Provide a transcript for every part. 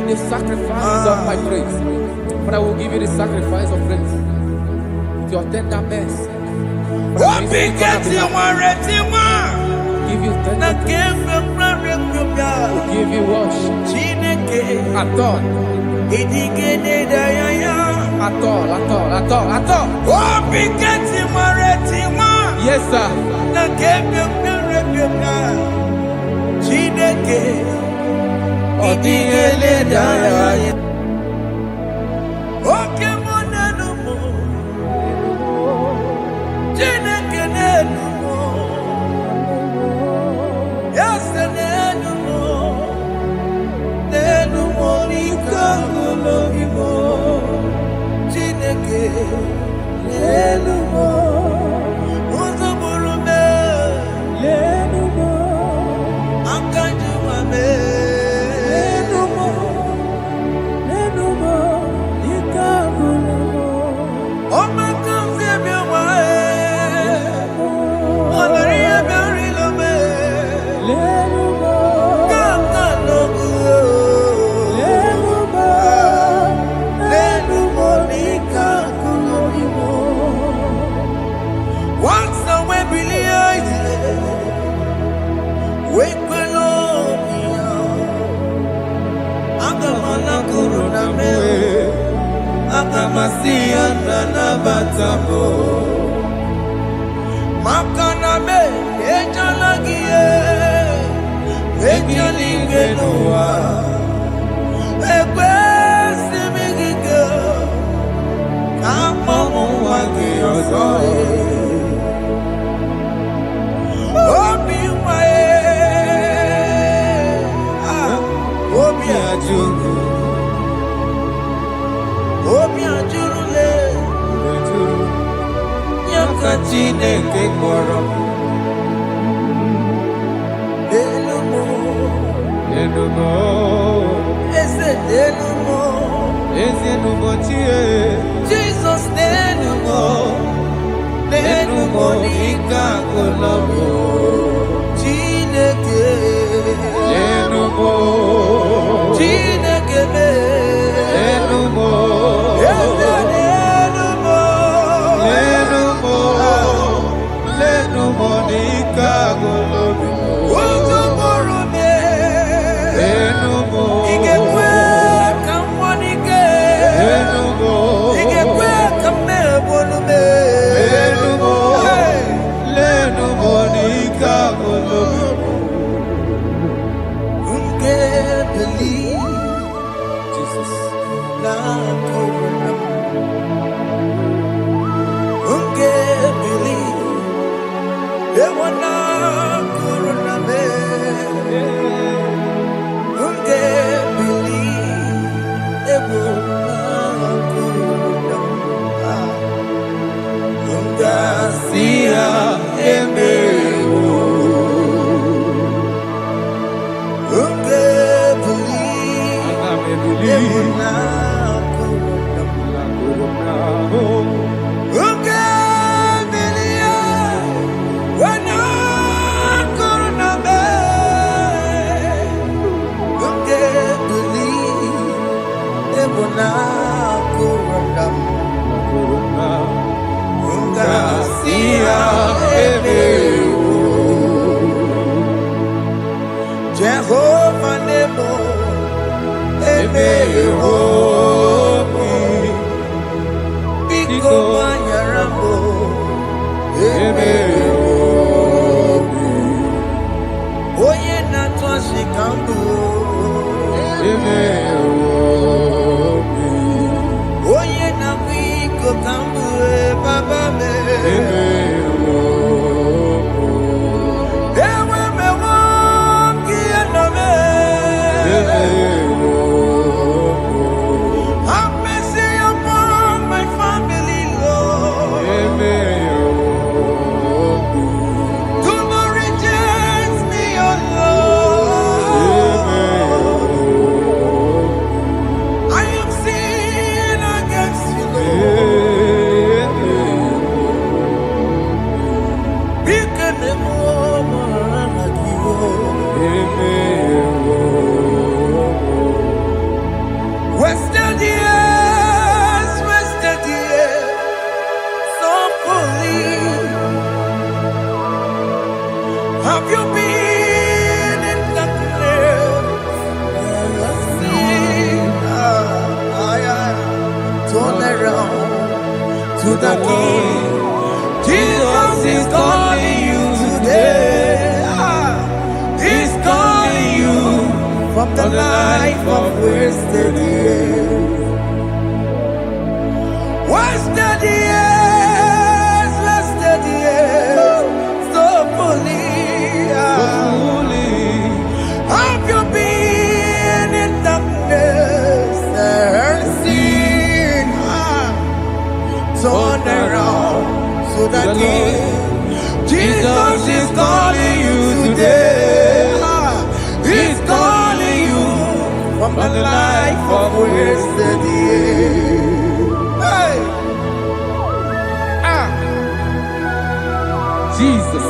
the sacrifice of my praise. But I will give you the sacrifice of praise. With your tender mercy. Give you tender praise. We'll give you worship. At all. Yes, sir. Jehovah Nebo, Biko Manyarambo, Oye Natwa Shikambu, Oye Namiko Kambu, Baba me. Have you been in darkness? Turn around to the King. Jesus is calling you today. He's calling you from the life of wasted years. Wasted years, wasted years, so fully. Have you been in darkness and seen? Turn around to the King. Jesus is calling you today. He's calling you from the life of wasted years. Hey! Jesus.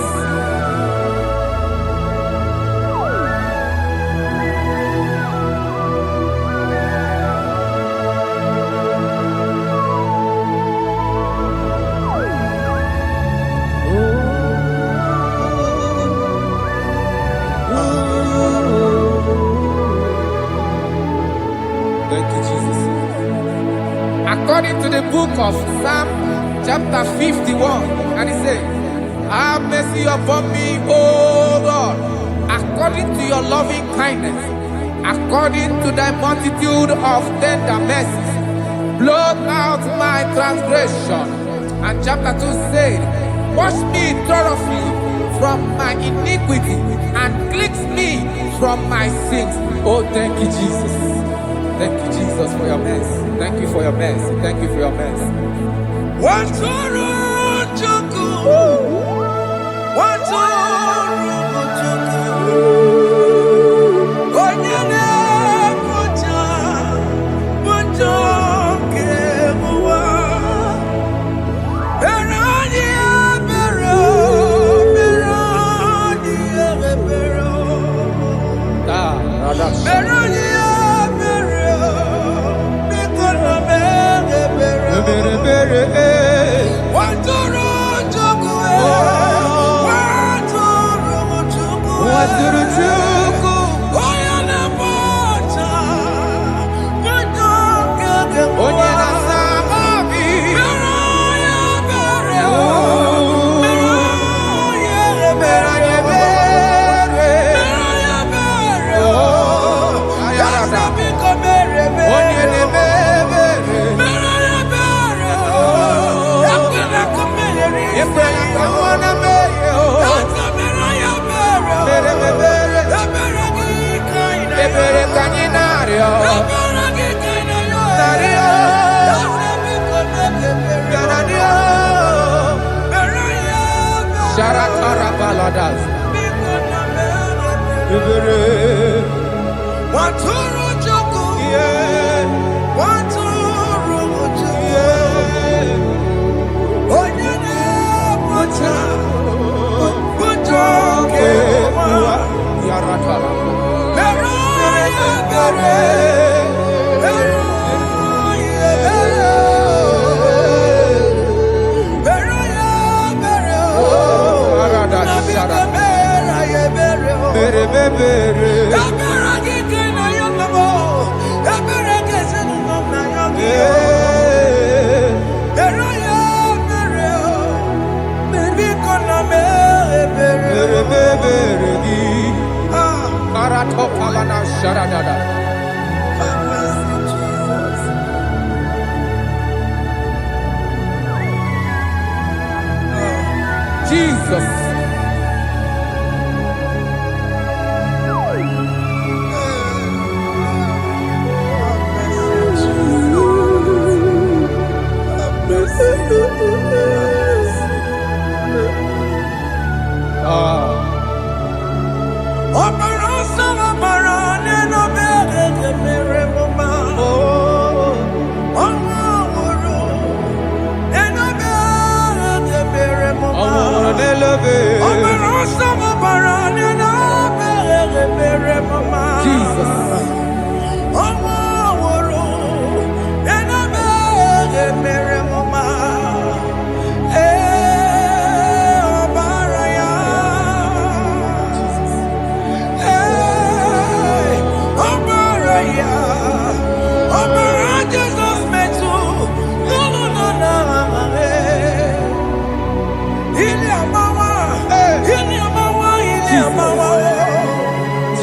Thank you, Jesus. According to the book of Psalm chapter 51, and it says, have mercy upon me, O Lord, according to your loving kindness, according to thy multitude of tender mercies, blot out my transgression. And chapter 2 said, wash me thoroughly from my iniquity and cleanse me from my sins. Oh, thank you, Jesus. Thank you, Jesus, for your mercy. Thank you for your mercy. Thank you for your mercy. Jesus.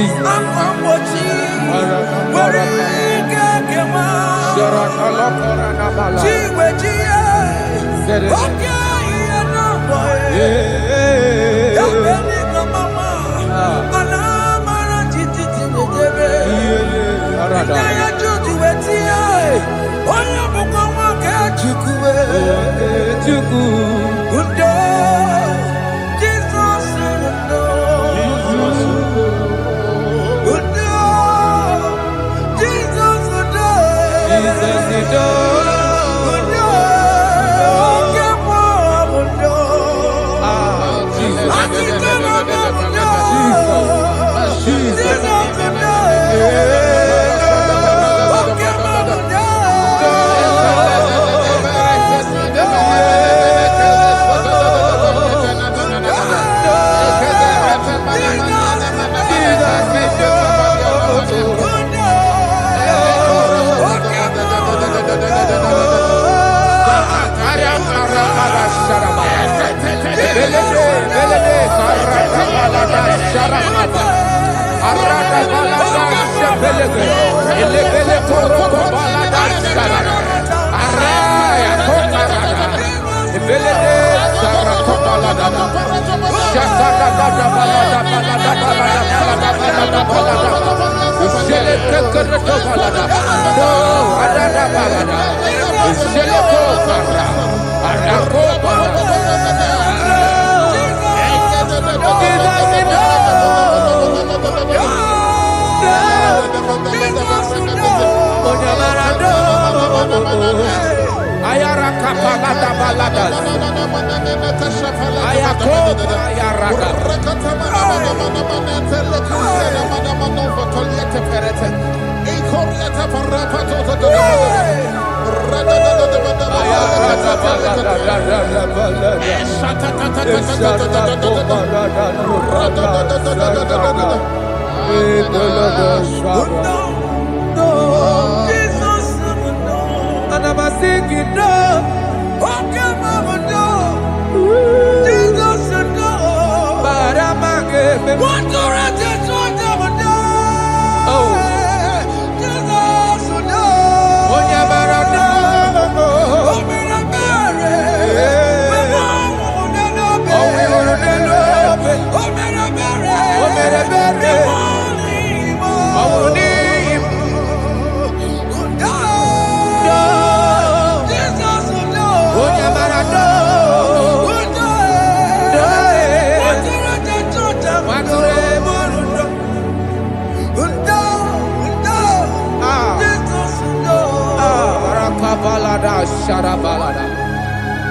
Jesus. Akwambochi. Warike kema. Chiwejiye. Okay, boy. Dabeni kamama. Alamara titi nedebe. Inaya juju wetie. Oya mukama ke chukwe. Undo. Jesus undo. Undo. Jesus undo. Jesus undo. Undo. Kemo undo.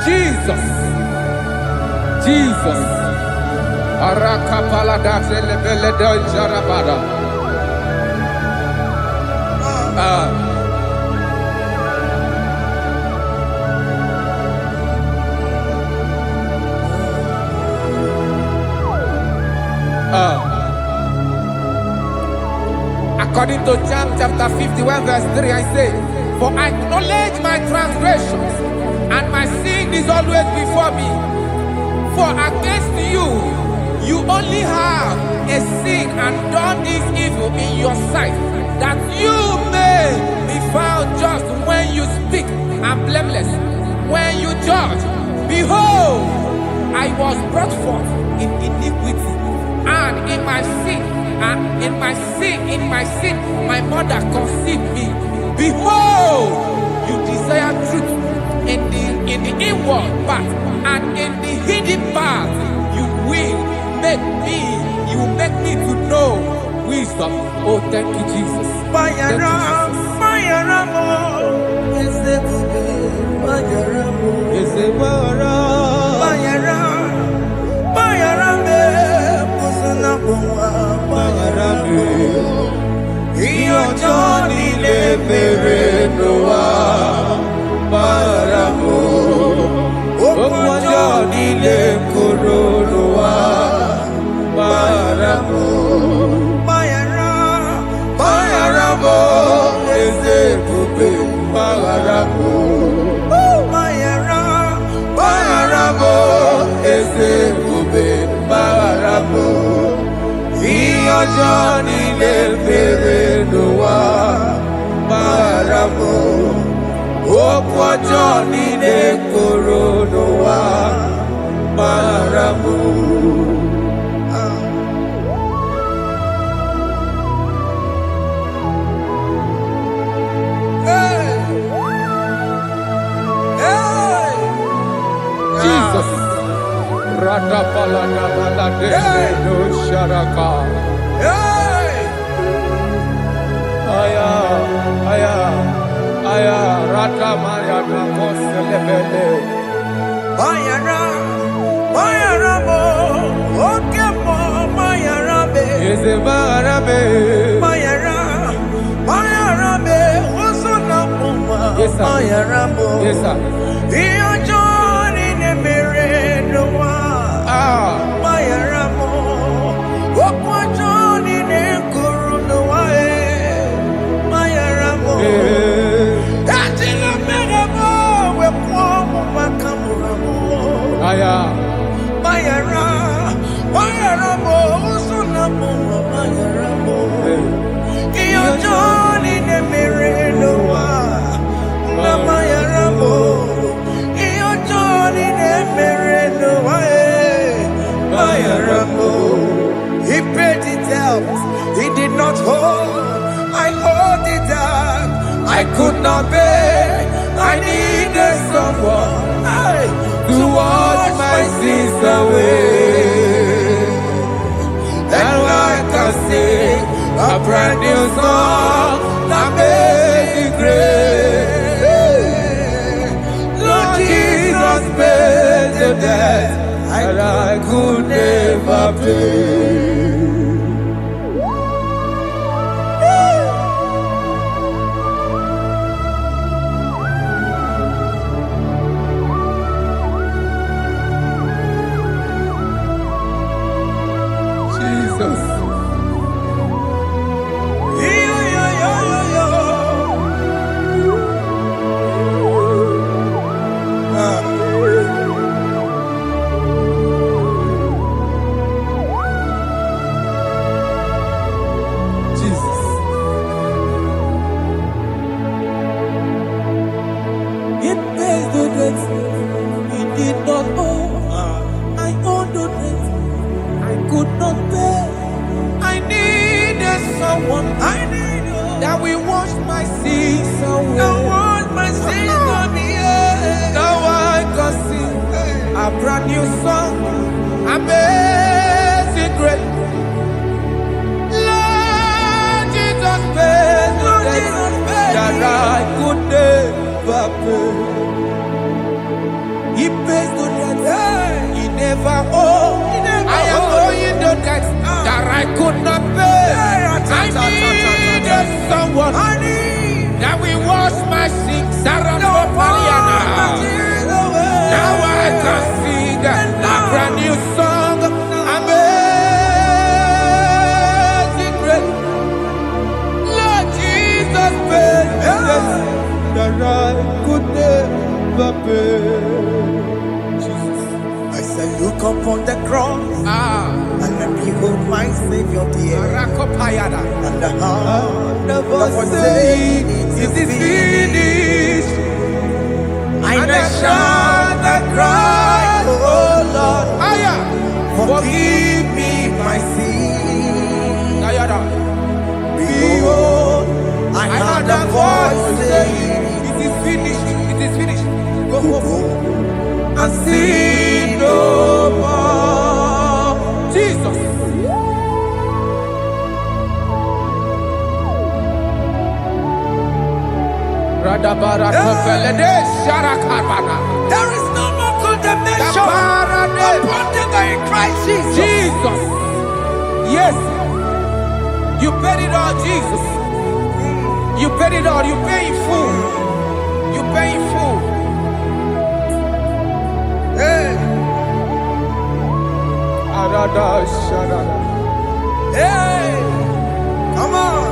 Jesus. Jesus. Arakapalada zelebeleda jarabada. According to John chapter 51 verse 3, I say, for I acknowledge my transgressions, and my sin is always before me. For against you, you only have a sin and done this evil in your sight, that you may be found just when you speak, and blameless when you judge. Behold, I was brought forth in iniquity, and in my sin, my mother conceived me. Behold, you desire truth in the inward part, and in the hidden part you will make me to know wisdom. Oh, thank you, Jesus. Johnny le perenoa paramo o Johnny le coronoa paramo paramo ese pupe paramo paramo ese pupe paramo io ọjọ́ nílé bèrè ló wá bára mọ́. Òkú ọjọ́ nílé kóró ló wá bára mọ́. Jesus. Radapalagadadadeno sharaka. Aya, aya, aya, ratamayana koselebele. Mayara, Mayara mo, okemo Mayara be. Eze Mayarabe. Mayara, Mayara be, osona muma. Yes, sir. Mayara mo. Yes, sir. Iyo joni ne mere no wa. Mayara mo, okwa joni ne kuru no wa Mayara mo. Atila mere mo, we kwa mo makamura mo. Aya. Mayara, Mayara mo, osona muma Mayara mo. Iyo joni ne mere no wa. Mayara mo, iyo joni ne mere no wa. Mayara mo. He paid it out, he did not hold. I owed it out, I could not bear. I needed someone to wash my sins away. And I can sing a brand new song that made me great. Lord Jesus paid the debt that I could never pay. Jesus. Jesus. It pays the debt he did not owe. I owed the debt I could not pay. I needed someone that will wash my sins away. I want my sins on the earth. Now I can sing a brand new song, amazing grace. Lord Jesus paid the Lord debt Jesus paid that I could never pay. He pays the debt he never owed. I am owing the debt that I could not pay. I needed someone that will wash my sins. Now I can sing a brand new song, amazing grace. Lord Jesus paid the debt that I could never pay. Jesus. I say, look upon the cross and behold my Savior dear. Rakopayada. And the heart The that voice was saying, saying, it is finished. And I shout and cry, oh Lord, Aya. forgive me my sin. Ayada. Behold, I heard a voice saying, it is finished. It is finished. Go go home and sin no more. Jesus. There is no more condemnation upon them that in Christ Jesus. Jesus. Yes. You paid it all, Jesus. You paid it all. You pay in full. You pay in full. Hey, hey, come on.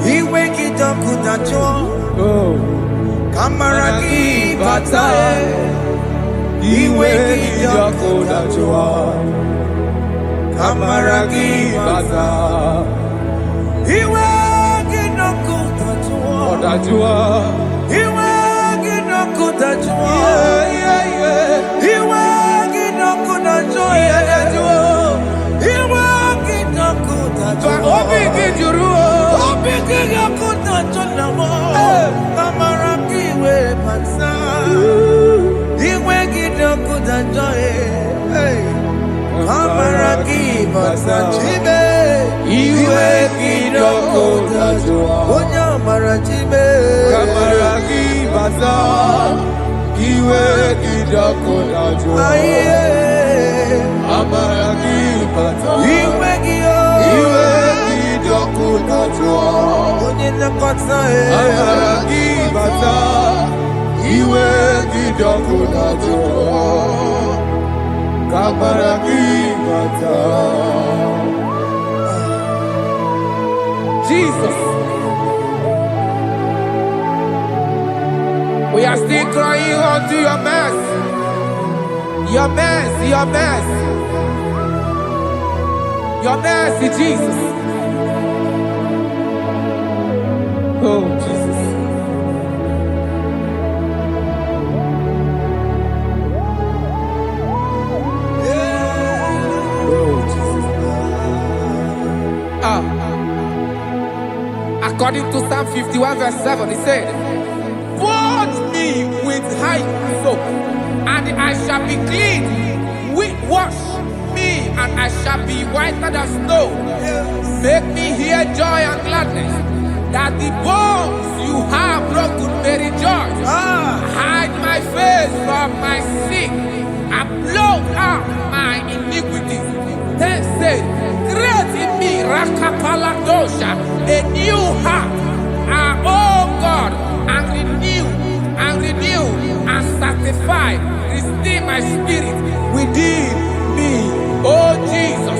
He wake it up, kudacho, Oh. kamaraki batae. Iwe gidoko dajua, kamaragi baza. Iwe gidoko dajua, Iwe gidoko dajua, Iwe gidoko dajua, Iwe gidoko dajua. Obi gidoko dajua, kamaragi we baza. Iwe gidoko dajua, kamaragi baza. Chibe, Iwe gidoko dajua, onya marachibe, kamaragi baza. Iwe gidoko dajua, kamaragi baza. Iwe gidoko dajua, onya nakotsa, kamaragi baza. Iwe gidoko dajua, kamaragi baza. Jesus. We are still crying unto your mercy. Your mercy, your mercy. Your mercy, Jesus. Oh, Jesus. Oh, Jesus. According to Psalm 51 verse 7, he said, "Wash me with hyssop, and I shall be clean. Wash me, and I shall be whiter than snow. Make me hear joy and gladness, that the bones you have broken may rejoice. Hide my face from my sin, and blot out my iniquities. Then say, create in me Rakapaladosha, a new heart, oh God, and renew, and sanctify, restore my spirit within me." Oh Jesus,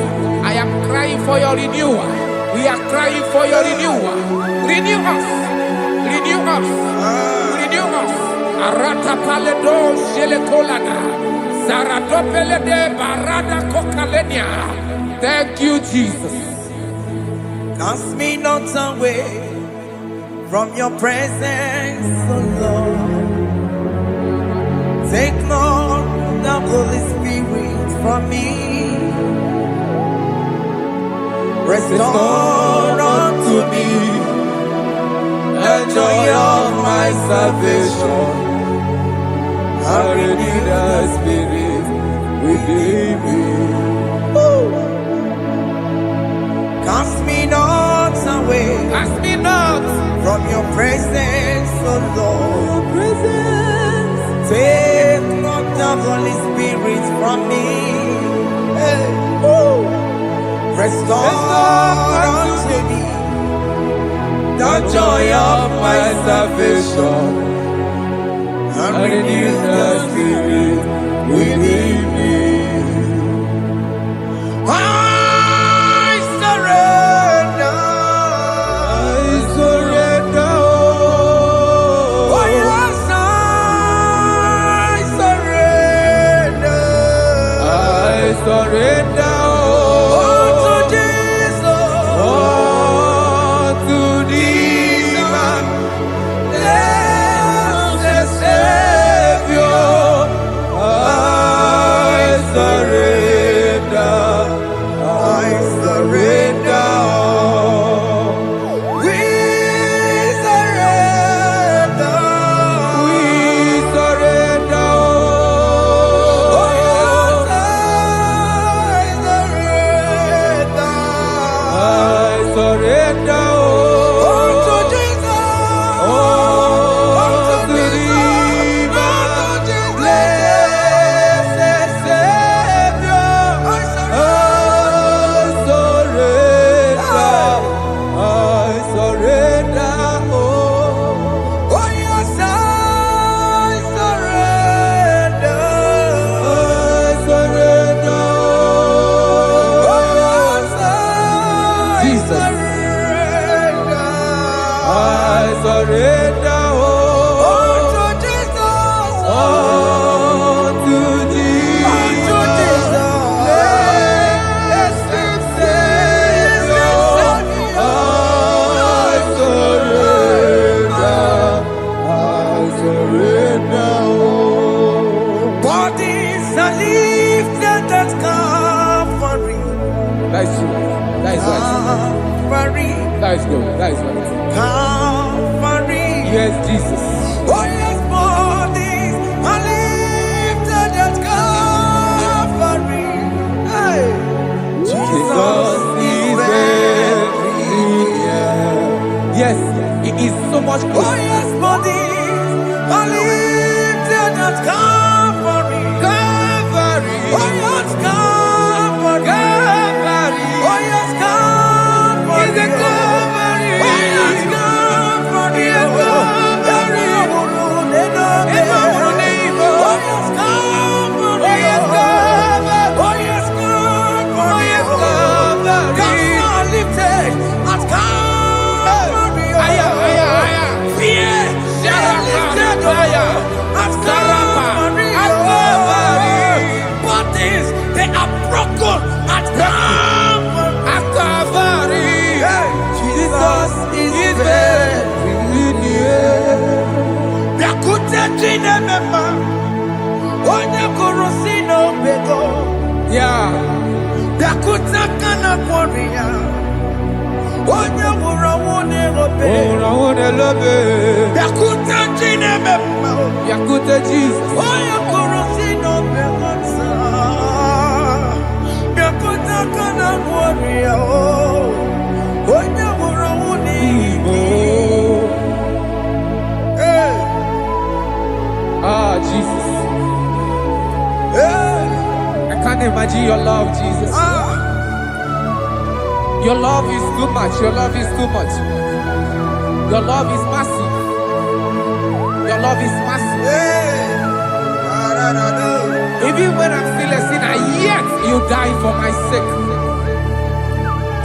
I am crying for your renewal. We are crying for your renewal. Renew us, renew us, renew us. Arata paledo shelekolada, zaradopele de barada kokalenia. Thank you, Jesus. Cast me not away from your presence, O Lord. Take not the Holy Spirit from me. Restore unto me the joy of my salvation, and renew the spirit within me. Cast me not away, Cast me not from your presence, O Lord. Take not the Holy Spirit from me. Restore unto me the joy of my salvation, and renew the spirit within me. I surrender. Oh yes, I surrender. surrender. That is true. That is right. Calvary. That is good. That is right. Calvary. Yes, Jesus. Oh yes, bodies are lifted at Calvary. Hey. Jesus is very near. Yes, He is so much Oh closer. yes, bodies are lifted at Calvary. Calvary. Oh yes, Calvary. Calvary. Oh yes, Calvary. Is a Calvary. Oh yes, Calvary. Is a Calvary. Oh yes, Calvary. Oh yes, Calvary. Oh yes, Calvary. Oh yes, Calvary. Gods are lifted at Calvary. Aya, aya, aya. Fear is lifted Aya. at Sarapa. Calvary. At Calvary. Bodies, they are broken at Calvary. At Calvary. Jesus is very near. Yakute chinemema, onye kurusi n'obego. Yeah. Yakuta kana kworiya, onye wurawo n'erobe. Oh, I love it. Yakuta chinemema, Yakute Jesus. onye kurusi n'obego nsa. Yakuta kana kworiya, onye wurawo n'erobe. Oh. Hey, Ah, Jesus. hey, I can't imagine your love, Jesus. Your love is too much. Your love is too much. Your love is massive. Your love is massive. hey. Even when I'm still a sinner, yet you die for my sake.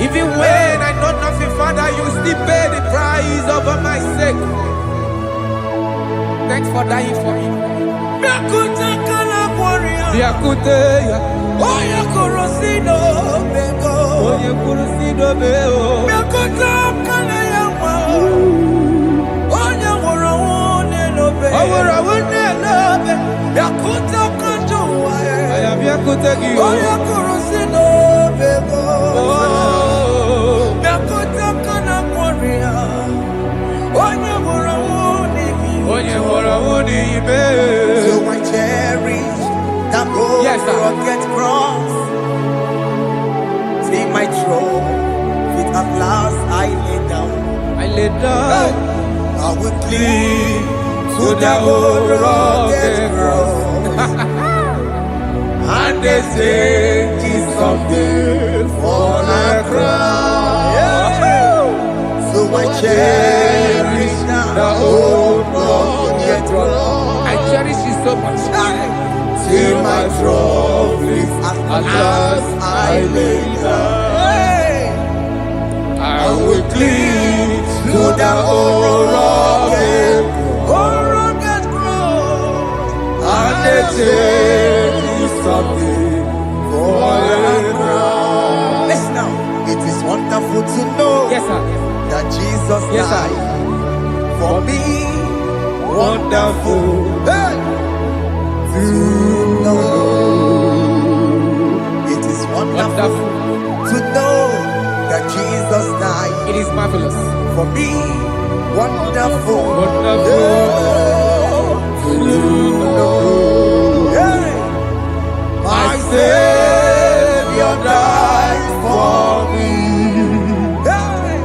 Even when I know nothing, Father, you still pay the price over my sake. Thanks for dying for me. Yakuta kana kworiya. Yakute, Oya korosino bego. oye kurusido beo. Yakuta kana yawa. Oya wura wune lobe. Awura wune lobe. Yakuta kanjuwa. I am Yakute Gio. Oya korosino bego. Oh, Yakuta kana kworiya. Oya wura wune oye wura wune ibe. So I cherish that gold Yes, sir. rugged cross. See my throne, feet at last I lay down. I lay down I will cling to the old rugged cross. and they say it's someday for a crown. So I cherish The old rugged cross. I cherish it so much. till my trophies At last I lay down. I will cling to the old rugged cross. and they say it's someday for a crown. Listen now, it is wonderful to know Yes, sir. that Jesus Yes, sir. died for me. Wonderful. Hey! To know. It is wonderful Wonderful. to know that Jesus died It is marvelous. for me. Wonderful. Wonderful. To know. Hey! My Savior died for me. Hey!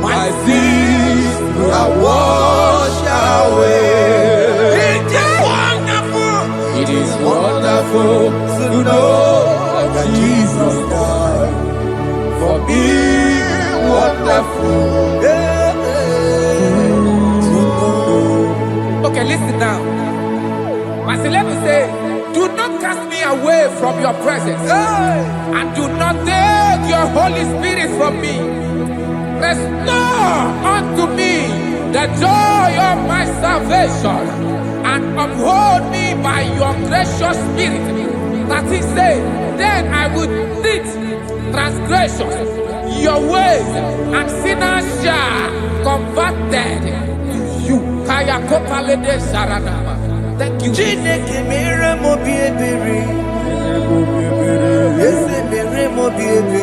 My sins are washed away. It is wonderful. It is wonderful to know that Jesus died for me. Wonderful. Okay, listen now. Verse 11 says, do not cast me away from your presence, and do not take your Holy Spirit from me. Restore unto me the joy of my salvation, and uphold me by your gracious spirit. That he said, then I would teach transgressions your ways, and sinners shall converted to you. Kaya kopalede sharanama. Thank you. Chineke mere mo bi ebere. Eze mere mo bi ebere.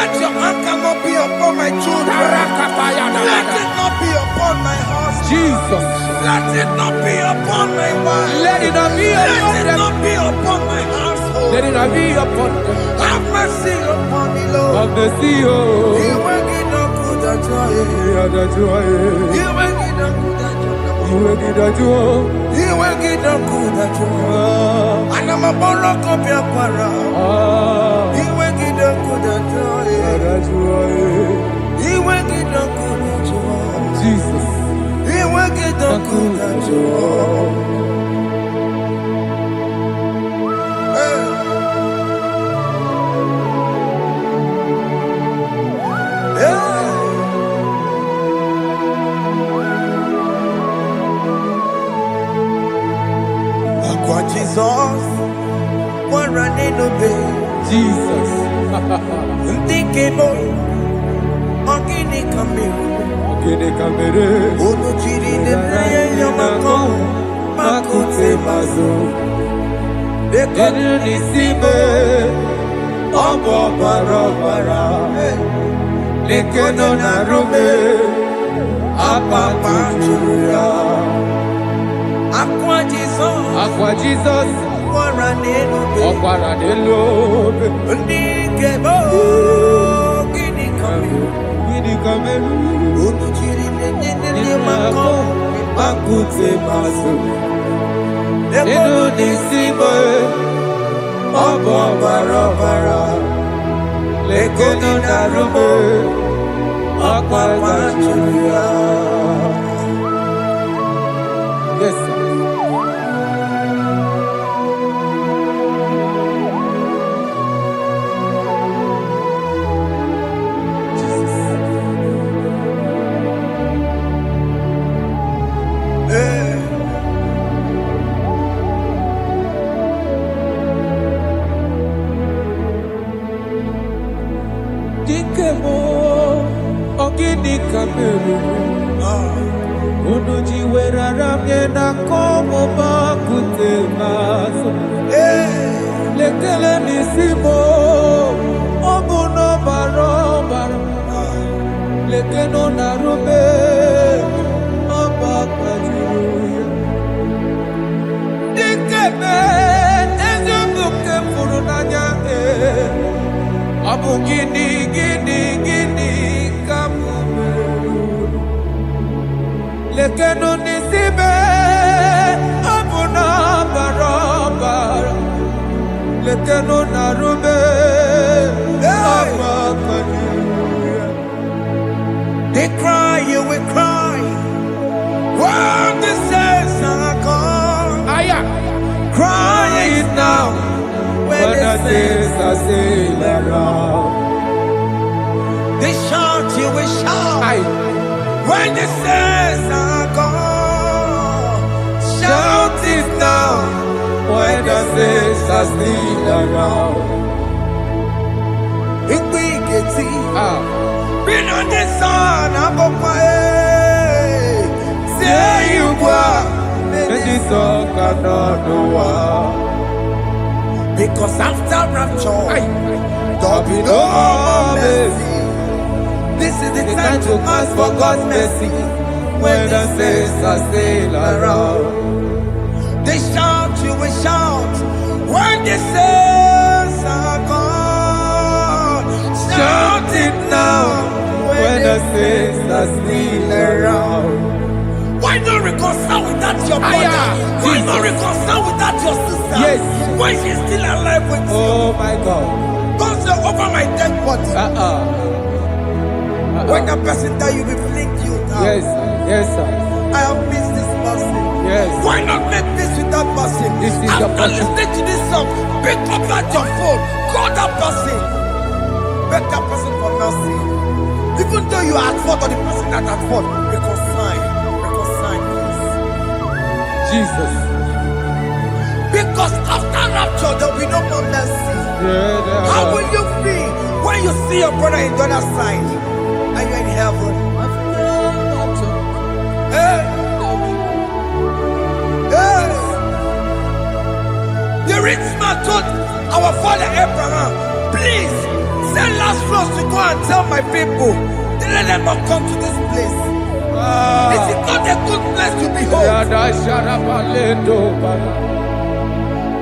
Let your anger not be upon my children. Let it not be upon my husband. Jesus. Let it not be upon my wife. Let it not be upon Let it not be upon my household. Let it not be upon them. Have mercy upon me, Lord. Of the sea, Jesus. Jesus, we're running away. Jesus. Thinking of Ogini Kamiru. Ogini Kamiru. Onuchiri Nenaya Yamako. Makute Mazo. Dekonu Nisibe. Obo Barabara. Dekonu Narume. Apapa Julia. Aqua Jesus, Okwaranelo, Ndikebo, Gini Kameru, Unuchiri Nenene Mako, Makute Mazo, Dekonu Nisibe, Obo Barabara, Dekonu Narume, Apapa Julia. Yes, sir. Ogini Kameru, Unuji weraramye na komo bakute maso. Lekele nisimo, obuno baro baro. lekeno na rube abakwajuya dikeme ezubuke furunanya abu gini kamume lekeno nisibe abu na barabara lekeno na rube abakwajuya. They cry, you will cry. When the saints are gone, cry it now. When the saints are still around, They shout, you will shout. When the saints are gone, shout it now. When the saints are still around. Igbo Igeti. Been on the sun, I'm up Say you go, and the song cannot do. Because after rapture, There'll be no more mercy. this is the It's time to ask for God's mercy. when the saints are still around. They shout, you will shout. When the saints are gone, Shout it now when the saints are still around. Why not reconcile with that your brother? Why not reconcile with that your sister? Yes. Why she's still alive with you? Oh my God. Don't say over my dead body. When the person die, you will fling you down. Yes, yes, sir. I have missed this person. Yes. Why not make peace with that person? This is the After person. listening to this song, pick up that your phone, call that person, beg that person for mercy. Even though you are at fault or the person that at fault, reconcile, please. Jesus. Because after rapture, there will be no more mercy. Yeah, How will you feel when you see your brother in the other side and you're in heaven? Hey. Hey. The rich man told our father Abraham, please send Lazarus to go and tell my people, they let them not come to this place. This is not a good place to behold.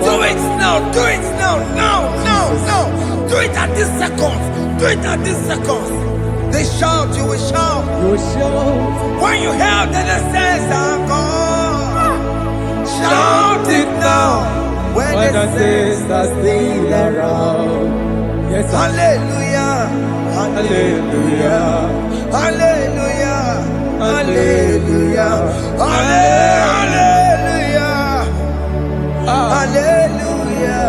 Do it now, do it now, now. Do it at this second. Do it at this second. They shout, you will shout. You shout. When you hear that the saints are gone, Shout it now when when the the saints are still around. Yes, sir. Hallelujah, Hallelujah. hallelujah, hallelujah, hallelujah, hallelujah,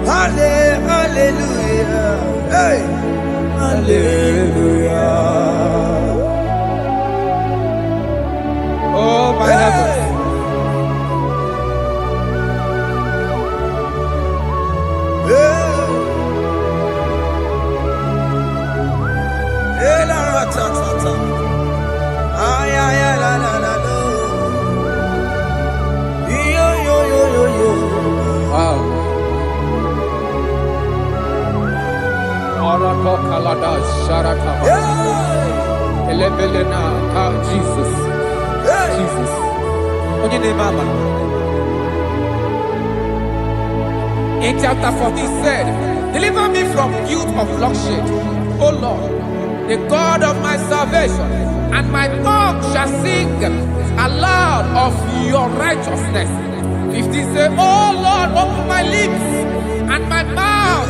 Hallelujah. hallelujah, hey, Hallelujah. Oh, my heavens. Wow. Arako kalada sharataba. Elebelena ka Jesus. Jesus. Onye na-eme amara. In chapter 14 said, deliver me from guilt of bloodshed, O Lord, the God of my salvation, and my tongue shall sing aloud of your righteousness. 15 say, O Lord, open my lips, and my mouth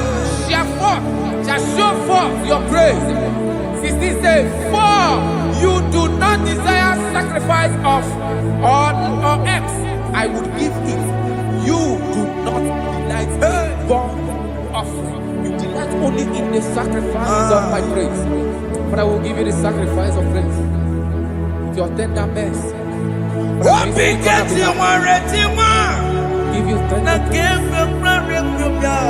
shall show forth your praise. 16 say, for you do not desire sacrifice of or X, I would give it. You do not delight in burnt offering. You delight only in the sacrifice of my praise. But I will give you the sacrifice of praise. With your tender mercy. Give you tender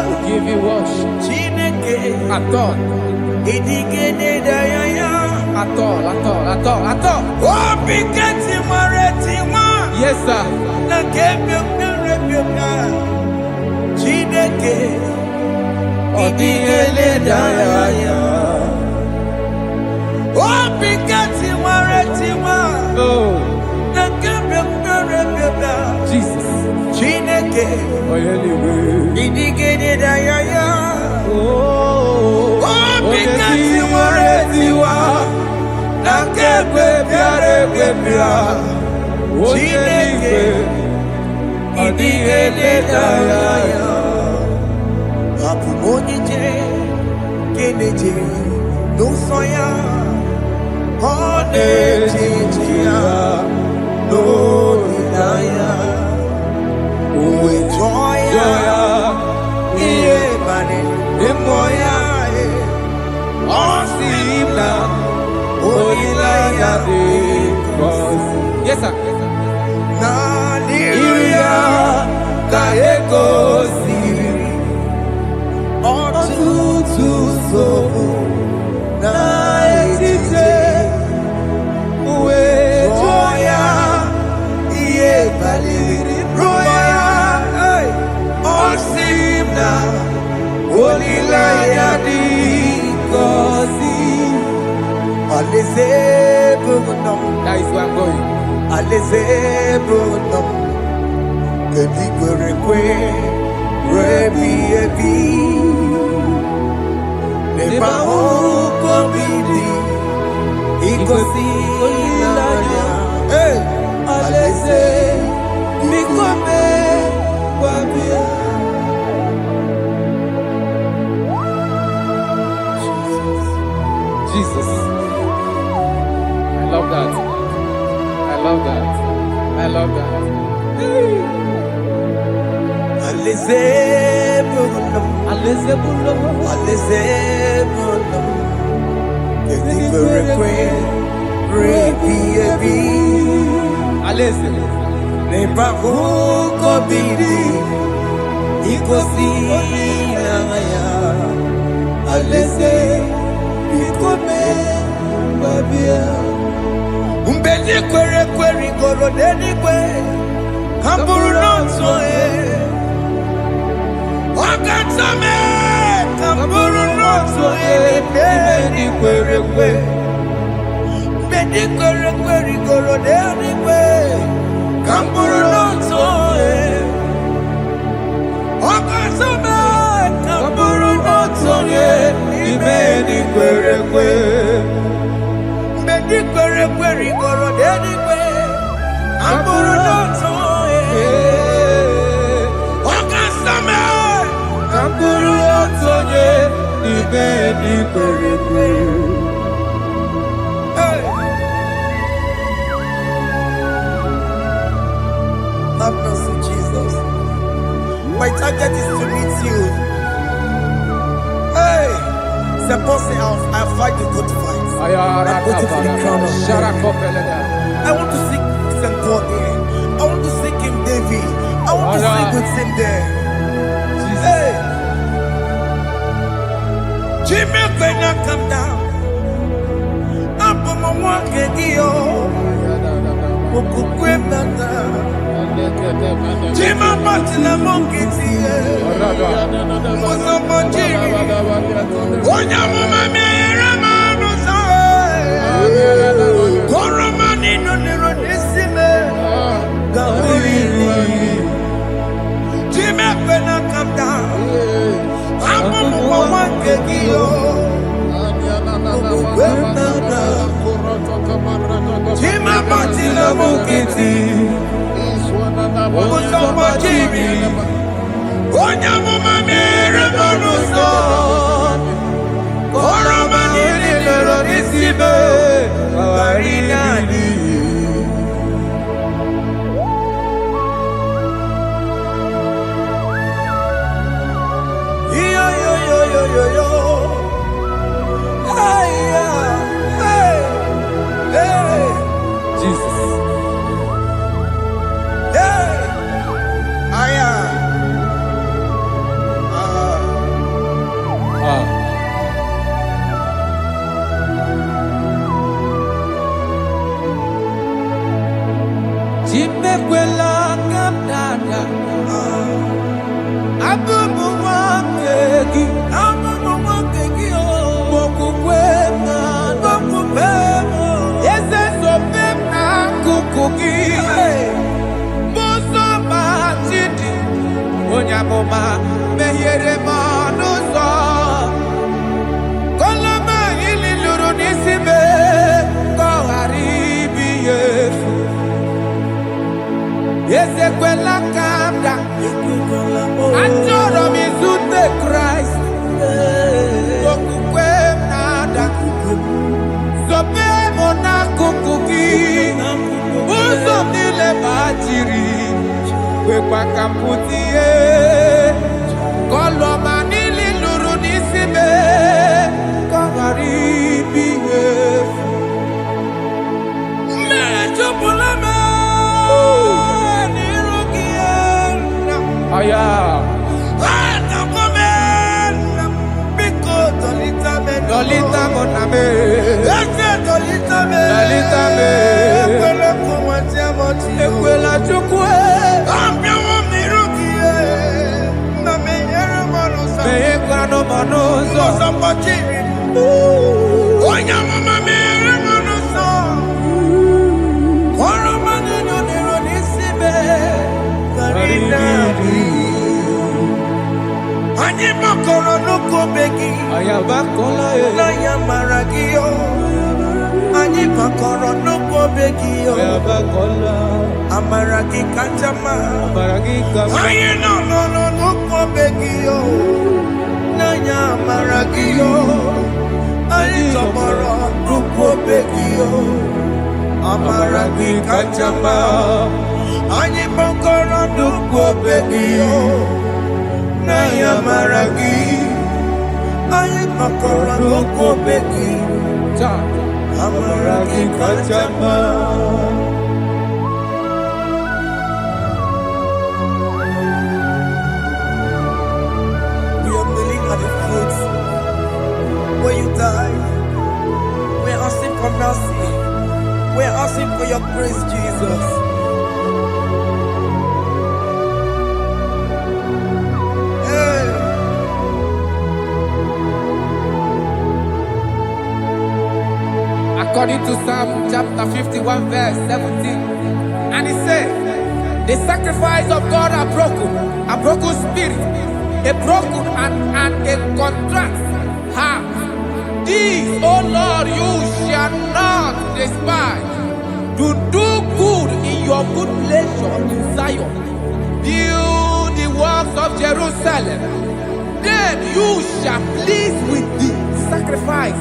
will give you worship. At all. At all. Yes, sir. Oh, Jesus. Oh, yes, sir. That is where I'm going. Jesus. I love that. I love that. I love that. Have mercy, Jesus. My target is to meet you. Hey, suppose I fight the good fight. I put it in the crown of heaven. I want to seek St. God there. I want to seek King David. I want to sing with him there. Hey, Jimmy, when I come down, I'm on my walk again. Jima Martina Monkiti, Onya Mama Mera Koromani no Nero Nisime, Jima when I come down, I'm on my one kegio. Jima Martina Monkiti, Osama Jimmy, Onya Mama Mera Koromani Nero Nisime, Arinani. Yo. Hey. Jesus. Hey. amụma mehiere m ọnụ ụzọ koloma ili lụrụ n'isi me ka ọ ghara ibi ya efu ezekwela ka m da achọrọ m izute Kraịst okwukwe m na-ada zobe m n'akụkụ gị ụzọ m niile gbachiri kwekwa ka m pụta ihe kọlọma niile lụrụ n'isi me ka ọ ghara ibi ihe efu mmejupụla m n'iru gị aya Dolita mo na me, dolita me, ekwela chukwe, me ekwano manozo, onya mama me manozo, koro maneno nero nisibe, karina Ani makoro nuko begi ayabakola na yamaragio Ani makoro nuko begi ayabakola amaragi kanjama amaragi kama Aye no nuko begi na yamaragio Ani tomoro nuko begi amaragi kanjama Ani makoro nuko begi Naya maragi, aye makora loko beki, amaragi kachama. We are kneeling at the foot where you died. We are asking for mercy. We are asking for your grace, Jesus. According to Psalm chapter 51 verse 17, and he said, the sacrifice of God are broken spirit, a broken and a contrite heart. These, O Lord, you shall not despise. To do good in your good pleasure in Zion. Build the works of Jerusalem. Then you shall please with the sacrifice.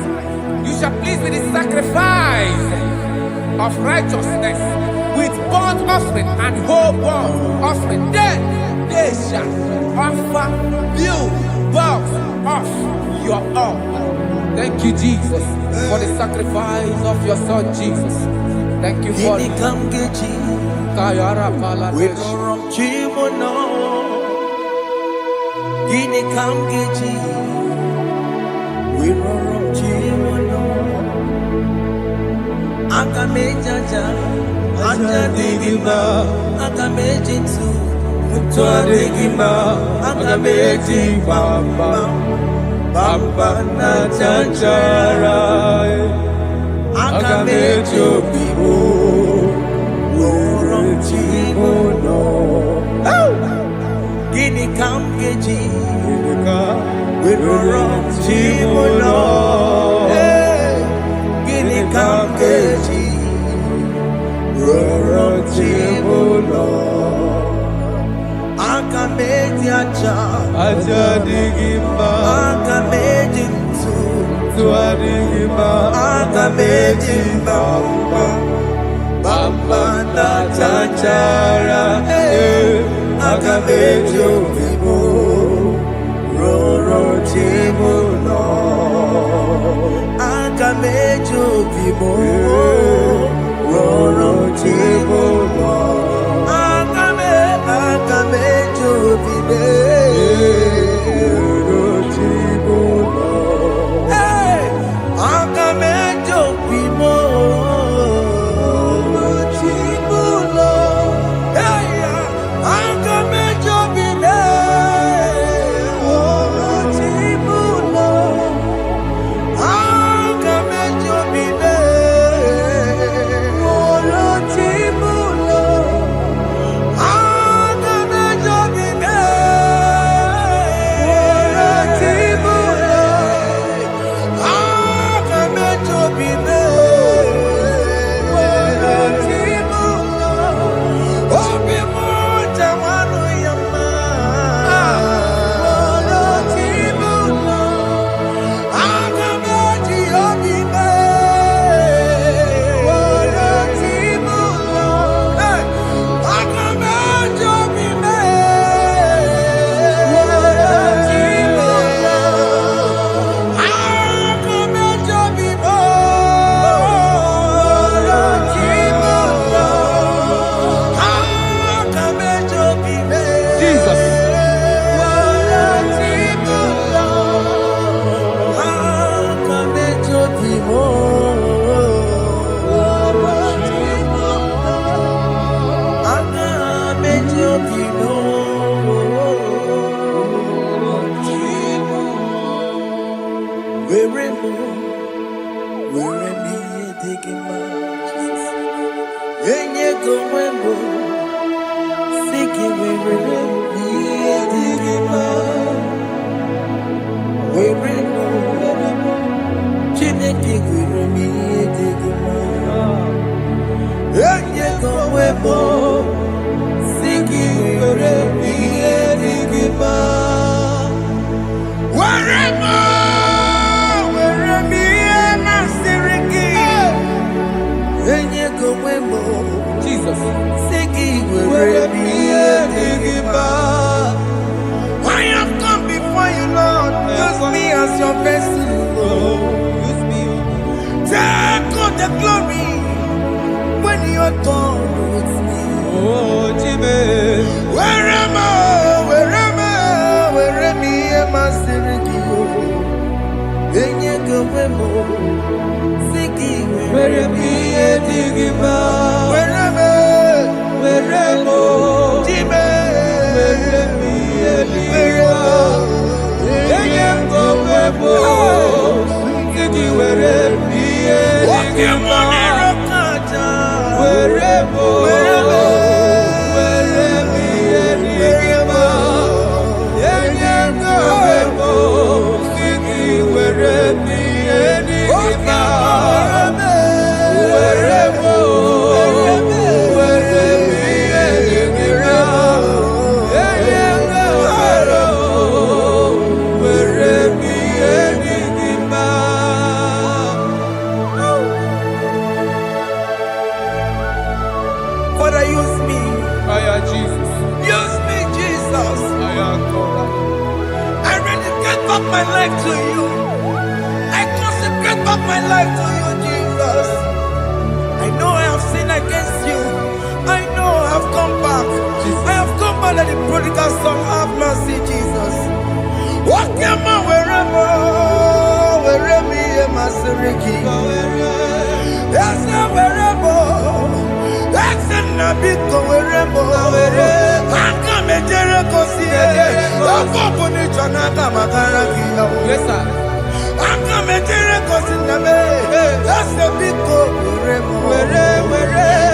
You shall please with the sacrifice of righteousness, with burnt offering and whole burnt offering. Then they shall offer build works of your own. Thank you, Jesus, for the sacrifice of your Son, Jesus. Thank you for it. Agamejaja, Ajadigima, Agamejinsu, Mutuadigima, Agamejibamba, Bamba Najajara, Agamejobibo, Rorojimono, Gini Kamgeji, Rorojimono. Kamgeji, Rorojimono, Akameji aja digima, Akameji tuadigima, Akameji bamba, bamba na chachara, Akameji obibo, Rorojimono. Akamejo bibo, Rorojimono. Akamejo bibe, Rorojimono. Hey, Akamejo bibo, Rorojimono. Hey, Akamejo bibe, Rorojimono. Akamejo bibe, Rorojimono. your vessel, Lord. Use me, Take all the glory when you're done with me. oh Jimmy. Where am I? Where am I? Where am I? Sirikio. Enye gowemo. Siki. Where me a digima? Where am I? Where am I? Jime. Where me a digima? Enye gowemo. Siki where me a digima? Where am I? Where me a digima? Enye gowemo. Siki where me a digima? Father, use me. Jesus. Use me, Jesus. I rededicate back my life to you. I consecrate back my life to you, Jesus. I know I have sinned against you. I know I have come back. I have come back like the prodigal son. Have mercy, Jesus. Walk your man wherever me and my Siriki. Yes, wherever. That's a bit wherever. I come and Jericho see it. Don't go on it, Yes, sir. I come and Jericho see the man. That's a bit wherever.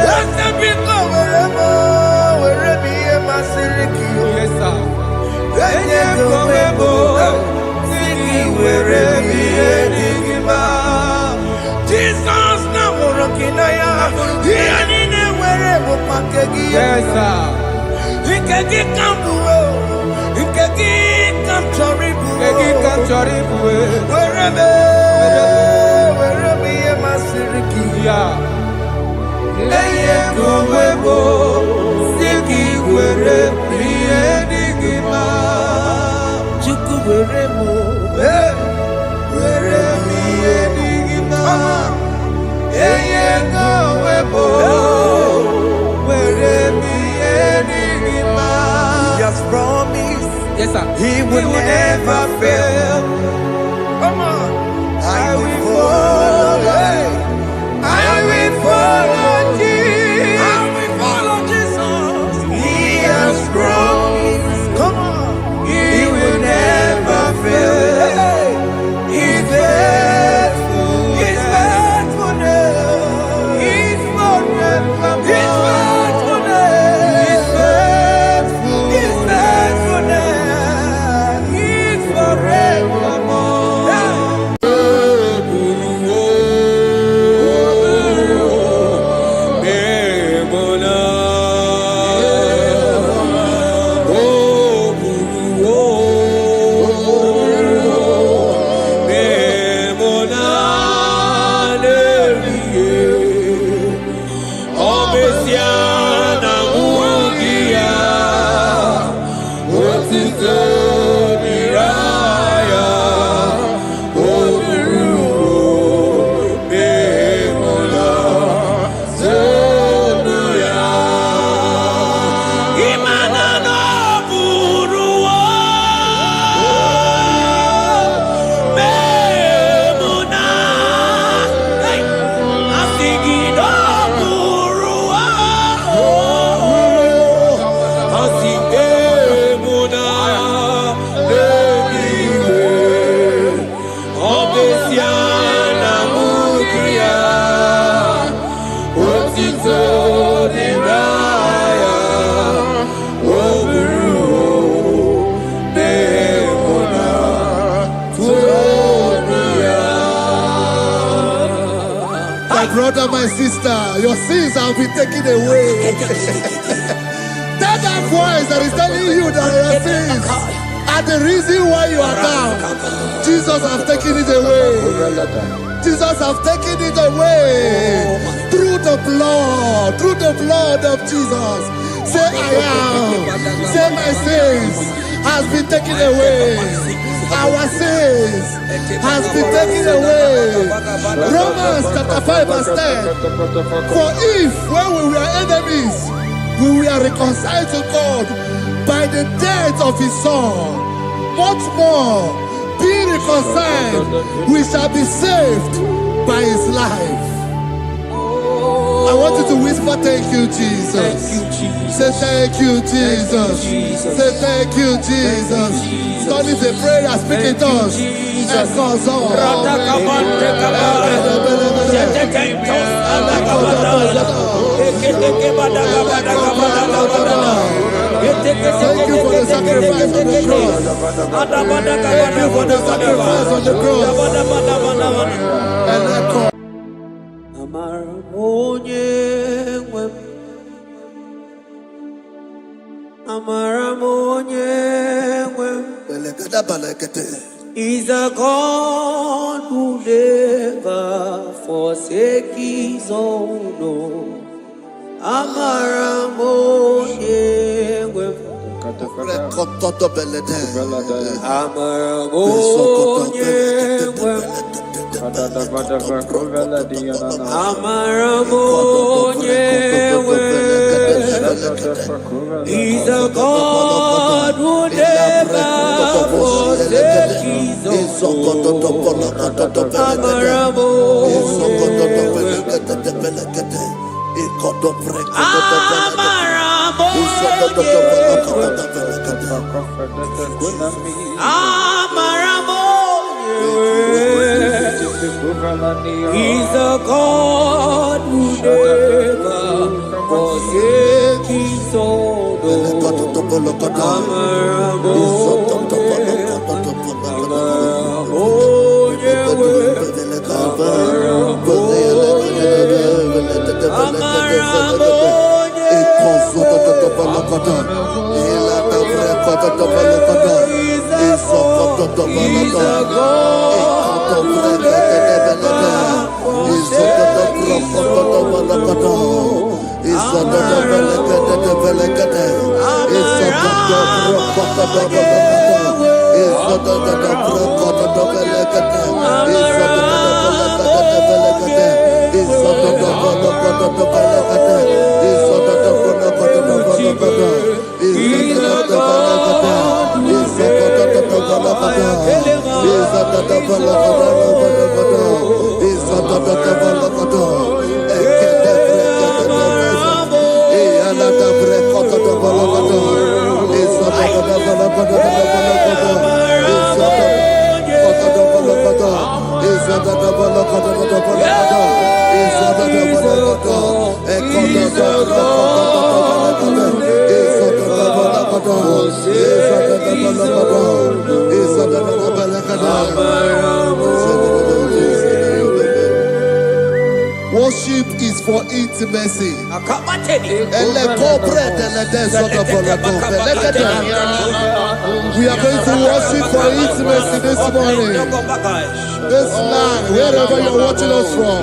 That's a bit wherever me and my Siriki. Yes, sir. Jesus na worokina ya yani ne wherever pakegi. Yes, sir. Ikegi kambuo, ikegi kamchoribu, Egi kamchoribu. wherever ye masiriki. Yeah. Eye kowebo, siki were priye digima. Chuku wherever, Were priye digima. Eye kowebo, were priye digima. He has promised. Yes, sir. He will never fail. Come on. I will follow. I will follow Jesus. I will follow Jesus. He has promised. Come on. He will never fail. He's faithful. He's faithful. He's forevermore. He's faithful. He's faithful. He's faithful. He's forevermore. Brother, my sister, your sins have been taken away. Tell that voice that is telling you that your sins are the reason why you are down. Jesus has taken it away. Jesus has taken it away. Through the blood of Jesus. Say I am. Say my sins has been taken away. our sins has been taken away. Romans chapter 5 verse 10. For if when we were enemies, we were reconciled to God by the death of his son, much more, being reconciled, we shall be saved by his life. I want you to whisper, thank you, Jesus. Thank you, Jesus. Say thank you, Jesus. Say thank you, Jesus. Turn it a prayer, speak in tongues. Thank you for the sacrifice on the cross. Thank you for the sacrifice on the cross. And echo. He's a God who never forsake his own. He's a God who never forsake his He's a God who never forsake his own. Worship is for intimacy. We are going to worship for intimacy this morning. This night, wherever you're watching us from.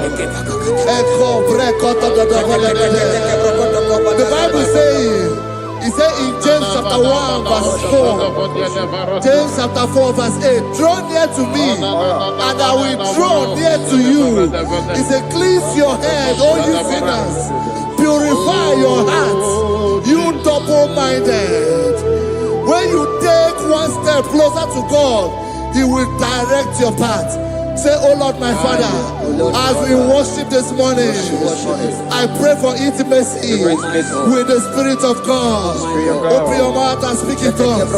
The Bible says, it says in James chapter 1 verse 4, James chapter 4 verse 8, draw near to me and I will draw near to you. It says, cleanse your head, all you sinners, purify your hearts, you double-minded. When you take one step closer to God, he will direct your path. Say, oh Lord, my Father, as we worship this morning, I pray for intimacy with the Spirit of God. Open your mouth and speak in tongues.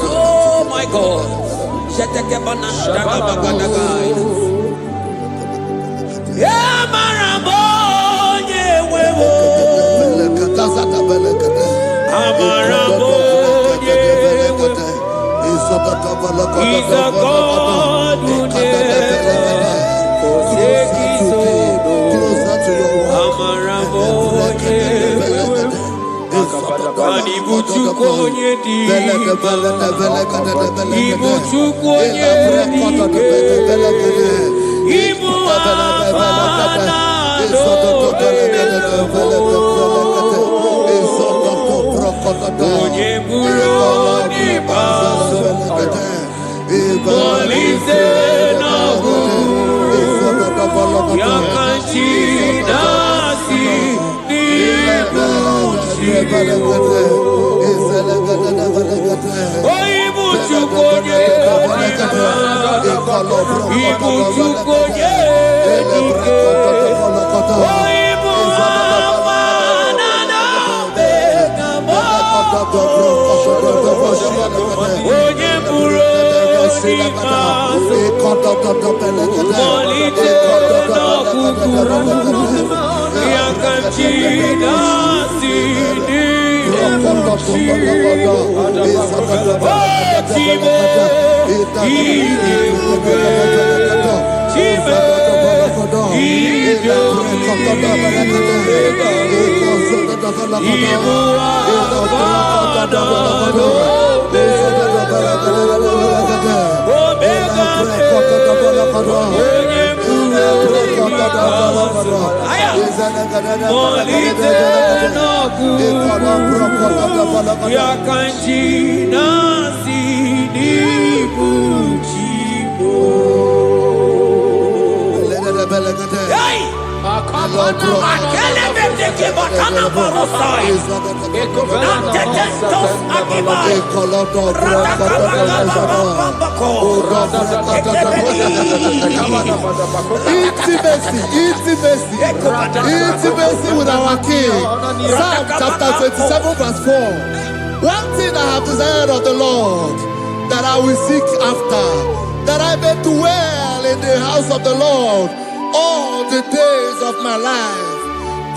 Oh my God. Yeah, He's a God who never forsakes his own. Ibuchukonye dike, Ibuchukonye dike, Ibu afana onye buru onye baso, Olize nabu, Yakanchi nasi Ibuchukonye dike, Ibu afana onye buru onye baso, Olite nakuku, Yakanchi nasi Yakanchi nasi nibuchibo. Akele beteke batana barosai. Nantetentos akibai. Intimacy with our King. Psalm chapter 27 verse 4. One thing I have desired of the Lord, that I will seek after, that I may dwell in the house of the Lord all the days of my life,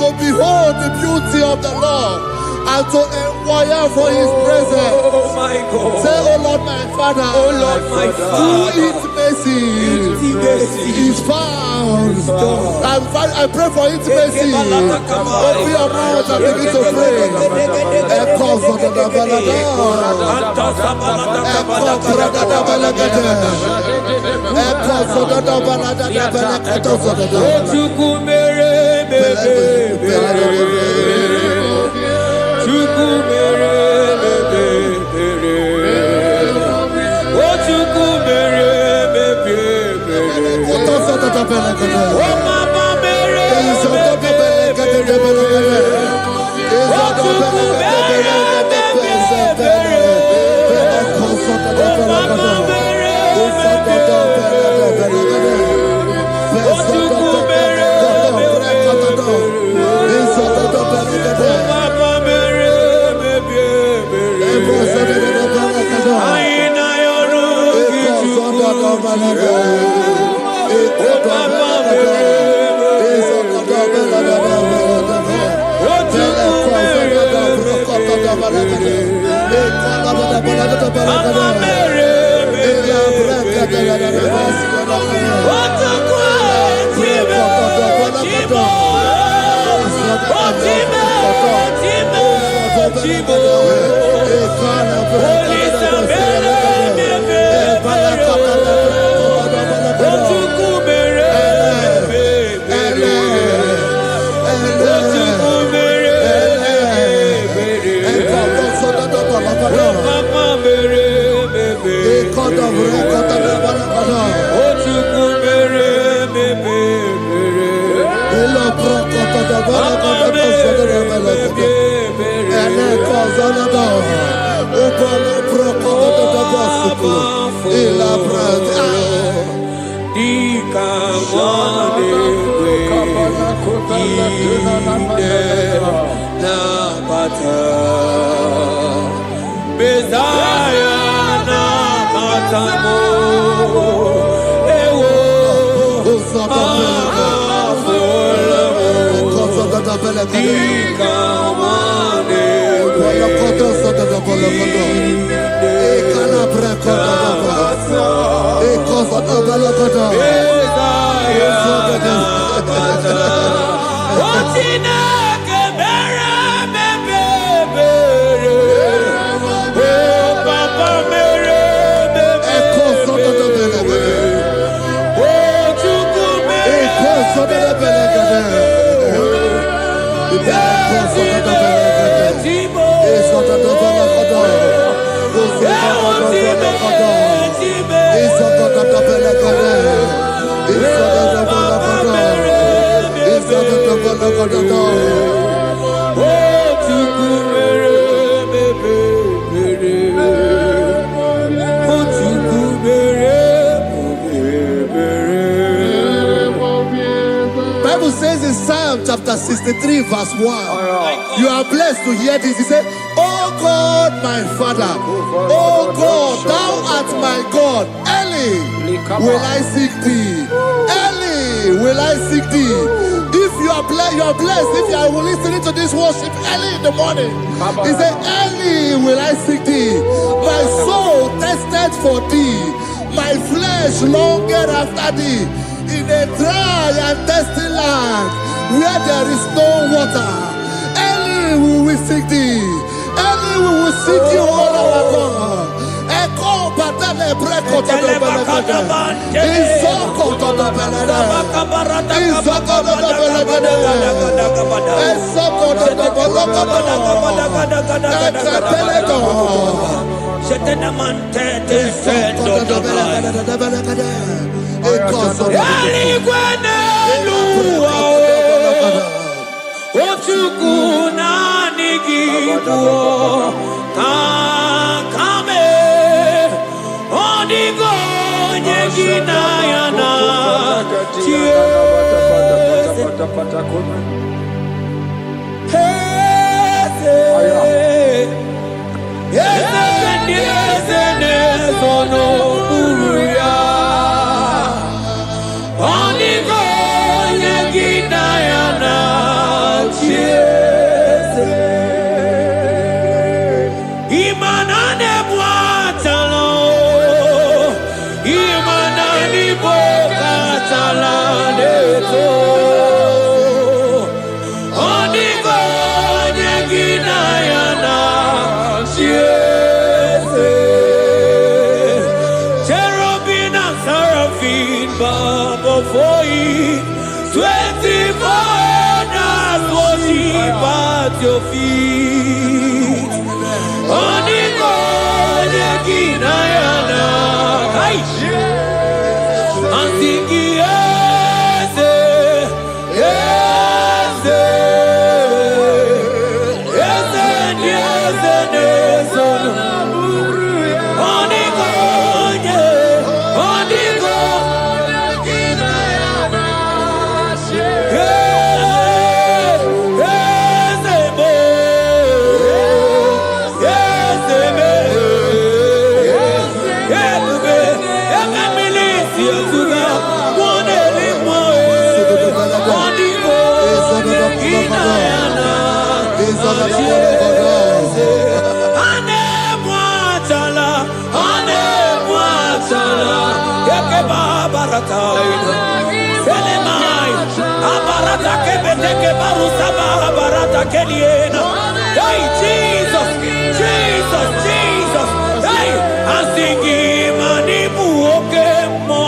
to behold the beauty of the Lord and to inquire for his presence. Oh my God. Say, oh Lord my Father, oh Lord my Father, intimacy is found. I pray for intimacy. Open your mouth and begin to pray. Bible says in Psalm chapter 63 verse 1, you are blessed to hear this. He said, "Oh God, my Father, oh God, thou art my God. Early will I seek thee. Early will I seek thee." If you are blessed if you are listening to this worship early in the morning. He said, "Early will I seek thee. My soul thirsted for thee. My flesh longed after thee. In a dry and thirsty land where there is no water. Early will we seek thee. Early we will seek you, O our God. Echo batale breko to the belagada. Izoko to the belagada. Izoko to the belagada. Izoko to the belagada. At your feet, I'm thinking, yes, yes, yes, yes, yes, Hey, Jesus, Jesus, Jesus. Hey, I'm singing, man, Ibu okemo,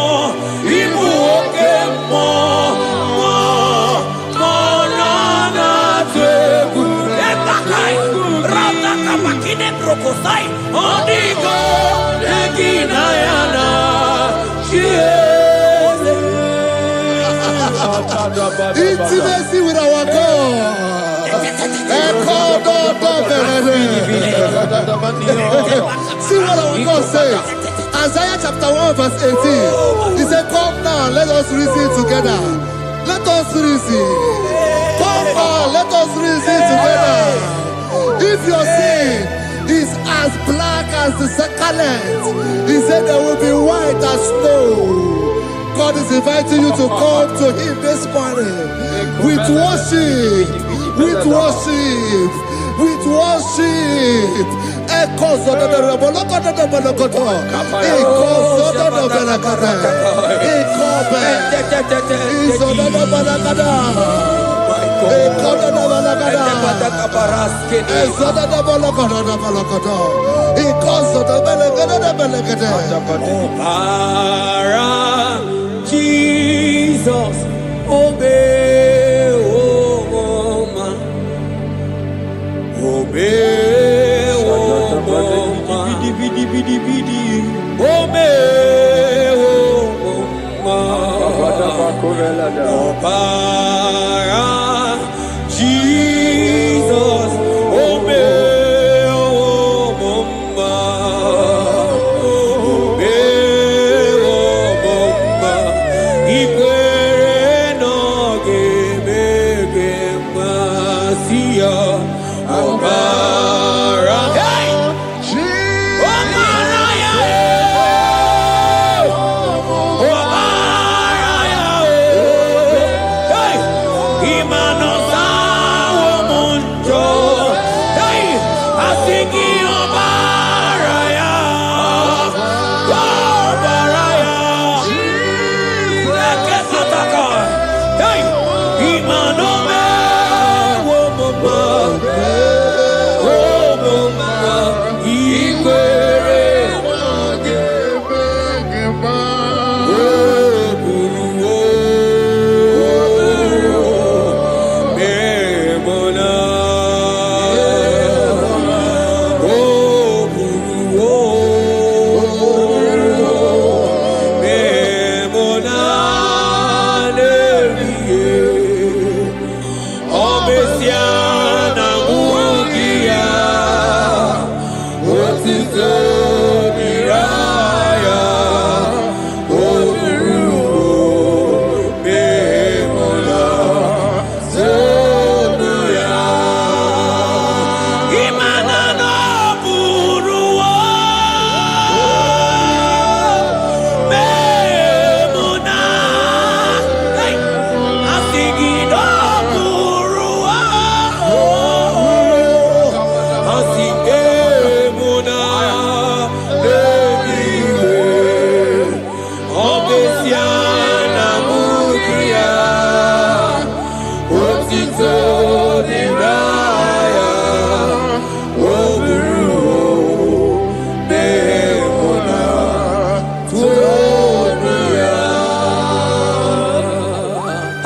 na na teku. Epakai, rata kapakine brokosai. Onigo, egina yana, Intimacy with our God. See what our God says. Isaiah chapter 1 verse 18. He said, "Come now, let us reason together. Let us reason. Come on, let us reason together. If your sin is as black as the scarlet, he said there will be white as snow." God is inviting you to come to Him this morning with worship, with worship. with worship. Jesus, obey, oh man, obey, oh man, obey, oh man, Jesus, obey, oh man, obey, oh man, ikwere no gebe masia, obara, hey, obara ya, obara ya, hey, imano sa omunjo, hey, asiki obara ya, obara ya, leke sataka, hey, imano me omoma.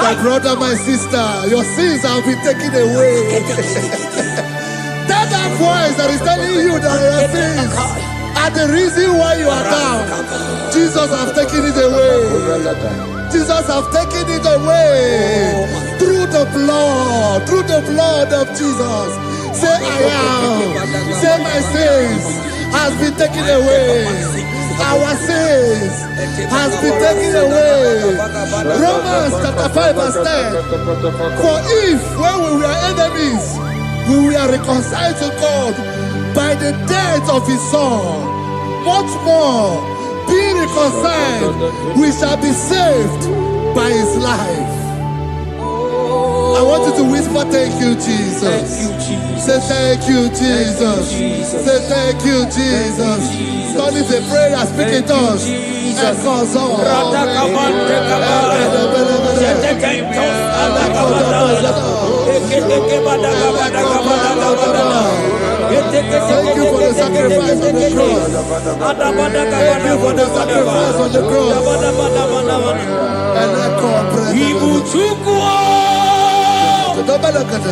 My brother, my sister, your sins have been taken away. Tell that voice that is telling you that your sins are the reason why you are down. Jesus has taken it away. Jesus has taken it away. Through the blood of Jesus. Say I am. Say my sins has been taken away. Our sins has been taken away. Romans chapter 5 verse 10. For if when we were enemies, we were reconciled to God by the death of his son, much more, being reconciled, we shall be saved by his life. I want you to whisper, thank you, Jesus. Thank you, Jesus. Say thank you, Jesus. Thank you, Jesus. Say thank you, Jesus. Turn it a prayer, speak in tongues. Echoes on. Thank you for the sacrifice on the cross. Thank you for the sacrifice on the cross. And echo,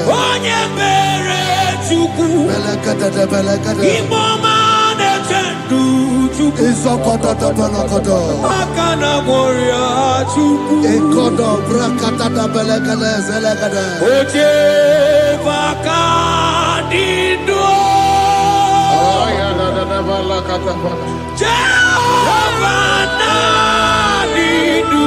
onye mere Chukwu imoma na-eche ndụ Chukwu aka na gboria Chukwu oche baka dị ndụ Jehova na dị ndụ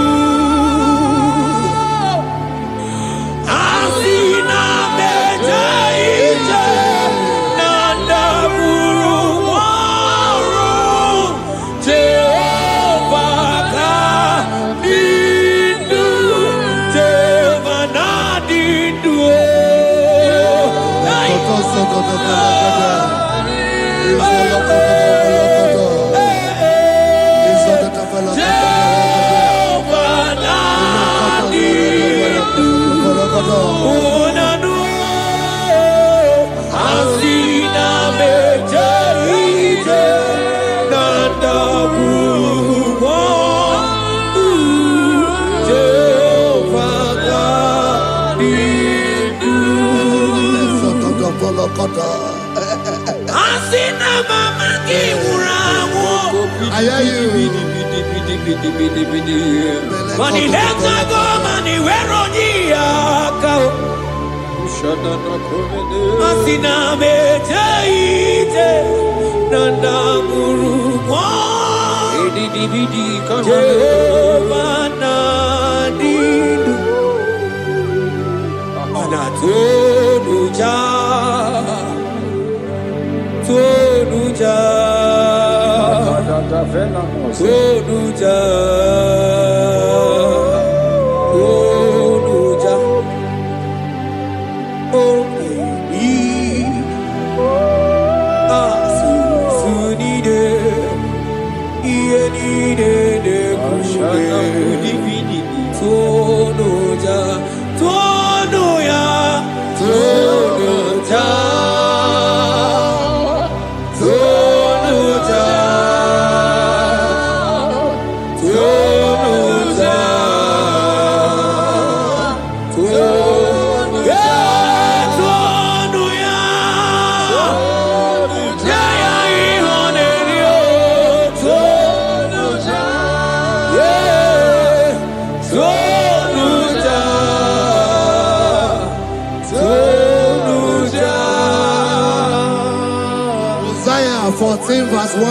Isaiah 14 verse 1.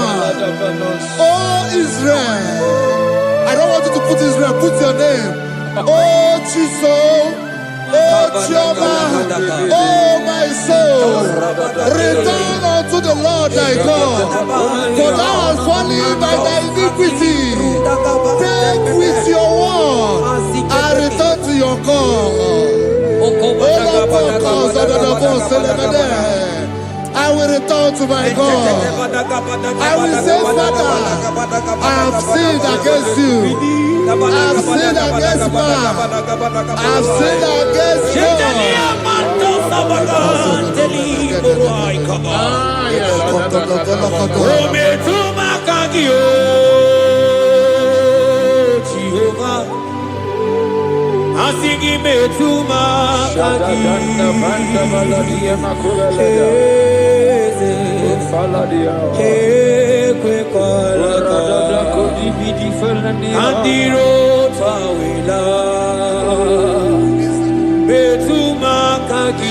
Oh Israel, I don't want you to put Israel, put your name. Oh Chiso, oh Chioma, oh my soul, return unto the Lord thy God, for thou hast fallen by thy iniquity. Take with your word and return to your God. I will return to my God. I will say, Father, I have sinned against you. I have sinned against man. I have sinned against Asigi metuma kaki kwe andiro tawila metuma kaki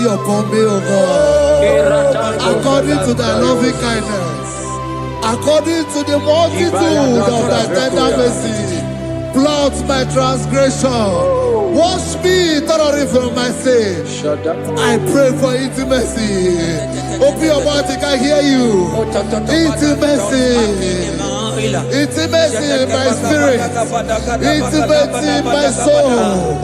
upon me, O God, according to thy loving kindness, according to the multitude of thy tender mercy. Blot my transgression, wash me thoroughly from my sin. I pray for intimacy. Open your mouth, I can hear you. Intimacy. Intimacy in my spirit, intimacy in my soul.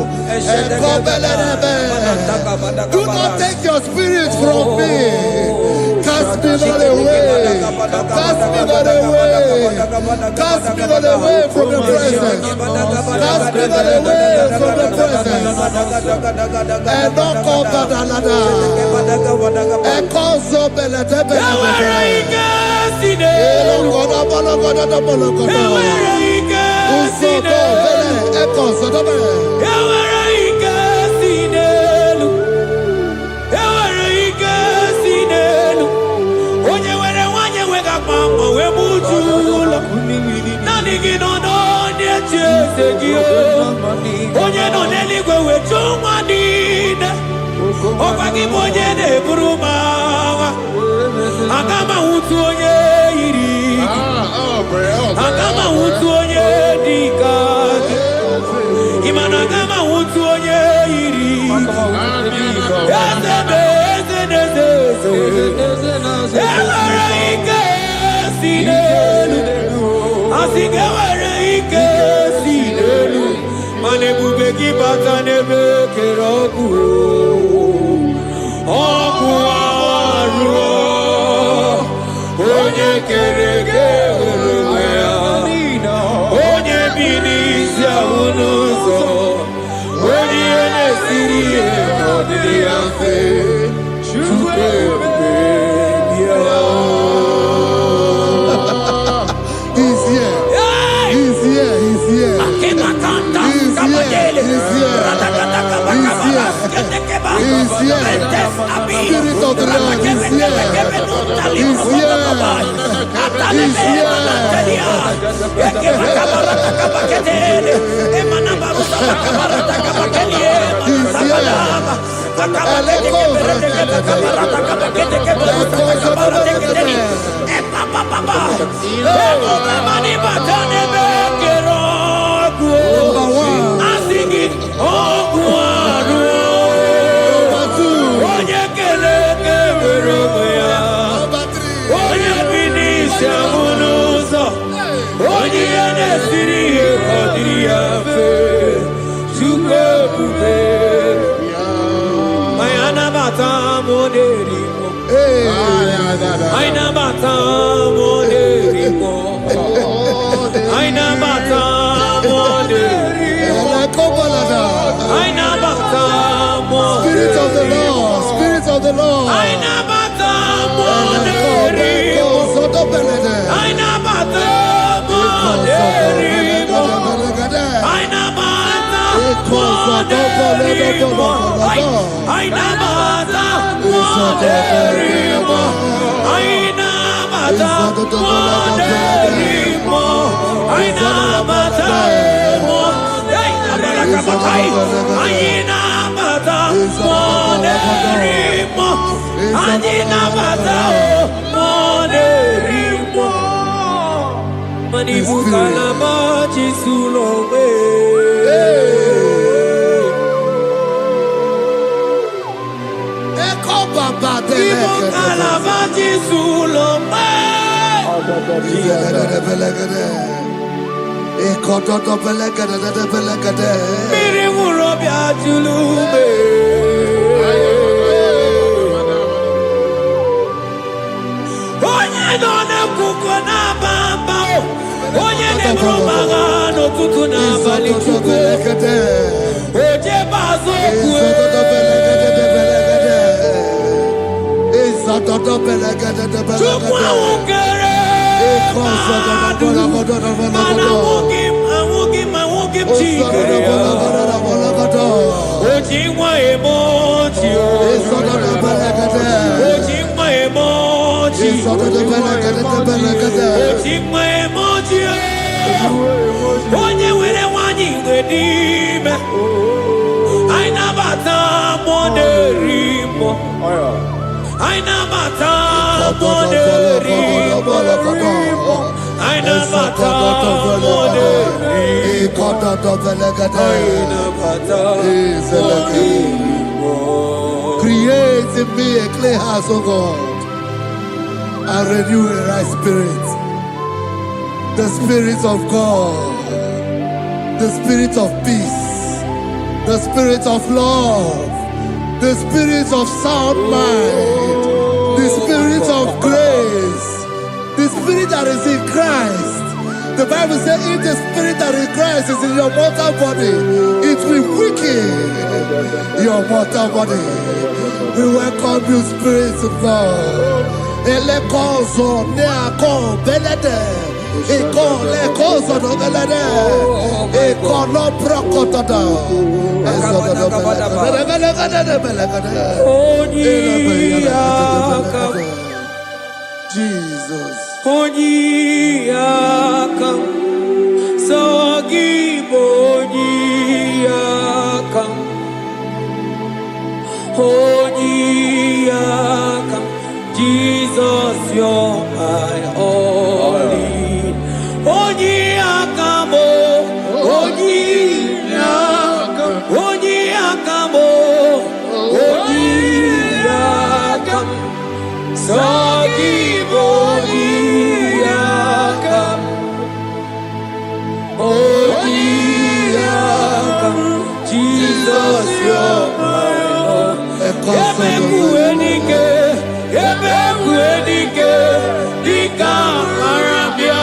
Do not take your spirit from me. Cast me not away. Cast me not away. Cast me not away from the presence. Cast me not away from the presence. And not come back another. And call so Spirit of the Lord is here. He's Spirit of the Lord, Spirit of the Lord. I never mata moderimo. Aina mata moderimo. Aina mata moderimo. Aina mata moderimo. Create in me a clean house, O God, and renew a right spirit. The Spirit of God, the Spirit of peace, the Spirit of love, the Spirit of sound mind, the Spirit of grace, the Spirit that is in Christ. The Bible says, if the Spirit that is in Christ is in your mortal body, it will weaken your mortal body. We welcome you, Spirit of God. Elekozo neako belede. Eko lekozo no belede. Eko no prokotada. Jesus. Onyiyakam, Sogibo Onyiyakam, Onyiyakam, Jesus, you're my only. Onyiyakam, Onyiyakam, Onyiyakam, Onyiyakam, Sogibo Onyiyakam, Onyiyakam, Jesus, you're my own. Ebekuenike, Ebekuenike, Dika Arabia,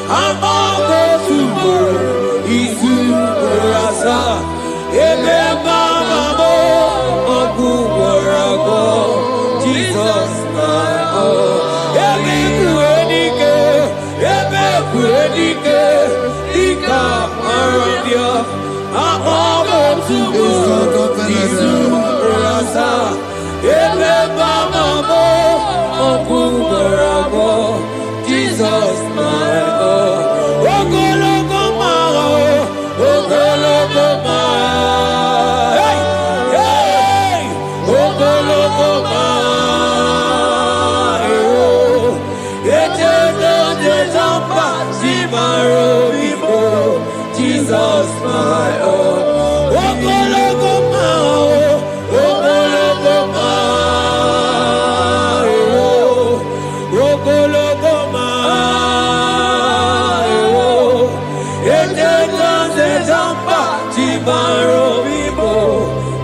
Amago Subo, Isu Rasa, Ebebamamo, Oguwarago, Jesus, my own. Ebekuenike, Ebekuenike, Dika Arabia, Amago Subo, Isu Rasa, Ebebamamo, Oguwarago, Jesus, my own. Ogologo mao, ogologo mao, hey, hey, ogologo mao. Eternal desamba, Simaro Vivo, Jesus, my own. Ogologo mao, ogologo mao, ogologo mao. Eternal desamba, Simaro Vivo,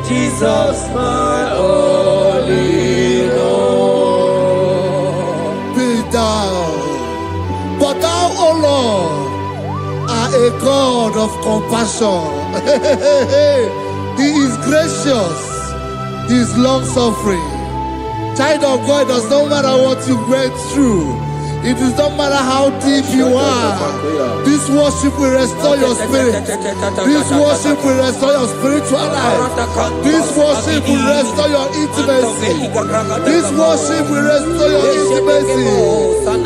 Jesus, my only Lord. Be thou, but thou, O Lord, are a God of compassion. He is gracious. He is long suffering. Child of God, it does not matter what you went through. It does not matter how deep you are. This worship will restore your spirit. This worship will restore your spiritual life. This worship will restore your intimacy. This worship will restore your intimacy.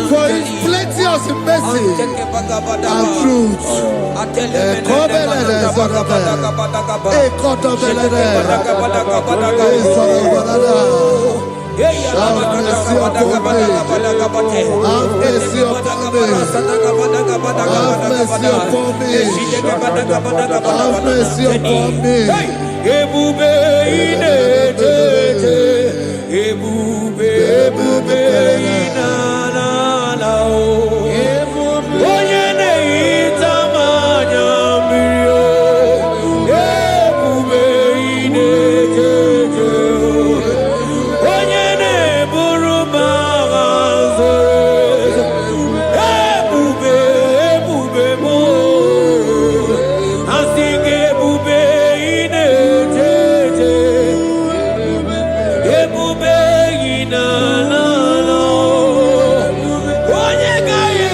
For His plenty of mercy and truth. Have mercy upon me. Have mercy upon me. Have mercy upon me. Have mercy upon me. Ebube inetete, ebube, ebube inanana o. Onye na-ehita mmanya mmiri o. Ebube inetete o. Onye na-eburu m agha nzore. Ebube, ebube m o. Asị gị ebube inetete. Ebube inanana o. Onye ga-enye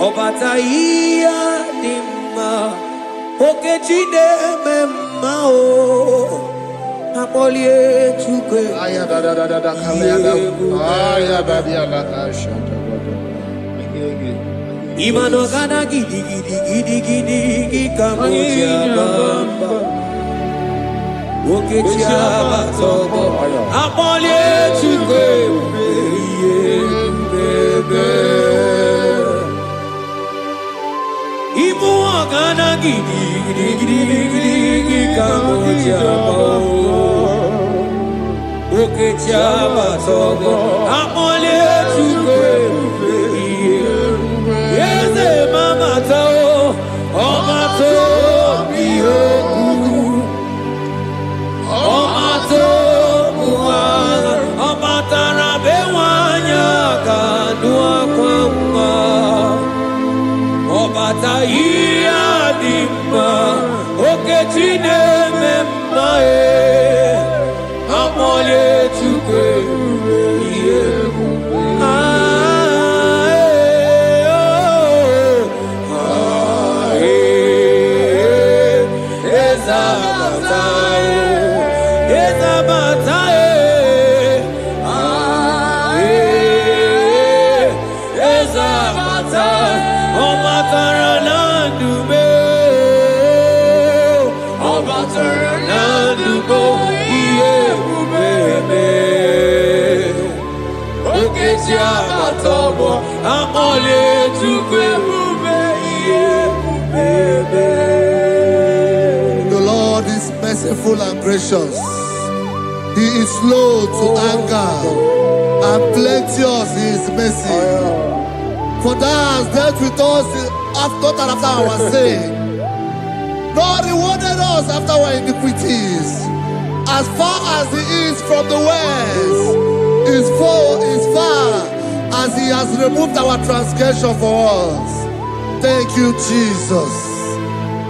Obataia dimma okechide memao apolie tukwe Aya da da da da da kalenda. Aya badia la ashata. Imano kana gidi kamoja bamba okechia batogo apolie tukwe bebe Ibu agana gidi kamoja oke chaba togo amole chukwe yeze mama tao omato biyoku omato buana omatara bewanya kanua kwamba Obataia dimma okechine memmae amole chukwe The Lord is merciful and gracious. He is slow to anger and plenteous in his mercy. For thou hast dealt with us after our sin, nor rewarded us after our iniquities. As far as the east from the west is far as he has removed our transgression for us. Thank you, Jesus.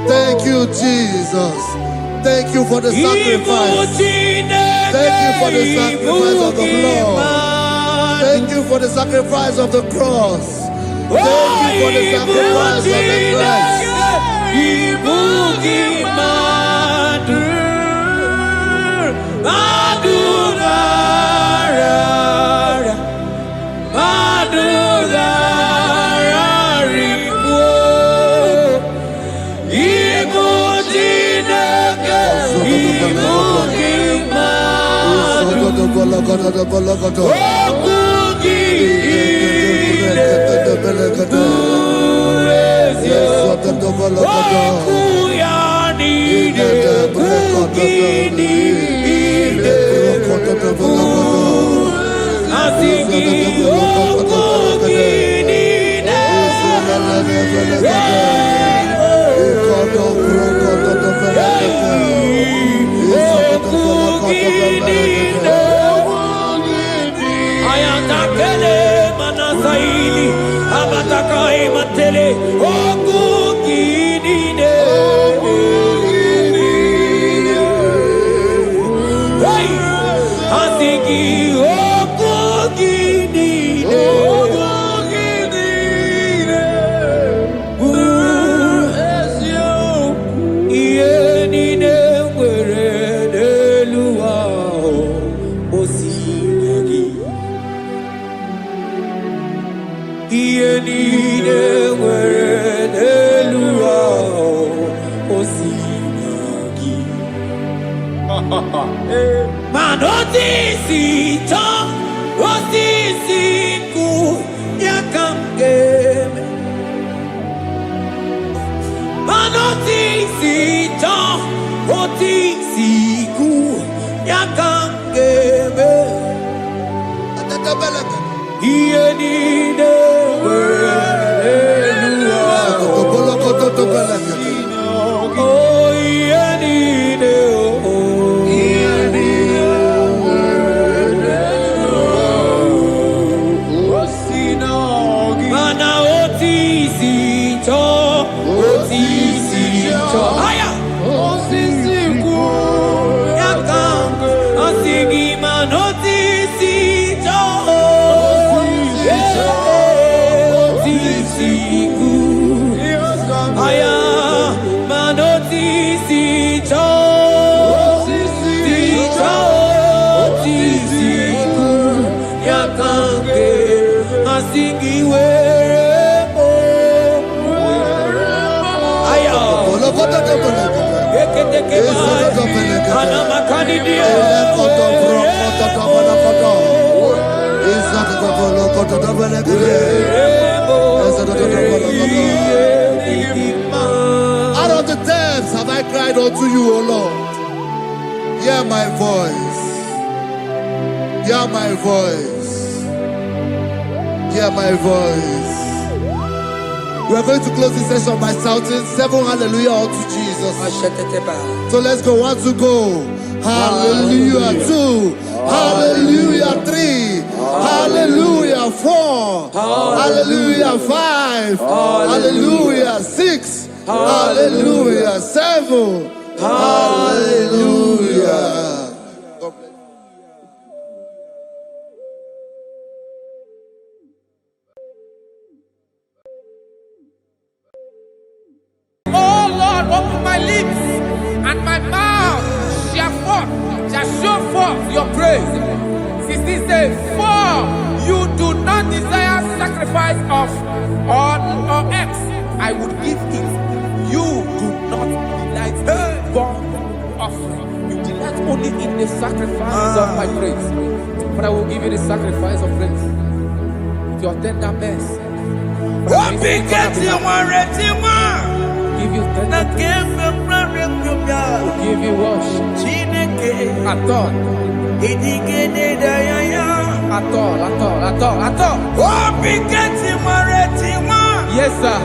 Thank you, Jesus. Thank you for the sacrifice. Thank you for the sacrifice of the blood. Thank you for the sacrifice of the cross. Thank you for the sacrifice of the Christ. Manoti si Out of the depths have I cried unto you, O Lord. Hear my voice. Hear my voice. Hear my voice. We are going to close this session by shouting 7 hallelujah unto Jesus. So let's go. 1, 2, go. Hallelujah. 2. Hallelujah. 3. Hallelujah. 4. Hallelujah. 5. Hallelujah. 6. Hallelujah. 7. Hallelujah. Open my lips, and my mouth shall show forth your praise. 16 says, for you do not desire sacrifice of or X, I would give it. You do not delight in burnt offering. You delight only in the sacrifice of my praise. But I will give you the sacrifice of praise with your tender mercy. Give you tender give you worship. At all. Yes, sir.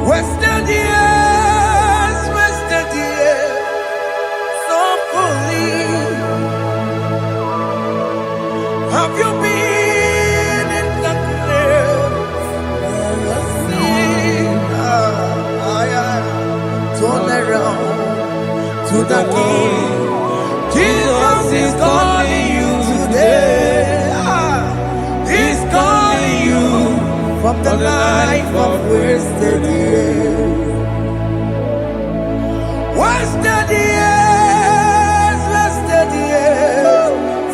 Wasted years, so foolish. Have you been in darkness? Turn around to the King. Jesus is calling you today. He's calling you from the life of wasted years. Wasted years,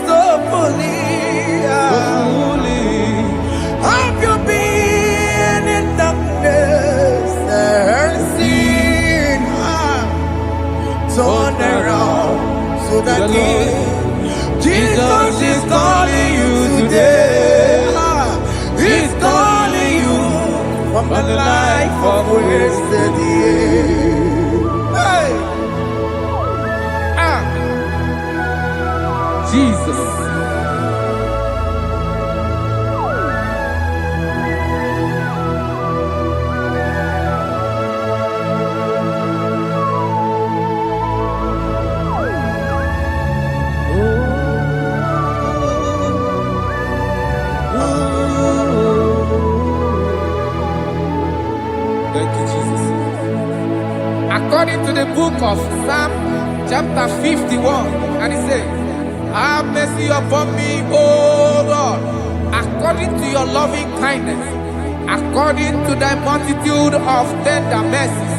so foolish. Have you been in darkness and seen? Turn around to the King. Jesus is calling you today. He's calling you from the life of wasted years. Hey. Jesus. Thank you, Jesus. According to the book of Psalm, chapter 51, and it says, have mercy upon me, O Lord, according to your loving kindness, according to thy multitude of tender mercies,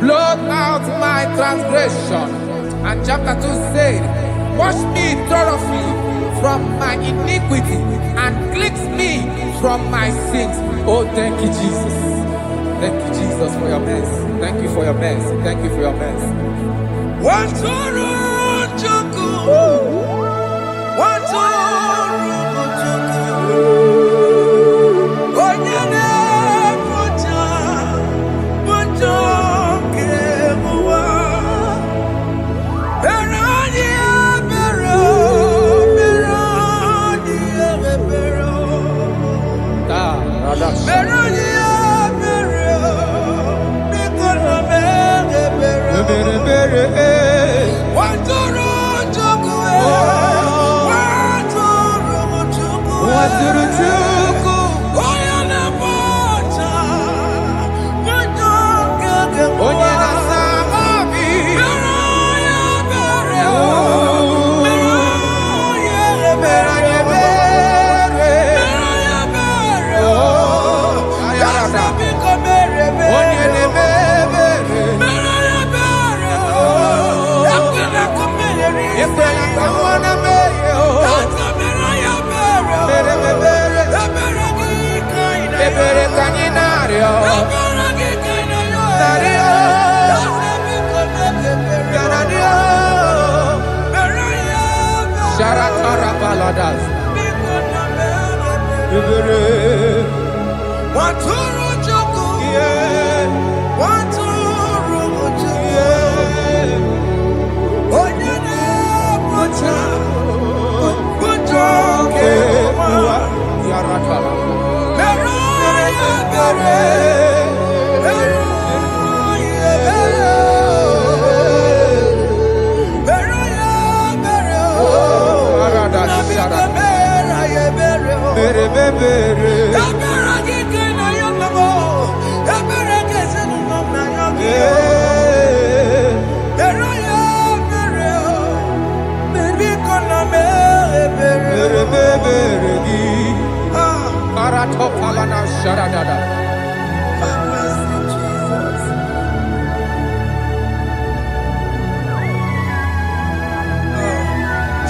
blot out my transgression. And chapter 2 said, wash me thoroughly from my iniquity and cleanse me from my sins. Oh, thank you, Jesus. Thank you, Jesus, for your mercy. Thank you for your mercy. Thank you for your mercy.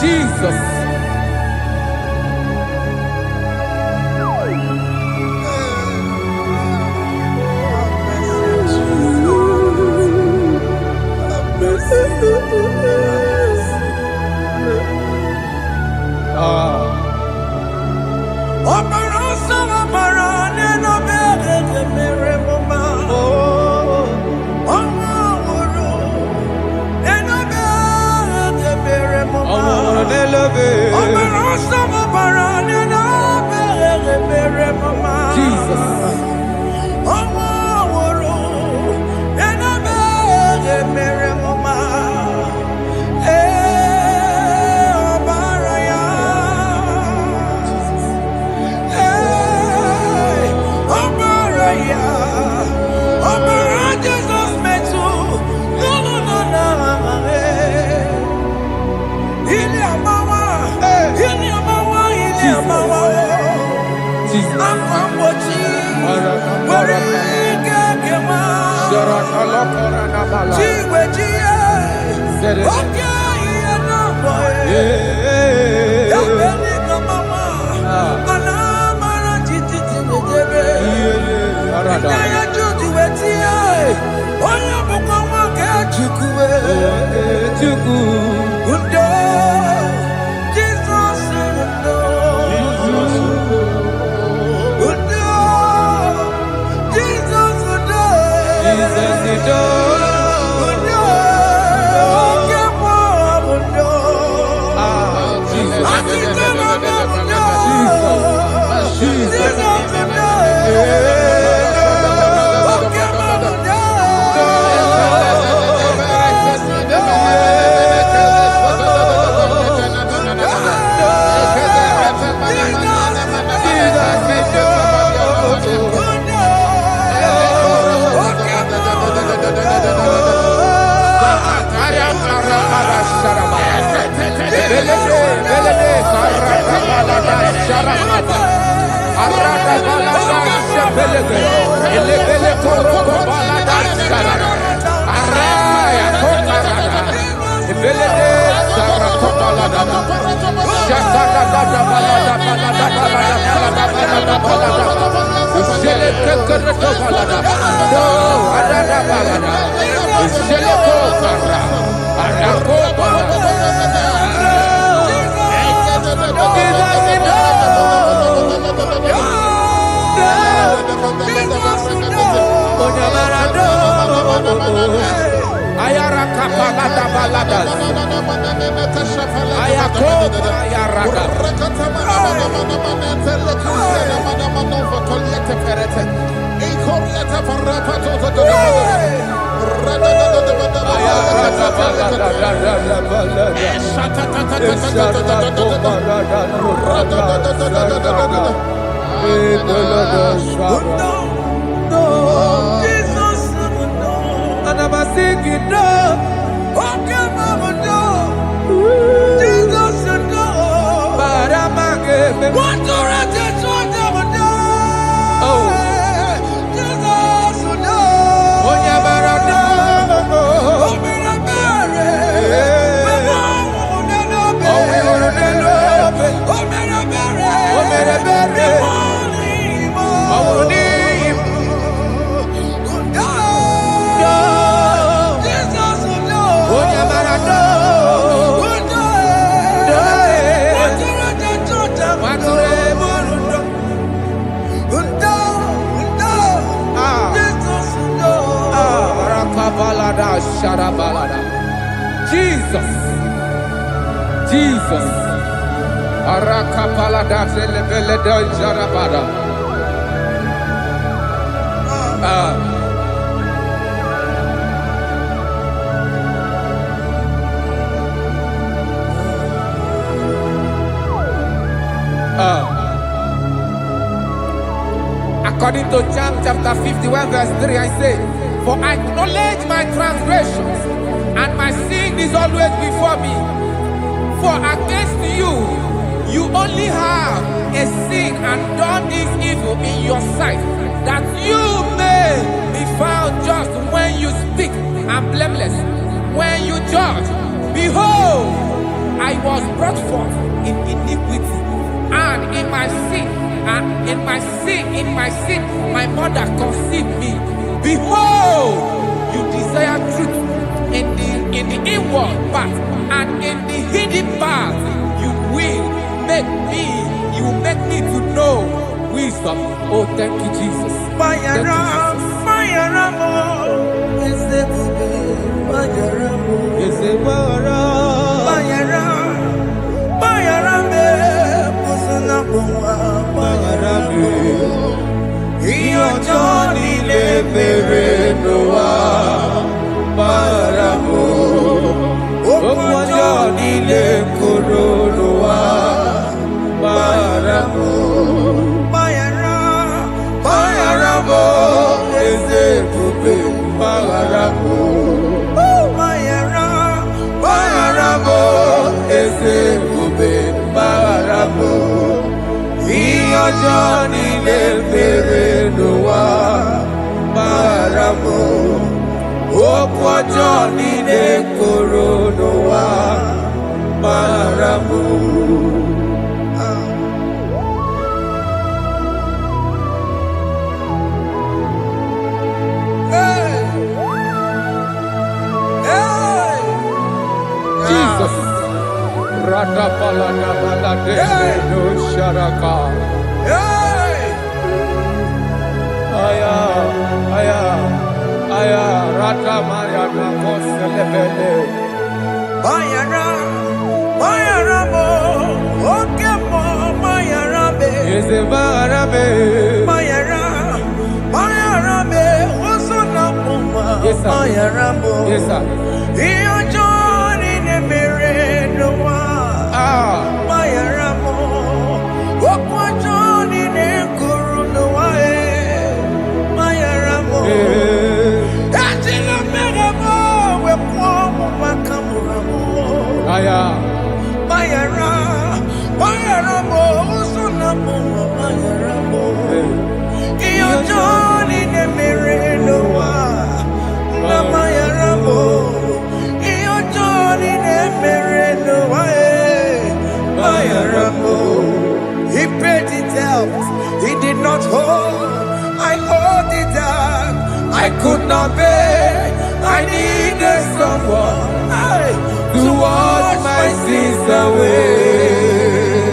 Jesus. Love it. Jesus. Jesus. Jesus. Arakapalada zelebeleda jarabada. According to John chapter 51 verse 3, I say, for I acknowledge my transgressions, and my sin is always before me. For against you, you only have a sin and done this evil in your sight, that you may be found just when you speak, and blameless when you judge. Behold, I was brought forth in iniquity, and in my sin, my mother conceived me. Behold, you desire truth in the inward part, and in the hidden part you will make me to know wisdom. Oh, thank you, Jesus. Thank you, Johnny Leperenoa Maramo Okwa Johnny Lekoronoa Maramo. Jesus. Radapalada balade no sharaka. Aya, aya, aya, rata mariana koselebele. Mayara, Mayara mo, oke mo, Mayara be. Yeze marabe. Mayara, Mayara be, osona muma. Yes, sir. Mayara mo. Yes, sir. Iyo Johnny ne mere no wa. Mayara mo, okwa Johnny ne kuru no wa. Mayara mo. Ajila mere mo, we kwa mo makamura mo. Aya. Mayara, Mayara mo, usuna mo, Mayara mo. Iyo Johnny ne mere no wa. Na Mayara mo. Iyo Johnny ne mere no wa. Mayara mo. He paid it out. He did not hold. I owed it out. I could not pay. I needed someone To wash my sins away,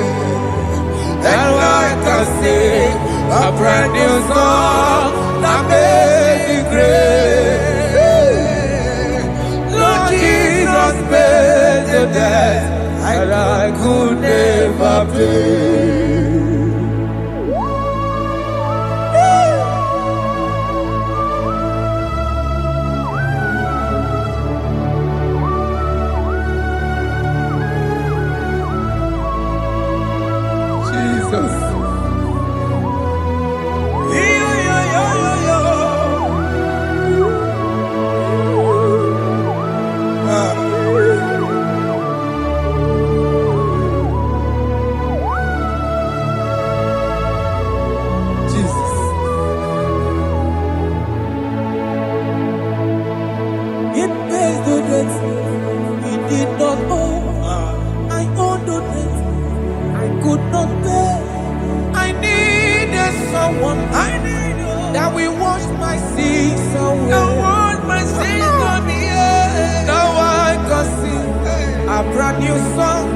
and I can sing a brand new song, amazing grace. Lord Jesus paid the debt that I could never pay. Jesus. Jesus. It pays the debt we did not owe. I owed the debt I could not pay. I needed someone. That will wash my sins away. Now I can sing a brand new song,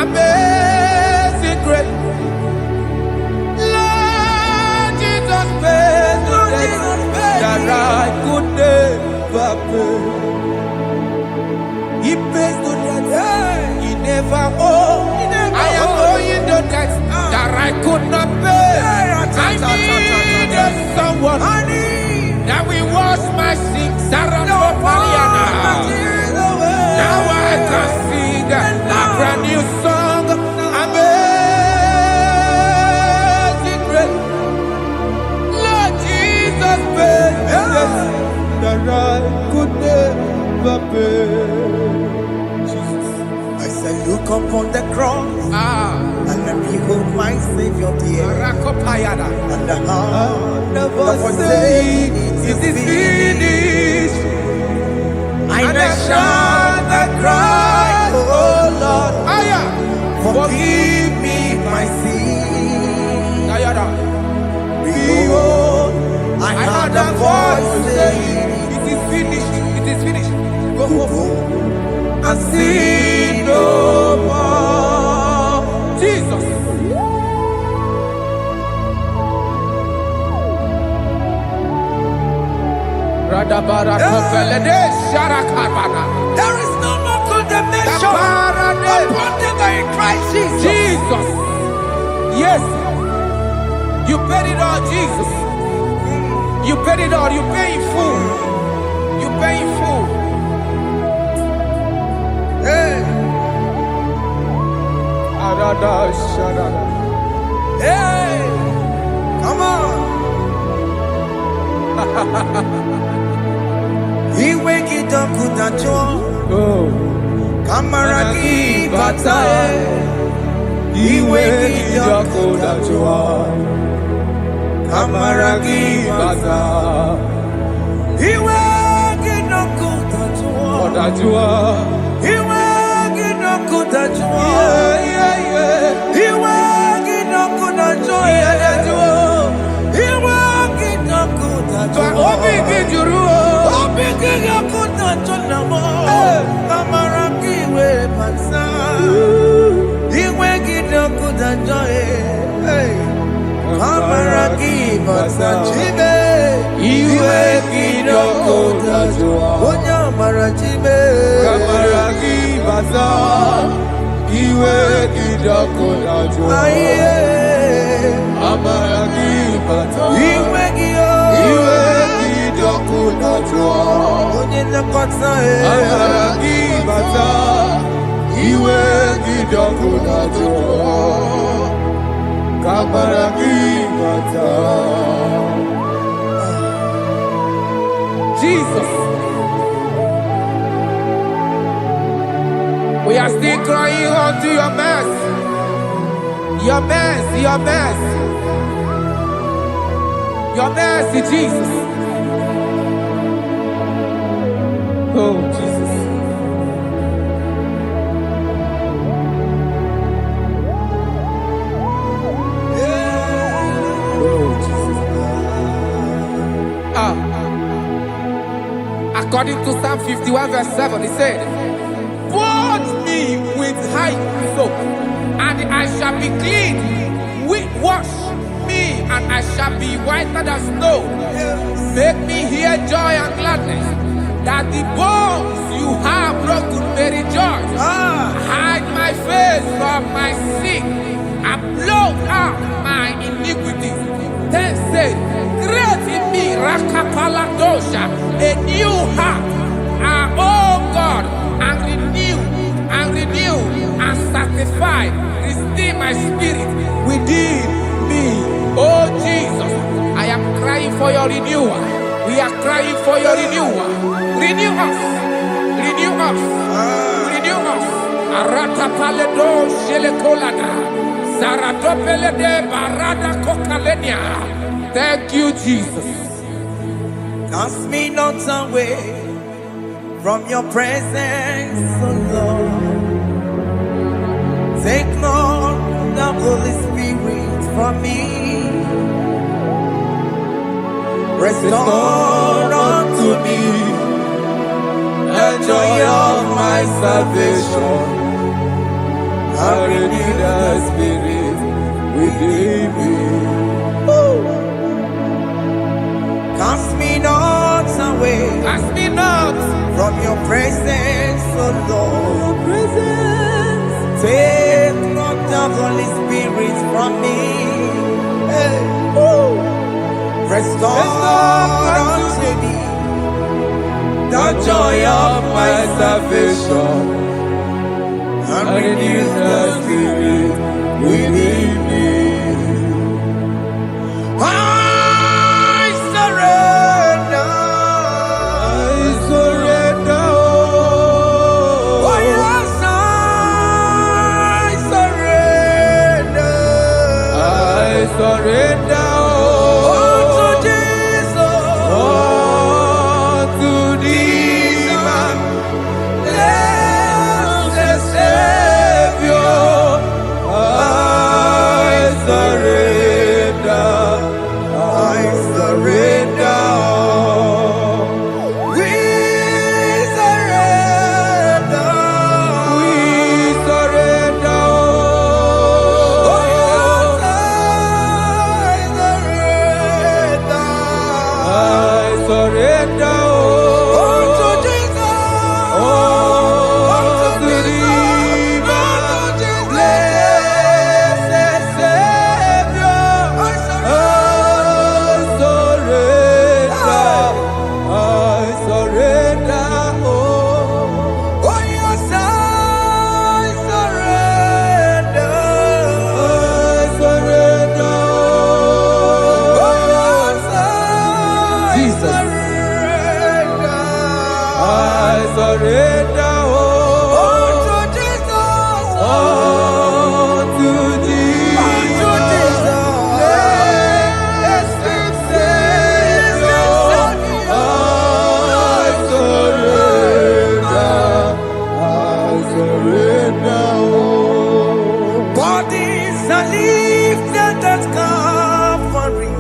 amazing grace. Lord Jesus paid the debt that I could never pay. He pays the debt he never owed. I am owing the debt that I could not pay. I needed someone that will wash my sins. Now I can sing a brand new song, amazing grace. Lord Jesus paid the debt that I could never pay. Jesus. I say, look upon the cross and behold my Savior dear. Rakopayada. And the heart The voice voice saying, saying, it is finished. And I shout and cry, oh Lord, Aya. forgive me my sin. Ayada. Behold, I heard a voice saying, it is finished. It is finished. Go go home and sin no more. Jesus. Radabara kofelede sharakabana. There is no more condemnation Kaparade. upon them that are in Christ Jesus. Jesus. Yes. You paid it all, Jesus. You paid it all. You pay in full. You pay in full. Hey, Arada sharada. hey, come on. He wake it up with a joy. Oh. Kamaraki batae. Iwe gidoko dajua. Kamaragi bata. Iwe gidoko dajua. Dajua. Iwe gidoko dajua. Iwe gidoko dajua. Iwe gidoko dajua. Obi giduru. Obi gidoko dajua. Kamaragi we bata. Iwe gidoko dajua. Kamaragi bata. Chibe. Iwe gidoko dajua. Onya marachibe. Kamaragi bata. Iwe gidoko dajua. Kamaragi bata. Iwe gidoko dajua. onye nakota Kamaragi bata. Iwe gidoko dajua. Kamaragi bata. Jesus. We are still crying unto your mercy. Your mercy, your mercy. Your mercy, Jesus. Oh, Jesus. Oh, Jesus. According to Psalm 51 verse 7, he said, "Wash me with high soap, and I shall be clean. Wash me, and I shall be whiter than snow. Make me hear joy and gladness, that the bones you have broken may rejoice. Hide my face from my sin, and blot out my iniquities. Then say, create in me Rakapaladosha, a new heart, oh God, and renew, and sanctify, restore my spirit within me." Oh Jesus, I am crying for your renewal. We are crying for your renewal. Renew us, renew us, renew us. Arata paledo shelekolada, zaratopele de barada kokalenia. Thank you, Jesus. Cast me not away from your presence, oh Lord. Take not the Holy Spirit from me. Restore unto me the joy of my salvation, and renew the spirit within me. Cast me not away, Cast me not from your presence, oh Lord. Take not the Holy Spirit from me. Hey. Restore unto me the joy of my salvation, and renew the spirit within me. I surrender. I surrender. Oh yes, I surrender. I surrender. To Jesus. To thee, Blessed Savior. are lifted at Calvary.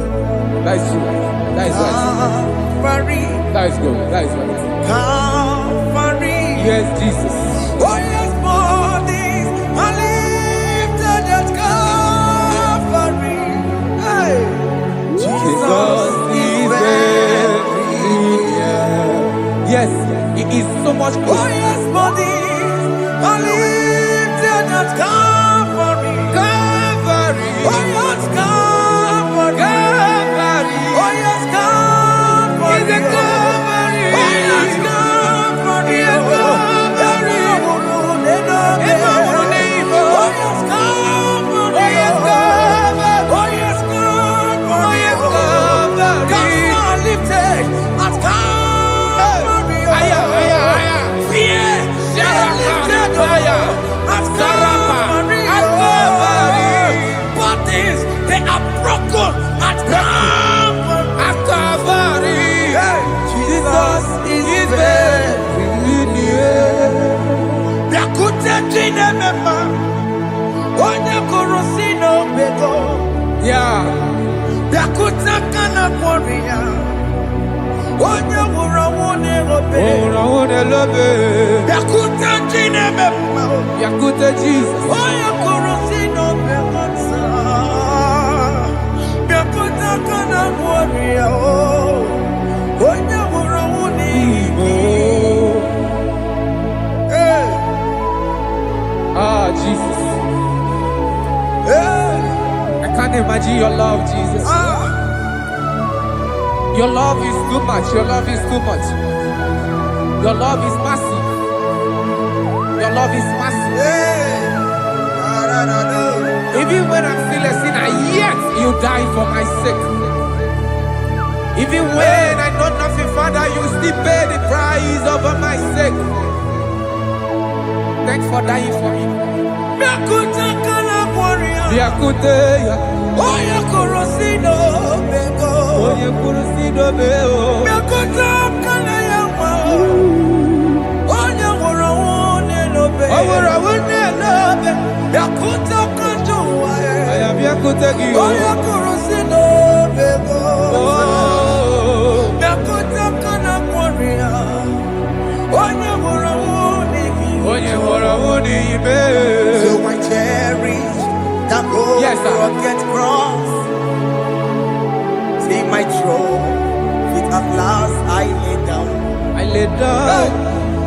That is true. That is right. Calvary. That is good. That is right. Calvary. Yes, Jesus. Oh yes, bodies are lifted at Calvary. Hey. Jesus is everywhere. Yes, it is so much Oh closer. yes, bodies are lifted at Calvary. Calvary. Oh yes, Calvary. Calvary. Oh yes, Calvary. Is it Calvary? Oh yes, Calvary. Yes, Calvary. Oh yes, Calvary. Oh yes, Calvary. Oh, yes, Calvary. Oh yes, Calvary. Oh, yes, Calvary. God lifted at Calvary. Aya, aya, aya. Fear lifted at Calvary. At Calvary. Bodies, they are broken at Calvary. At Calvary. Jesus is very near. Biakute jine mema, onye korosi no bego. Yeah. Biakute kana kworiya, onye wura wone robe. Oh, love. Biakute jine mema, Yakute Jesus. onye korosi no bego sa. Biakute kana kworiya, onye wura wone Oh. Hey, Ah, Jesus. hey, I can't imagine your love, Jesus. ah. Your love is too much. Your love is too much. Your love is massive. Your love is massive. Hey, Even when I'm still a sinner, yet you die for my sake. Even when I know nothing, Father, you still pay the price over my sake. Thanks for dying for me. Biakute kana kworiya, Yakute, onye korosi no bego. oye kurusido beo. Biakute kana yawa, onye wura wone lobe. Awura wune love. Biakute kanjuwa, I am Yakute onye Gio. korosi no bego. Oh, Biakute kana kworiya, onye wura wone oye hora wune ibe. So I cherish that gold Yes, sir. rugged cross. See my throne, feet at last I lay down. I lay down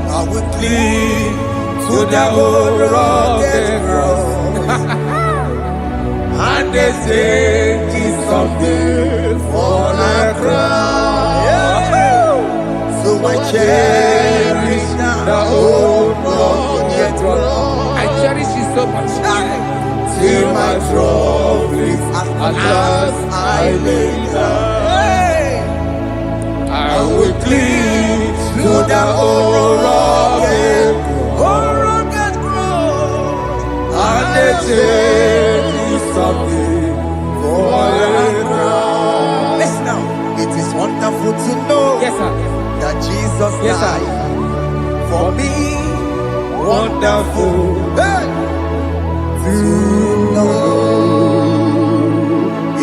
I will cling to to the the old old rugged rugged cross. cross. And they say it's something for a crown. So I cherish The old rugged cross. cross. I cherish it so much. Till my trophies at last I lay down. I will cling to the old rugged cross. and they say it's something for a crown. Listen now, it is wonderful to know Yes, sir. that Jesus Yes, sir. died for me. Wonderful. Hey! To know.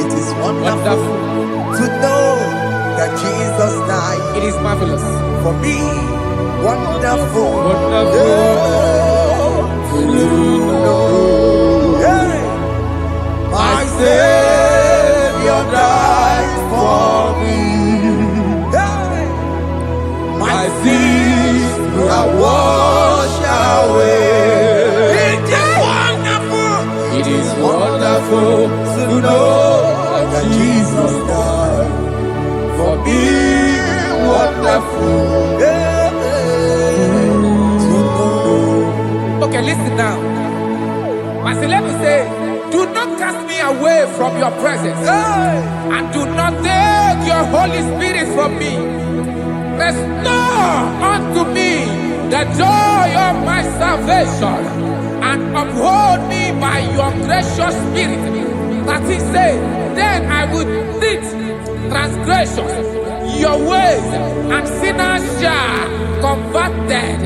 It is wonderful Wonderful. to know that Jesus died It is marvelous. for me. Wonderful. Wonderful. To know. Hey! My Savior died for me. Hey! My sins are washed away. It is wonderful. It is wonderful to know that Jesus died for me. Wonderful. To know. Okay, listen now. My celeb say, do not cast me away from your presence, Hey! and do not take your Holy Spirit from me. Restore unto me the joy of my salvation, and uphold me by your gracious spirit. That he said, then I would teach transgressions your ways, and sinners shall converted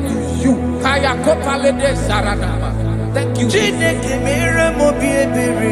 to you. Kaya kopalede saranama. Thank you. Chineke mere m obi ebere.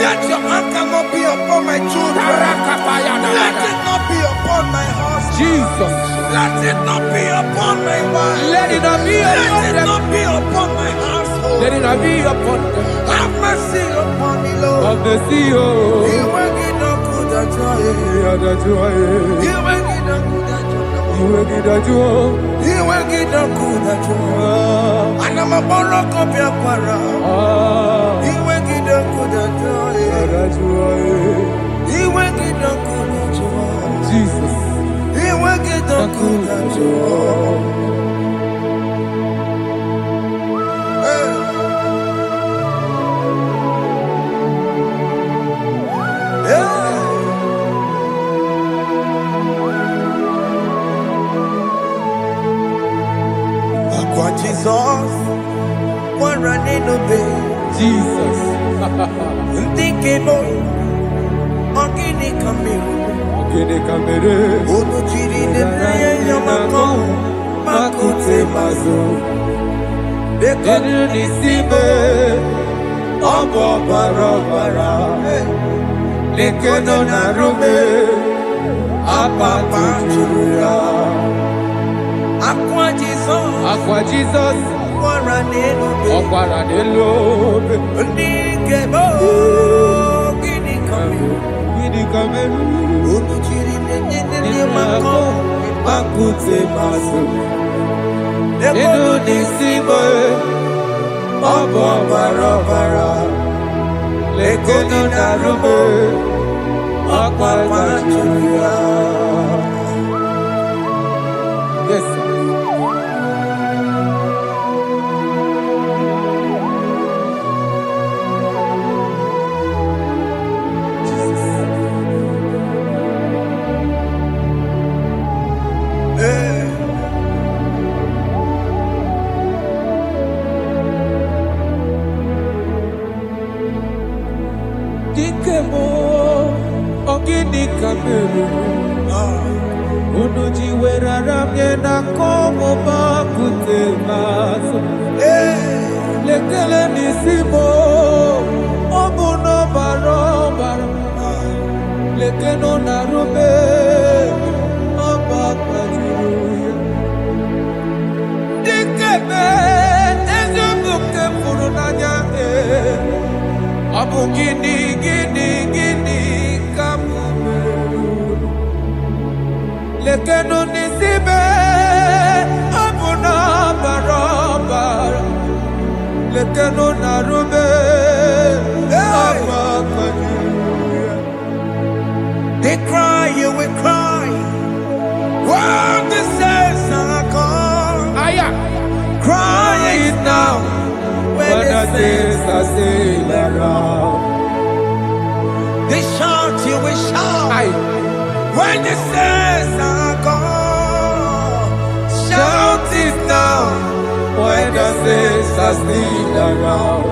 Let your anger not be upon my children. Let it not be upon my husband. Jesus. Let it not be upon my wife. Let it not be upon Let it them. not be upon my household. Let it not be upon them. Have mercy upon me, Lord. Of the sea, oh. You will get no good at all. You will get no good at all. You will get no good at all. And I'm a borrow of your para. You will get no good at all. You will get no good at all. Jesus. You will get no good at all. Jesus, one running obey. Jesus. Thinking on Ogini Kamiru. Ogini Kamiru. Ono chiri de prayer yamako. Makute mazo. Denu nisibe. Obo barabara. Lekeno narume. Apa churuya. Aqua Jesus. Aqua Jesus. Okwara nelobe. Ndikebo. Ogini Kamiru. Ogini Kamiru. Ono chiri de yamako. Makute mazo. Lekonu n'isibo, ọbụ ọbara ọbara. Lekonu n'arụmụ, ọkwa gbajuru ya. Yes, sir. Dikemo, ogini kameru. Unu jiwerara mye na komo bakute maso. Lekele nisimo, obu no baro baro. Lekeno narube, oba kajiruya. Dikeme, ezubuke furunanya Abu gini kamu lekeno nisibe abu na barobar lekeno narube They cry, you will cry. When the saints are gone, cry it now. When the saints are still around, they shout, you will shout. When the saints are gone, shout it now. When the saints are still around,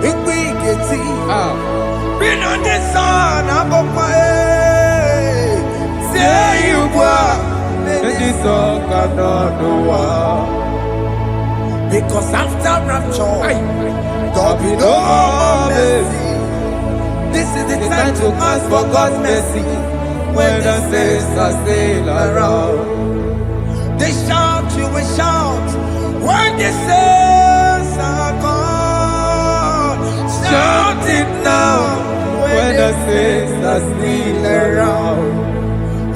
it will get it. Been on the sun, I'm up my head. Say you are, and this song cannot do because after rapture, there'll be no more mercy. This is the time to ask for God's mercy. When the saints are still around, they shout, you will shout. When the saints are gone, shout it now. When the saints are still around.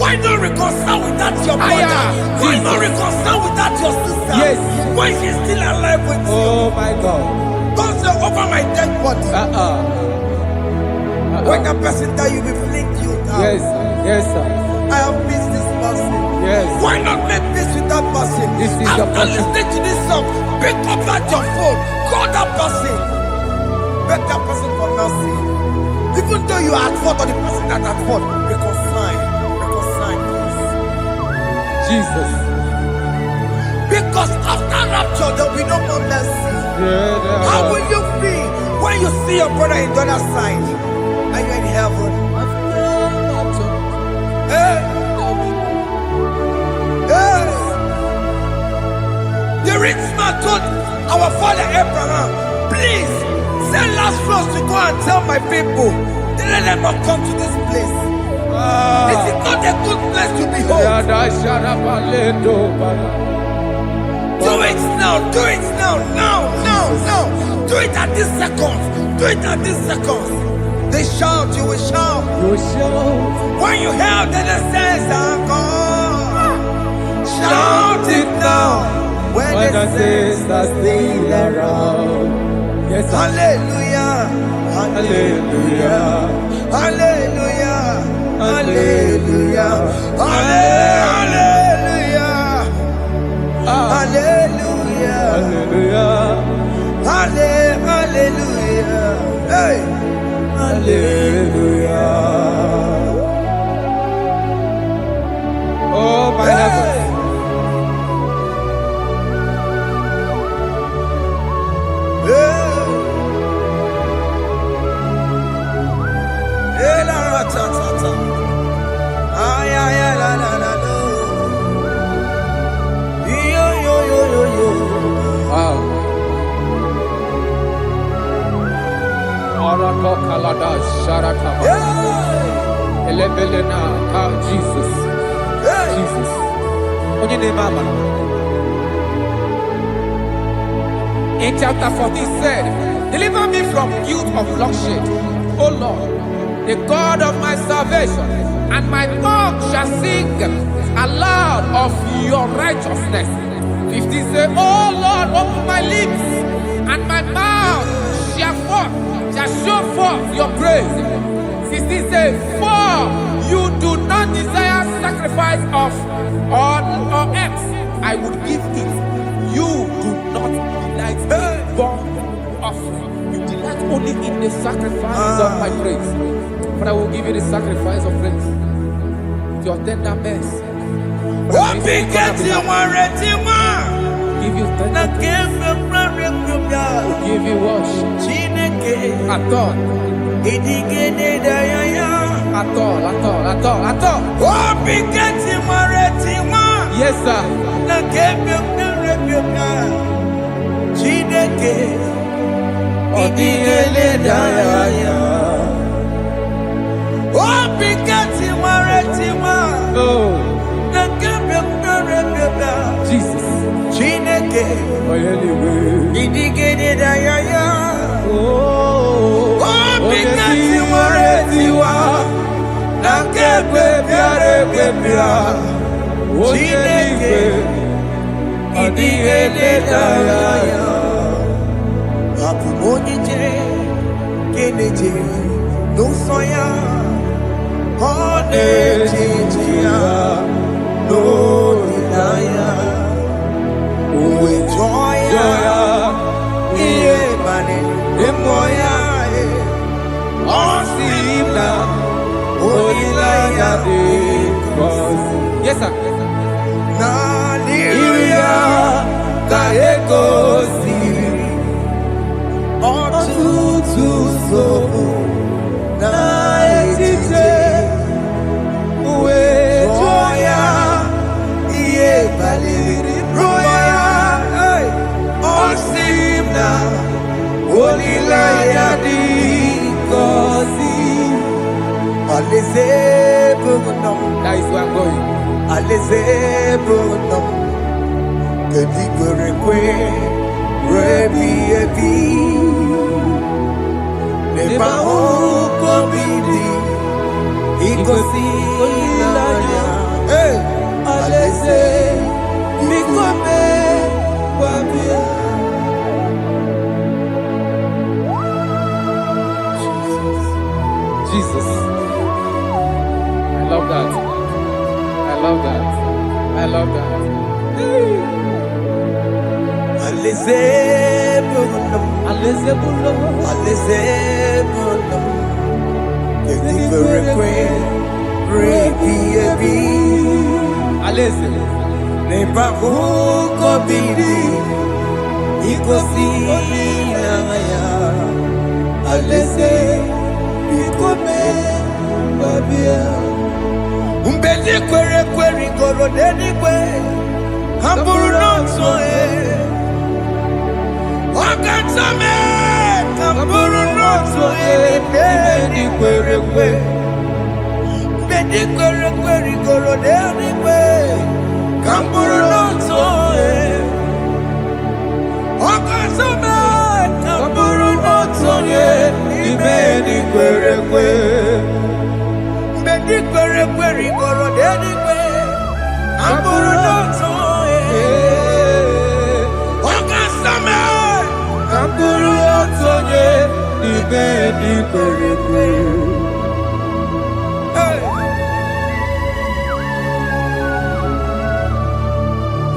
Why not reconcile without your brother? Why not reconcile without your sister? Yes. Why is she still alive with you? Oh my God. Don't say over my dead body. When that person die, you will fling you down. Yes, yes, sir. I have missed this person. Yes. Why not make peace with that person? This is After the person. listening to this song, pick up that your phone, call that person, beg that person for mercy. Even though you are at fault or the person that at fault, reconcile, please. Jesus. Because after rapture, there will be no more mercy. How will you feel when you see your brother in the other side and you're in heaven? Hey. Hey. The rich man told our father Abraham, please send Lazarus to go and tell my people, let them not come to this place. This is not a good place to behold. Do it now, do it now, now. Do it at this second. Do it at this second. They shout, you will shout. When you hear that the saints are gone, shout it now. When the saints are still around. Yes, hallelujah, hallelujah, hallelujah, hallelujah, hallelujah, hallelujah, hallelujah, hallelujah, hey, hallelujah. Oh my heaven. Jesus. Jesus. In chapter 14 said, deliver me from guilt of bloodshed, O Lord, the God of my salvation, and my tongue shall sing aloud of your righteousness. 15 say, oh Lord, open my lips, and my mouth shall show forth your praise. 16 say, for you do not desire sacrifice of or else I would give it. You do not delight in burnt offering. You delight only in the sacrifice of my praise. But I will give you the sacrifice of praise. With your tender mercy. Give you tender mercy. Give you worship. At all. At all. Yes, sir. Jesus. Yes, sir. That is where I'm going. Jesus. I love that. I love that. I love that.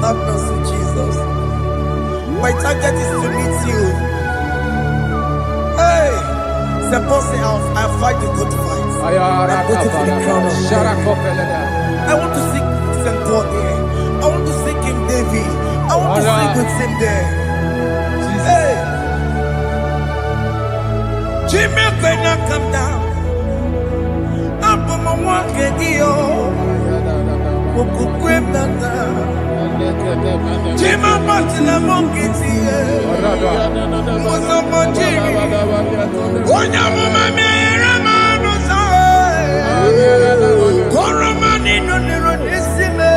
Have mercy, Jesus. My target is to meet you. Hey, suppose I fight the good fight. I'm waiting for the crown of glory. I want to seek St. Paul here. I want to seek King David. I want to sing with him there. Hey, Jimmy cannot come down. I'm from a one video. Jima Martina Monkiti, Mosamoji, Onyama Ramano Sai, Koromani no Neronisime,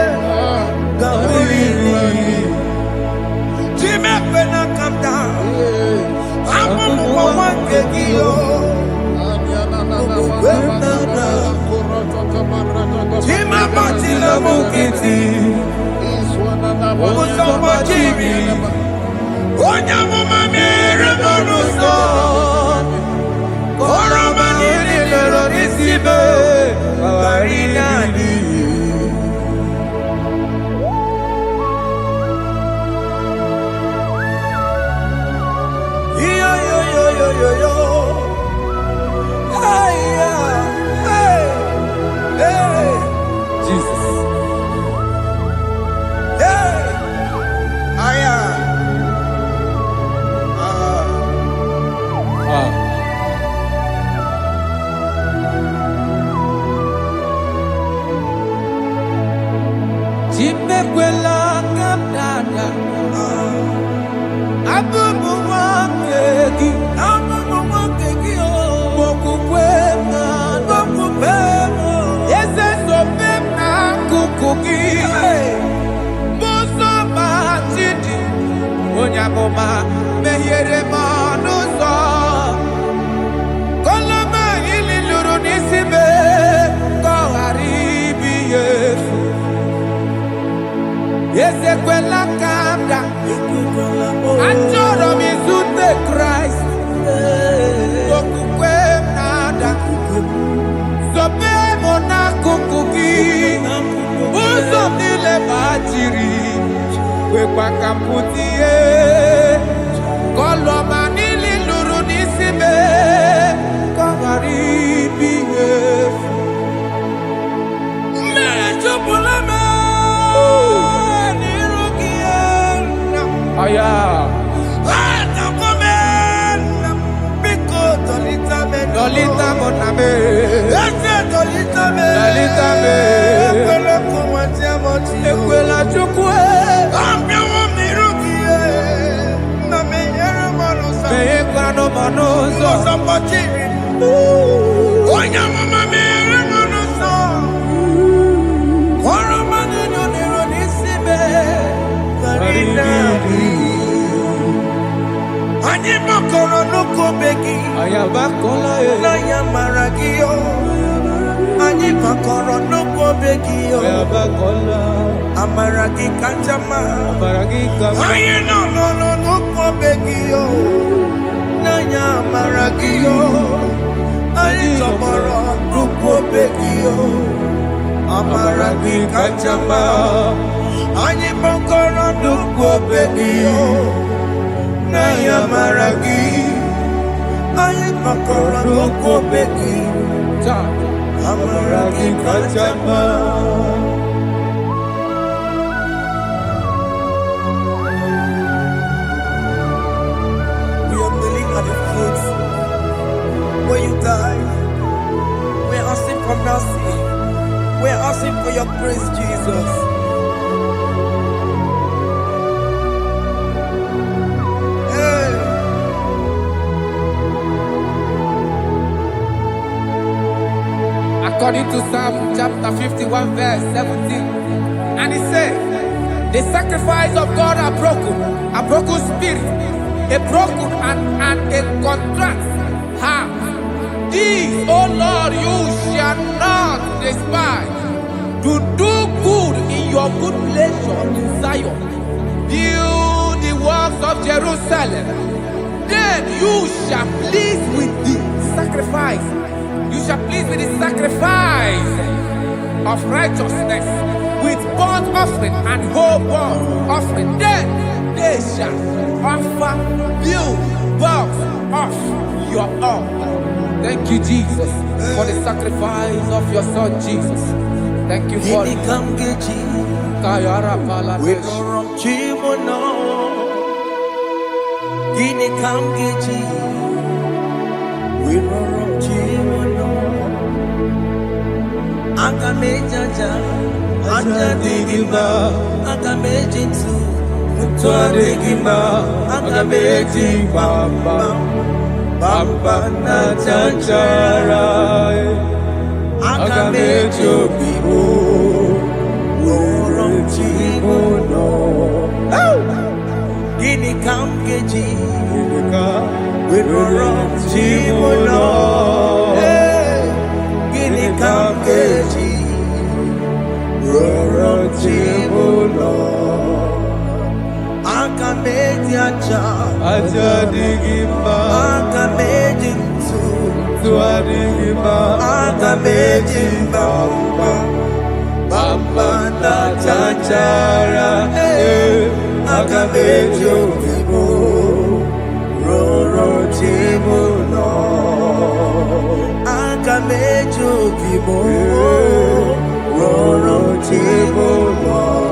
Jima Pena come down, I'm one Kegio, Jima Martina Monkiti. etiti. Ụzọma jiri. Onye amụma mere mmanụ nsọ. Oroma niile lọrọ n'isi be. Bari naanị. Yo. Hey. Jesus. Hey. Chimekwela kamdada. Abụmụ nwoke gị. Okwukwe na n'okwukwe m. Eze sobe m n'akụkụ gị. Mụsọ ma chidi. Onye amụma meghere m ọnụ ụzọ. Koloma ili lụrụ n'isi m. Ka ọ ghara ibu ihe efu. Ezekwela ka m ga. Achọrọ m izute Kraịst. Okwukwe m na-ada. Zobe m n'akụkụ gị. Ụzọ m niile gbachiri. Kwekwa ka m pụta ihe. Koloma niile lụrụ n'isi m. Ka ọ ghara ibu ihe efu. Mmehie jupụla m. Oh yeah. Dolita moname. Dolita me. Ekwela chukwe. Meye kwano manozo. Onya mama mere manozo. Oroma niile lọrọ n'isi be. Anyị gbakọrọ n'ụkọ be gị. Ayabakola N'anya mara gị o. Anyị gbakọrọ n'ụkọ be gị o. Ayabakola. Amara gị kacha mma. Baragika. Anyị nọ n'ụkọ be gị o. N'anya mara gị o. Anyị tọgbọrọ n'ụkọ be gị o. Amara gị kacha mma. Anyị gbakọrọ n'ụkọ be gị o. N'anya mara gị. Anyị gbakọrọ n'ụkọ be gị. Amara gị kacha mma. We are kneeling at the foot where you died. We are asking for mercy. We are asking for your grace, Jesus. Hey. According to Psalm chapter 51 verse 17. And he said, the sacrifice of God are broken spirit, a broken and a contrite heart. These, O Lord, you shall not despise. To do good in your good pleasure in Zion. Build the works of Jerusalem. Then you shall please with the sacrifice. You shall please with the sacrifice of righteousness, with burnt offering and whole burnt offering. Then they shall offer you works of your own. Thank you, Jesus, for the sacrifice of your Son, Jesus. Thank you for Gini kam geji. Kayara We Paladesh. don't run chimono. Gini kam geji. We don't run chimono. Agamejaja. Aja digima. Agamejinsu. Mutua digima. Agameji bamba. Bamba na chanchara. Agameji obibo. Oron chimono. Gini kam geji. We oron chimono. Gini kam geji. Oron chimono. aja digima, aga mejintu, tua digima, aga mejimba, bamba na chachara, aga mejobibo, roro chibuno, aga mejobibo, roro chibuno.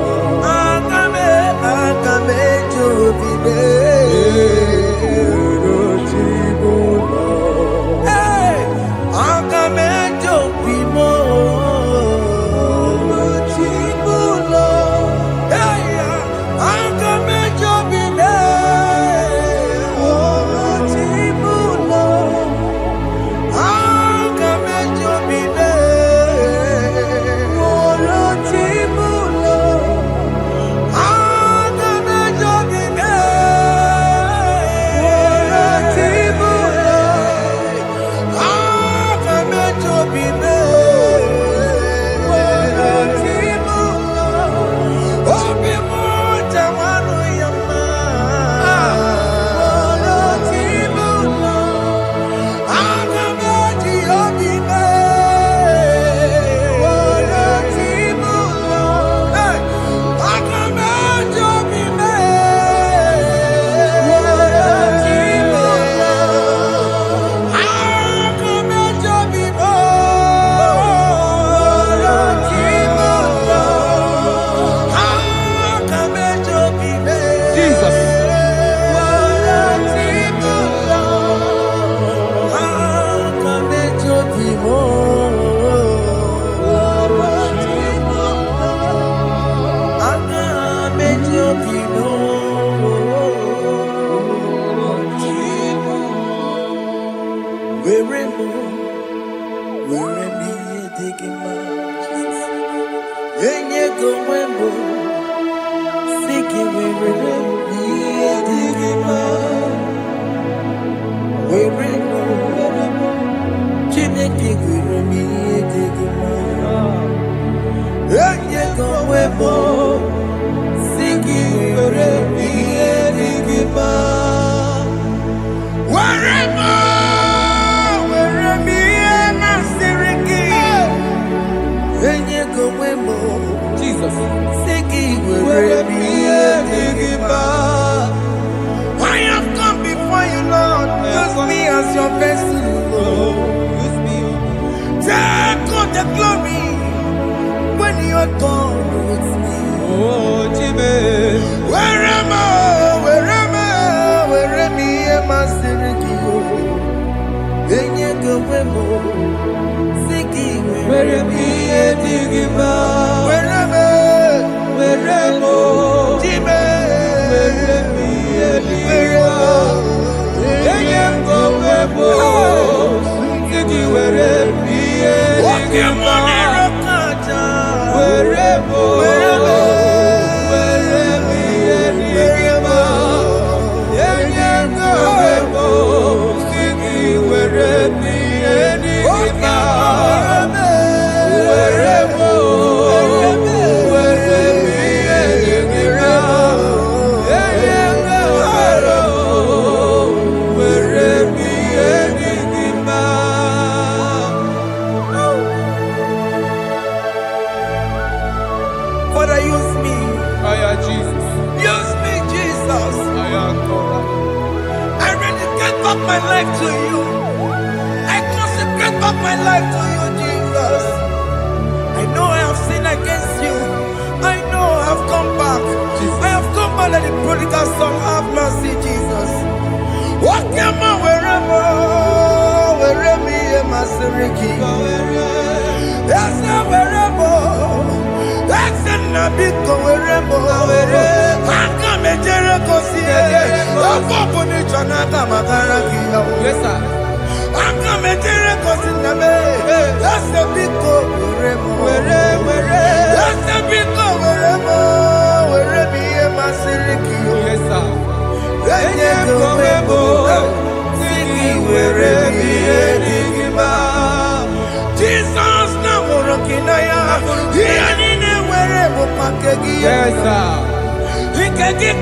I have come before you, Lord. Use me as your vessel, Lord. Take all the glory when you are gone with me. Oh, Jimmy. Where am I? Where am I? Where am I? Am I Sirikio? When you go, Siki, where am I? Where am I? Where am I? Jimmy. Where am I? Where am my life to you. I consecrate back my life to you, Jesus. I know I have sinned against you. I know I have come back. I have come back like the prodigal son. Have mercy, Jesus. What am I? Wherever me and my Siriki. Yes, wherever. That's a nabiko wherever. I come and Jericho see it. Yes, sir. I'm coming to the that's a big go wherever. That's a big go wherever me and my Siriki. Yes, sir. Then you go wherever me and Jesus now working. Yes, sir. He can get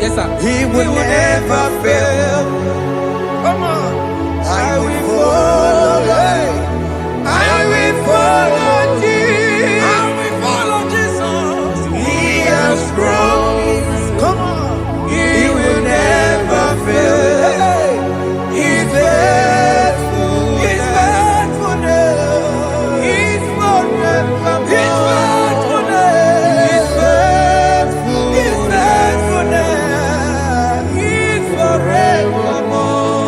Yes, sir. He will never fail. Come on. I will follow. I will follow Jesus. I will follow Jesus. He has promised. Come on. He will never fail. He's faithful. He's faithful. He's forever. He's faithful. He's faithful. He's faithful. He's forevermore.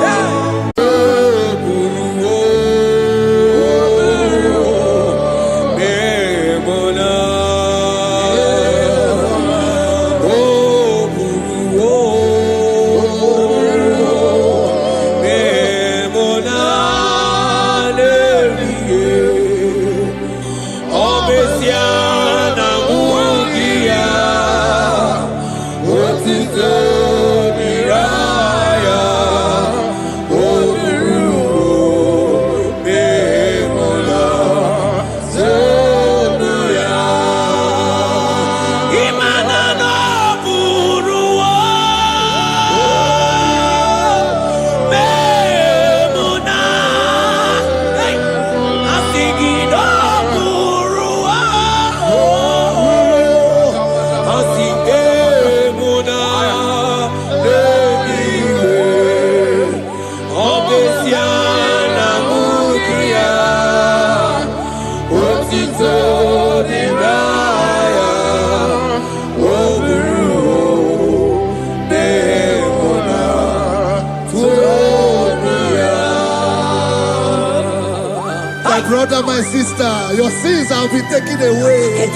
Brother, my sister, your sins have been taken away.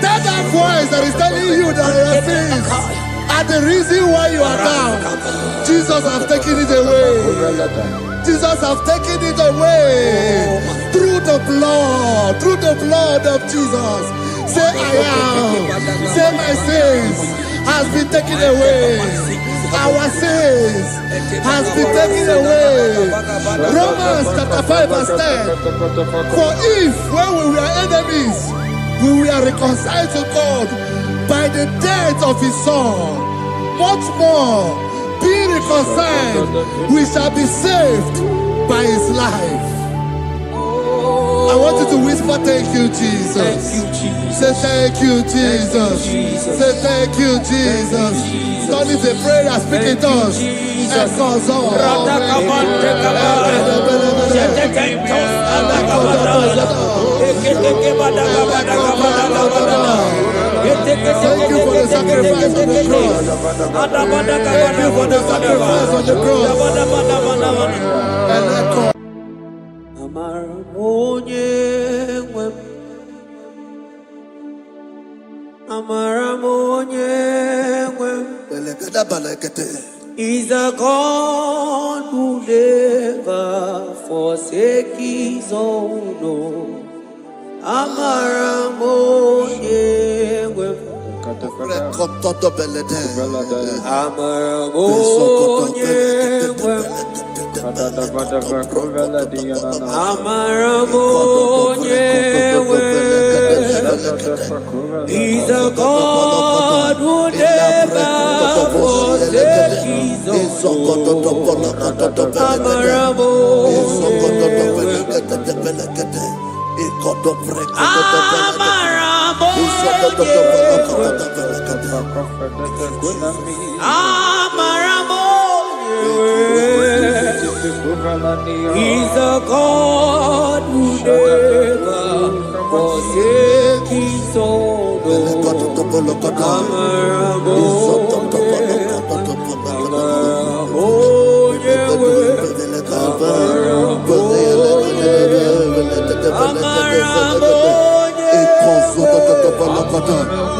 Tell that voice that is telling you that your sins are the reason why you are down. Jesus has taken it away. Jesus has taken it away. Through the blood of Jesus. Say, I am. Say, my sins has been taken away. Our sins has been taken away. Romans chapter 5 verse 10. For if when we were enemies, we were reconciled to God by the death of his son, much more, being reconciled, we shall be saved by his life. I want you to whisper, thank you, Jesus. Thank you, Jesus. Say, thank you, Jesus. Thank you, Jesus. Say, thank you, Jesus. Turn it a prayer, speak in tongues. Thank you for the sacrifice on the cross. Thank you for the sacrifice on the cross. And echo. He's a God who never forsake his own. He's a God who never forsake his He's a God who never forsake his own.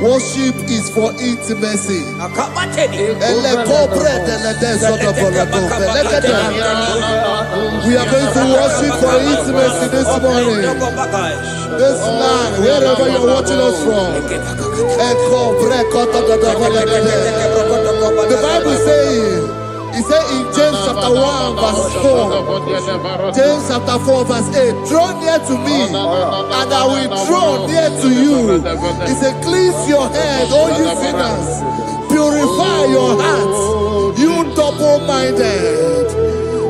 Worship is for intimacy. We are going to worship for intimacy this morning. This land, wherever you're watching us from. The Bible says, it says in James chapter 1 verse 4, James chapter 4 verse 8, draw near to me and I will draw near to you. It says, cleanse your head, all you sinners, purify your hearts, you double-minded.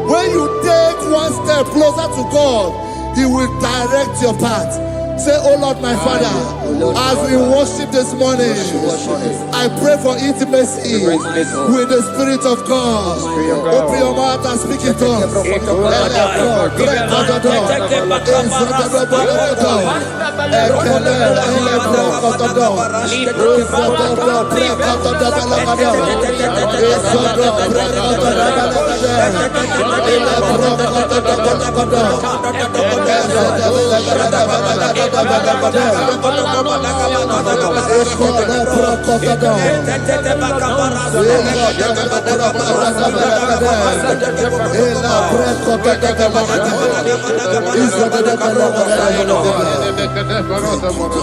When you take one step closer to God, He will direct your path. Say, oh Lord, my Father, as we worship this morning, I pray for intimacy with the Spirit of God. Open your mouth and speak in tongues.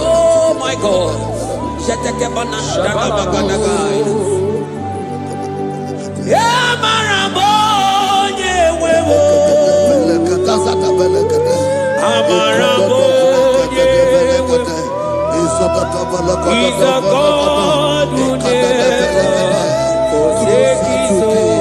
Oh my God. He's a God who never forsakes his own.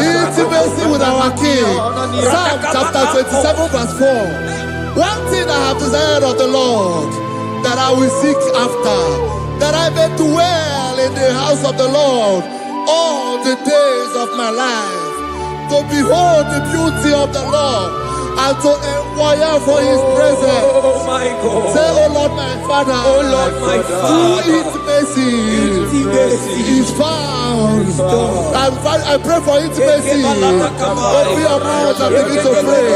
Intimacy with our King. Psalm chapter 27 verse 4. One thing I have desired of the Lord, that I will seek after, that I may dwell in the house of the Lord all the days of my life, to behold the beauty of the Lord and to inquire for his presence. Oh my God. Say, oh Lord my Father, Oh Lord my Father, through intimacy is found. I pray for intimacy. Open your mouth and begin to pray.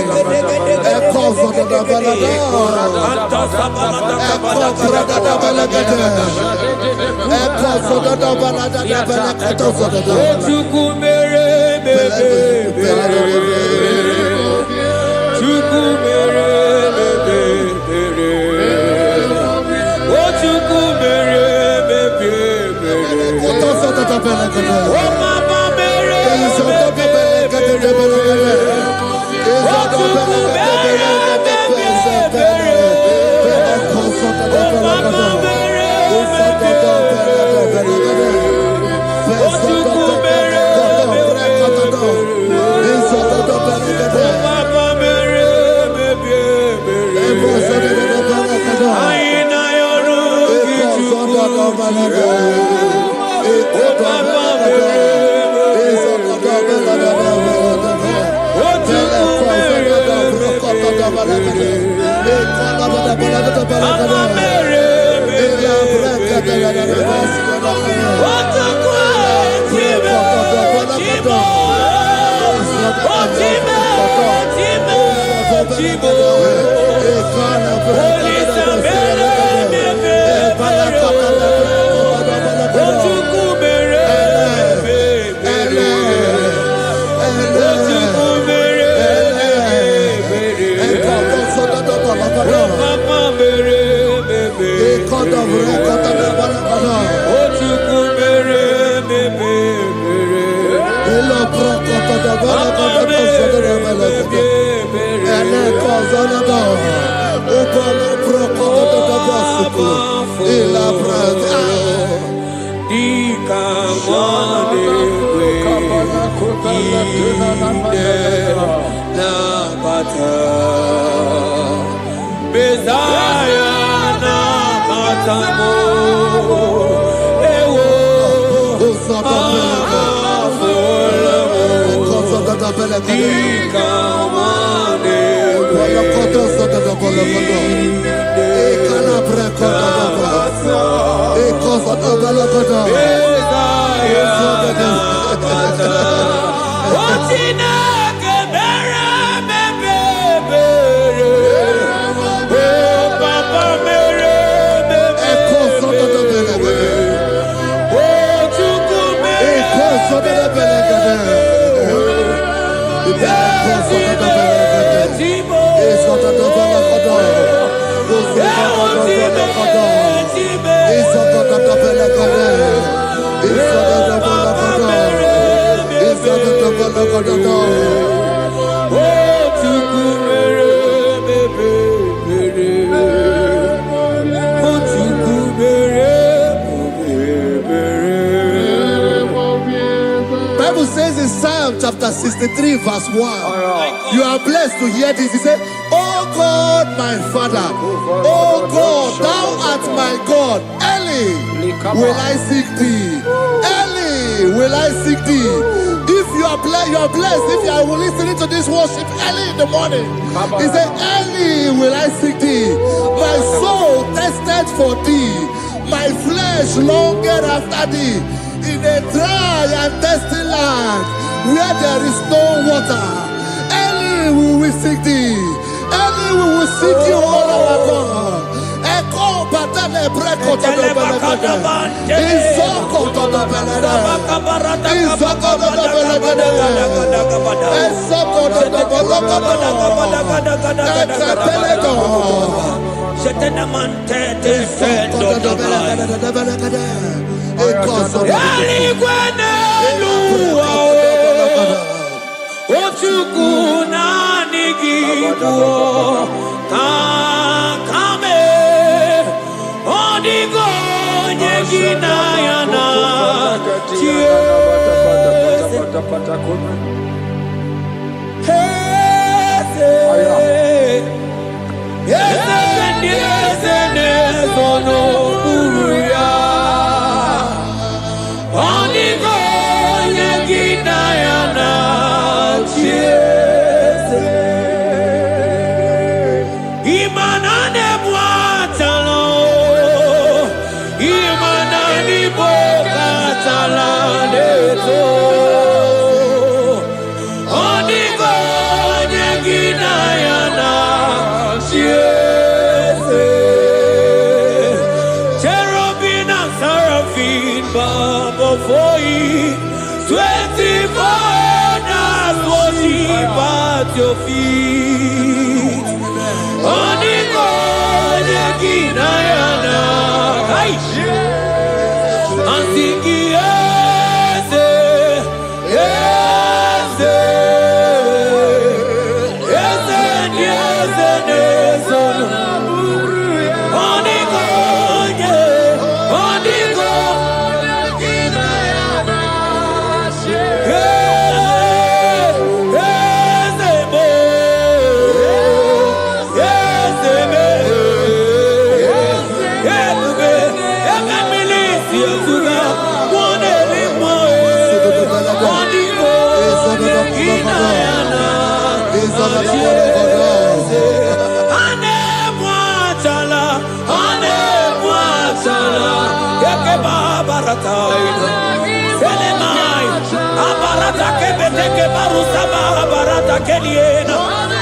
Bible says in Psalm chapter 63 verse 1, you are blessed to hear this. He said, oh God, my Father, oh God, thou art my God. Early will I seek thee. Early will I seek thee. If you are blessed if you are listening to this worship early in the morning. He said, early will I seek thee. My soul thirsted for thee. My flesh longed after thee. In a dry and thirsty land where there is no water. Early we will seek thee. Early we will seek you, all our God. Echo batale breko to the belagada. Isoko to the belagada. Isoko to the belagada. Isoko to the belagada. Ekapelego. Shetenamante defendo the belagada. foreigners worship at your feet. Oniko Neginayana. And sing yes, yes, yes, yes, yes, Oniko, Oniko Neginayana.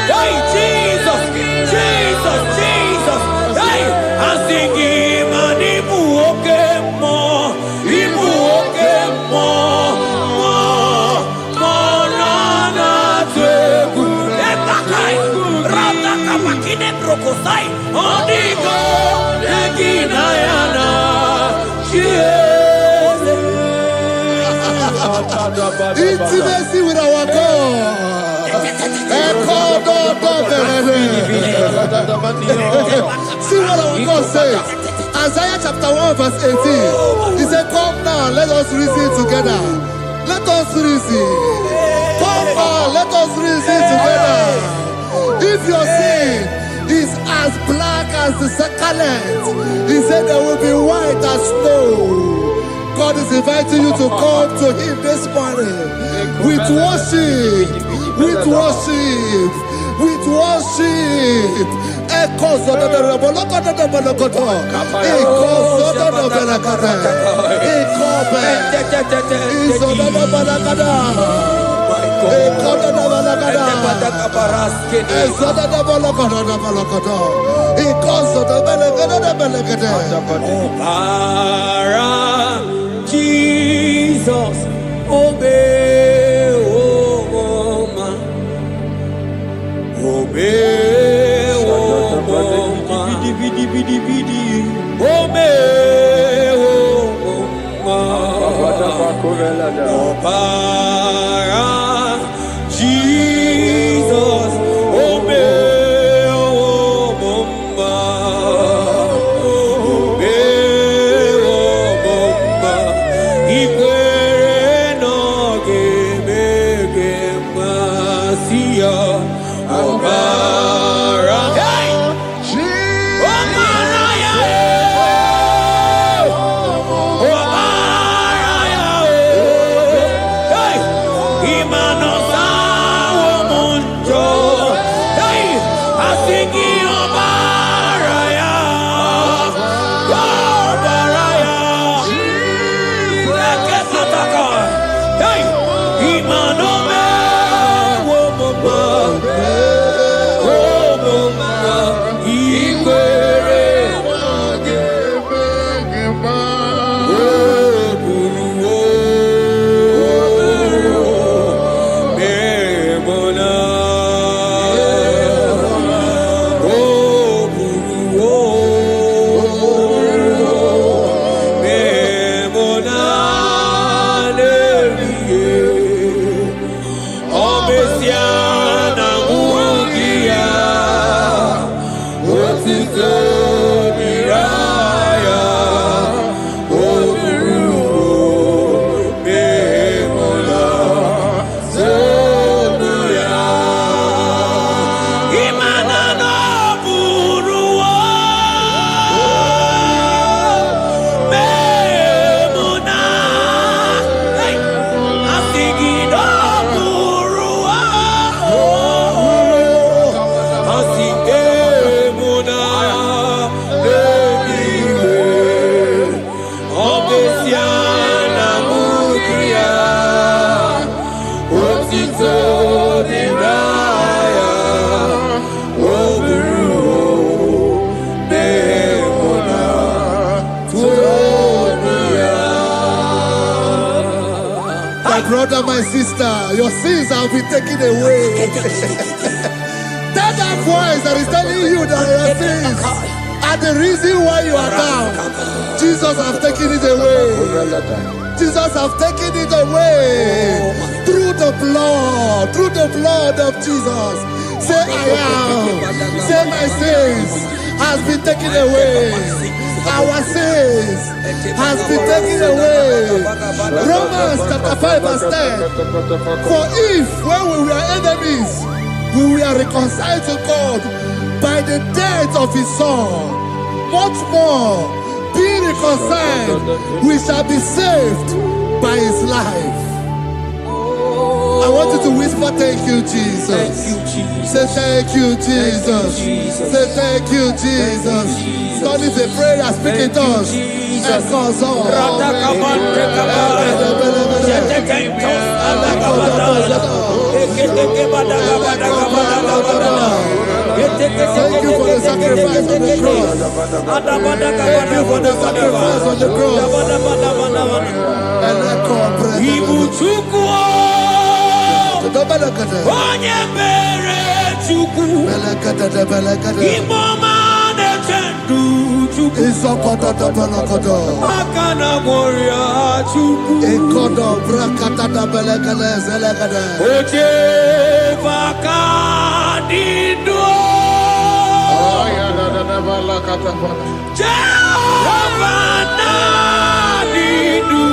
Hey, Jesus, Jesus, Jesus. Hey, I'm singing, man, Ibu okemo, na twegu. Etakai, rata kapakine brokosai. Onigo, Neginayana. Intimacy with our God. See what our God says. Isaiah chapter 1 verse 18. He said, come now, let us reason together. Let us reason. Come now, let us reason together. If your sin is as black as the scarlet, he said there will be white as snow. God is inviting you to come to him this morning with worship, with worship, with worship. Echoes of the Jesus, obey, oh man, obey, oh man, obey, oh man, Jesus, obey, oh Hey! My brother, my sister, your sins have been taken away. Tell that voice that is telling you that your sins are the reason why you are down. Jesus has taken it away. Jesus has taken it away. Through the blood of Jesus. Say I am. Say my sins has been taken away. Our sins has been taken away. Romans chapter 5 verse 10. For if when we were enemies, we were reconciled to God by the death of his son, much more, being reconciled, we shall be saved by his life. I want you to whisper, thank you, Jesus. Thank you, Jesus. Say thank you, Jesus. Say thank you, Jesus. God is a prayer, speak in tongues. Thank you for the sacrifice on the cross. Thank you for the sacrifice on the cross. Onye mere Chukwu Imoma na-echendu Chukwu Aka na moria Chukwu Oche baka dindo Jehova na dindo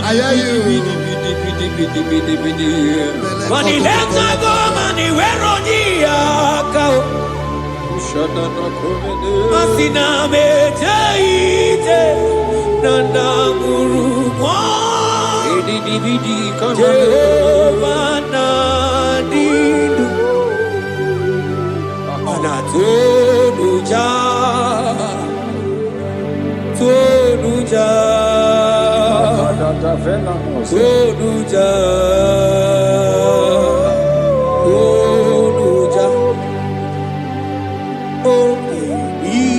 I hear you. Money lenga go money wero niaka. Asina mejaite nanda guru mo. Jehova nadidu. Anatonuja. Tonuja. Tonuja, Tonuja, oh baby,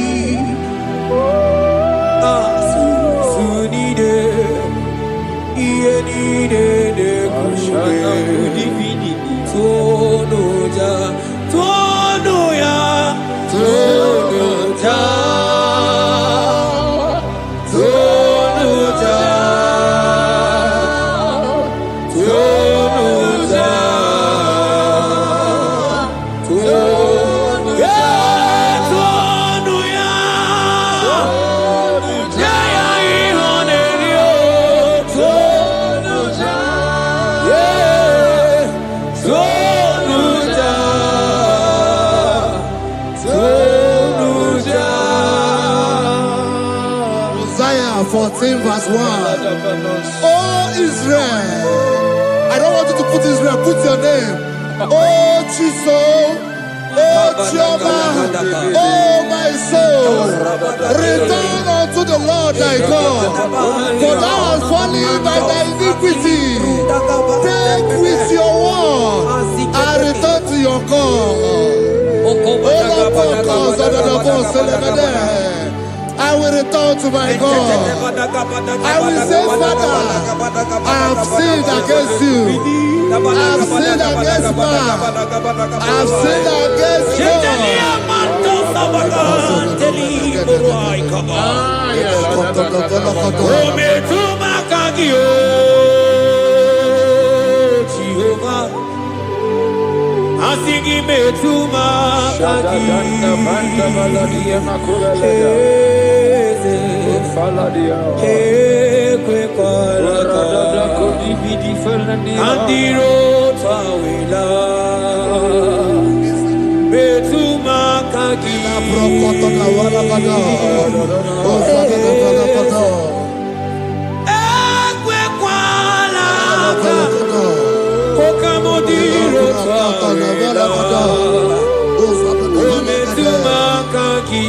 sunide, ienide de kushke, Tonuja, Tonuya, Tonuja. Isaiah 14 verse 1. Oh Israel, I don't want you to put Israel, put your name. Oh Chiso, oh Chioma, oh my soul, return unto the Lord thy God, for thou hast fallen by thy iniquity. Take with your word and return to your God. I will return to my God. I will say, Father, I have sinned against you. I have sinned against man. I have sinned against God. Asigi metuma kaki. Andiro tawila metuma kaki. Okamodiro tawila metuma kaki.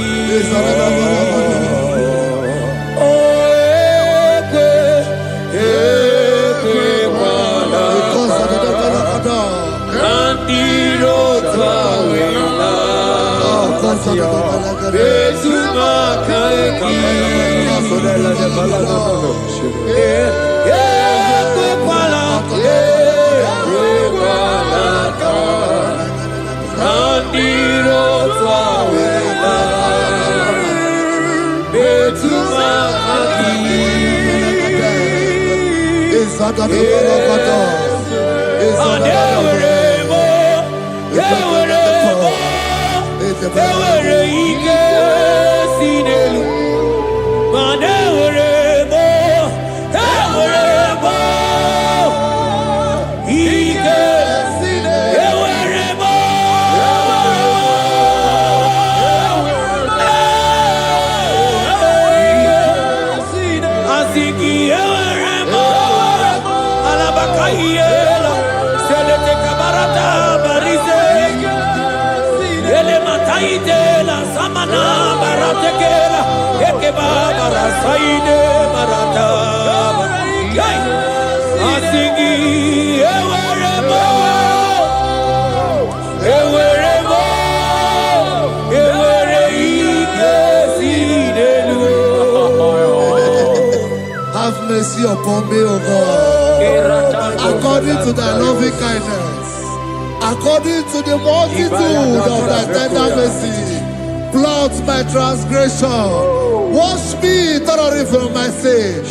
Have mercy upon me, O God, according to thy loving kindness, according to the multitude of thy tender mercy. Blot my transgression, wash me thoroughly from my sin.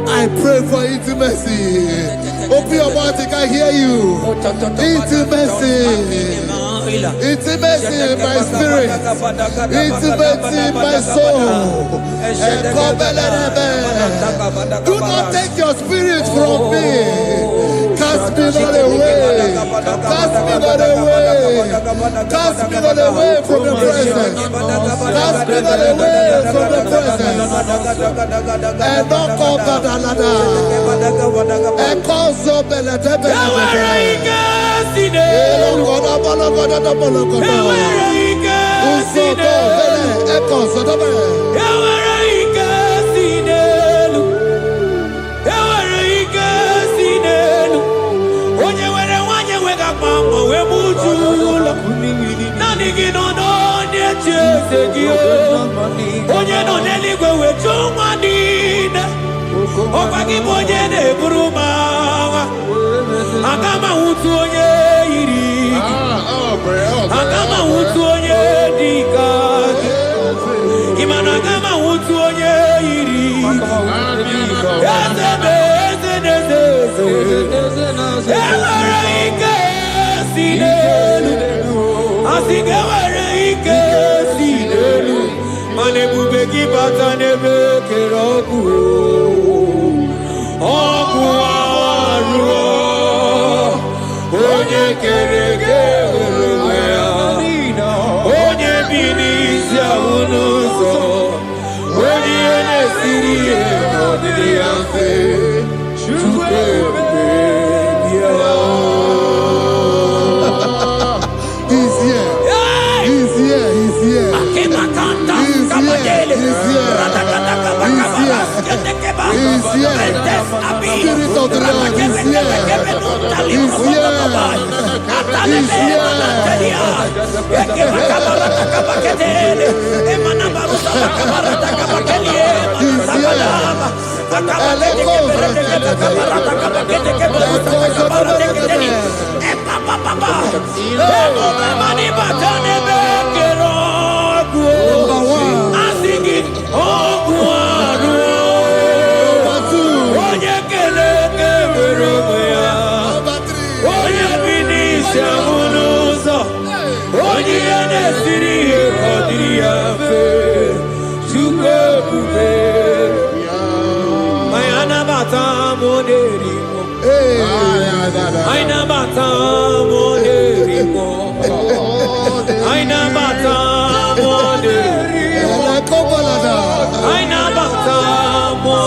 I pray for intimacy. Open your mouth, I can hear you. Intimacy. Intimacy in my spirit, intimacy in my soul. Do not take your spirit from me. Cast me not away. Cast me not away. Cast me not away from the presence. Cast me not away from the presence. And not come back another. And cause of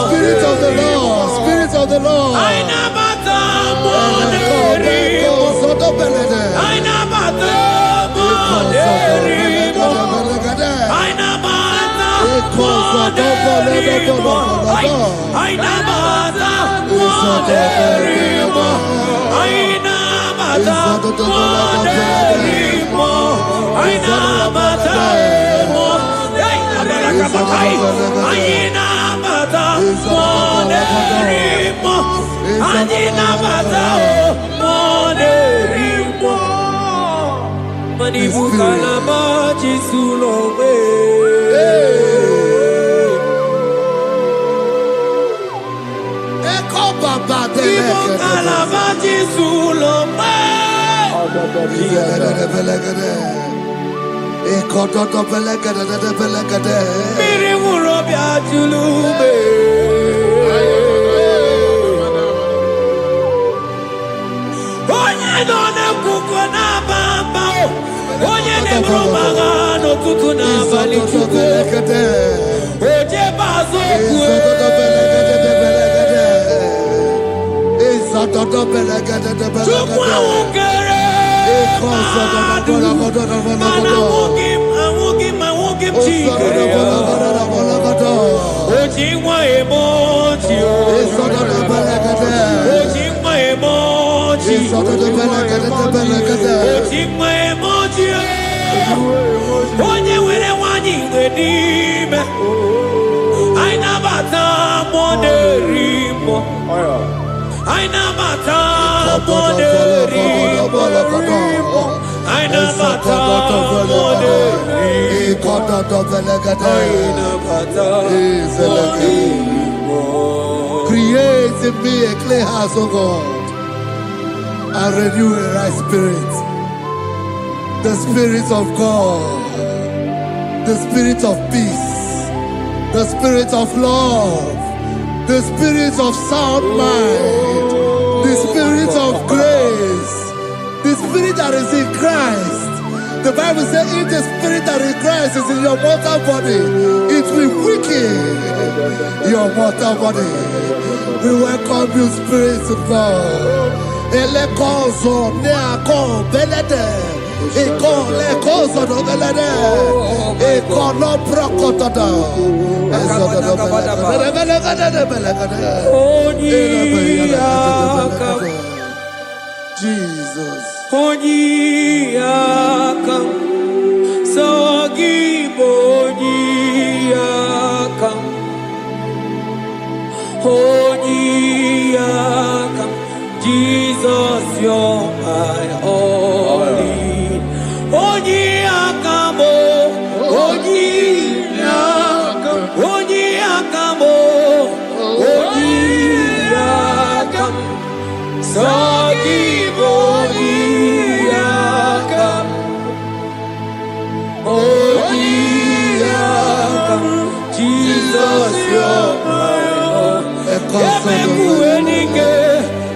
Spirit of the Lord, Spirit of the Lord. Create in me a clean house, O God, and renew a right spirit. The Spirit of God, the Spirit of peace, the Spirit of love, the Spirit of sound mind, the Spirit of grace, the Spirit that is in Christ. The Bible says if the Spirit that is in Christ is in your mortal body, it will weaken your mortal body. We welcome you, Spirit of God. Elekozo neako belede, eko lekozo no belede, eko no prokotoda, ezodo no belede. Jesus. Onyiyakam, Sogibo Onyiyakam, Onyiyakam, Jesus, you're my only. Onyiyakam, Onyiyakam, Onyiyakam, Onyiyakam, Sogibo Onyiyakam, Onyiyakam, Jesus, you're my Lord.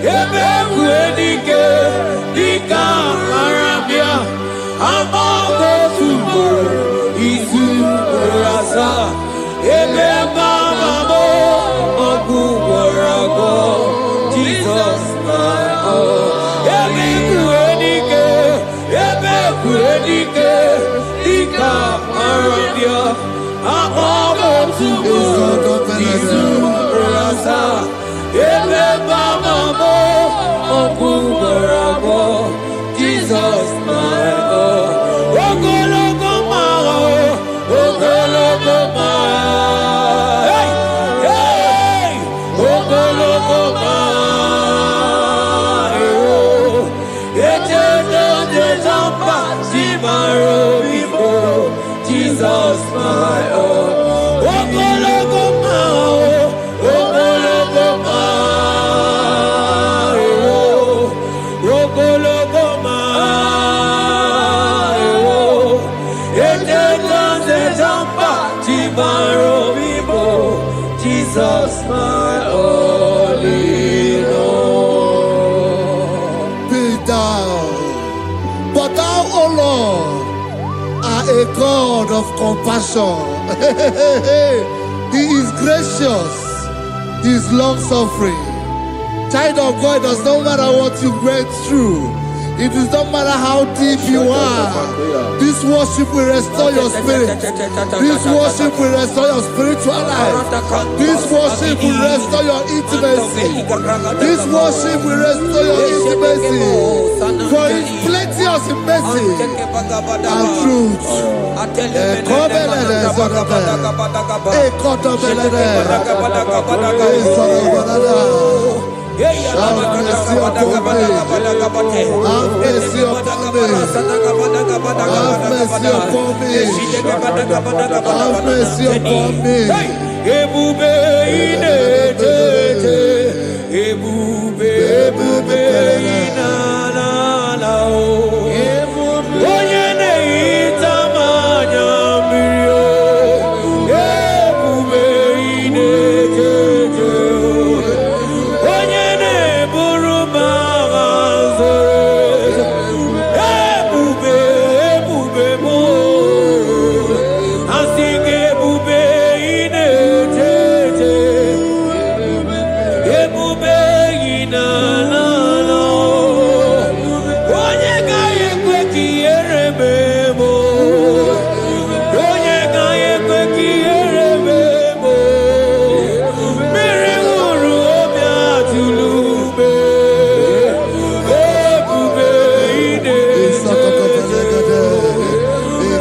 Ebekuenike, Dika Arabia, Amago Tubo, Isu Rasa, Ebebamamo, Ogu Warago, Jesus, my Lord. Ebekuenike, Dika Arabia, Amago Tubo, Isu Rasa, Ebebamamo, Ogu Warago, Jesus, my Lord. Ogologo Mao, Ogologo Mao, hey, hey, Ogologo Mao, Ejedo Jejamba, Simaro Bibo, Jesus, my Lord. Ogologo Mao, a God of compassion. He is gracious. He is long-suffering. Child of God, it does not matter what you went through. It does not matter how deep you are. This worship will restore your spirit. This worship will restore your spiritual life. This worship will restore your intimacy. This worship will restore your intimacy. For His plenteous in mercy and truth. Have mercy upon me. Have mercy upon me. Have mercy upon me. Have mercy upon me. Ebube inetete, ebube inanala o. Onye na-ehita mmanya mmiri o. Ebube inetete o. Onye na-eburu m agha nzọ. Ebube m o. Asị gị ebube inetete. Ebube inanala o. Onye gaghị ekwe ka ihere mee m o. Onye gaghị ekwe ka ihere mee m o. Mmiri ṅụrụ obi atụrụ ume. Ebube inetete.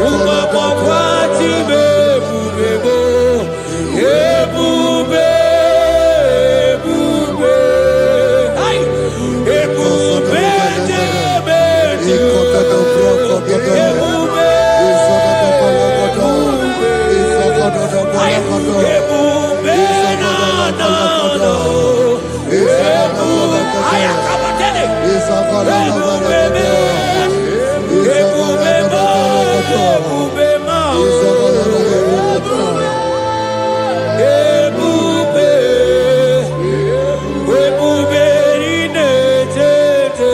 Ụmụagbọghọ Chibe ebube m o. Ebube. Ai! Ebube jebe ebube. Ai! Ebube na-ana Ai, akabatele. Ebube ma. Ebube inetete o.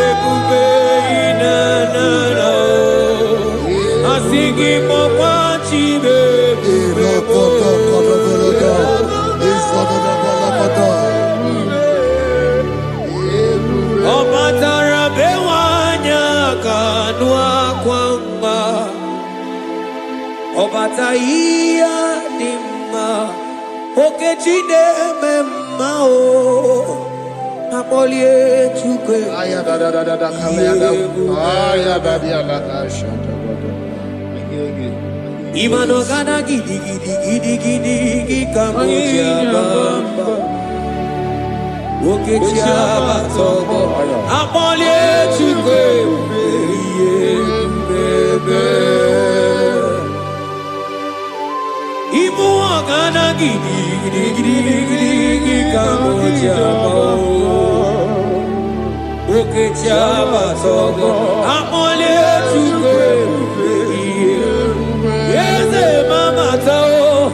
Ebube inanala o. Asị gị kpọkwa Chibe ebube mo. Ọ batara be nwanyị aka nụ akwa mma. Ọ bata ihe dị mma. Okechi na-eme mma o. Akpọlie Chukwu. Imano gana gidi ka moji abamba. Okechi abatogo. Akpọlie Chukwu ebube. Ibu ọgana gidi ka moji abamba. Okechi abatogo. Akpọlie Chukwu ebube. Eze mama tao,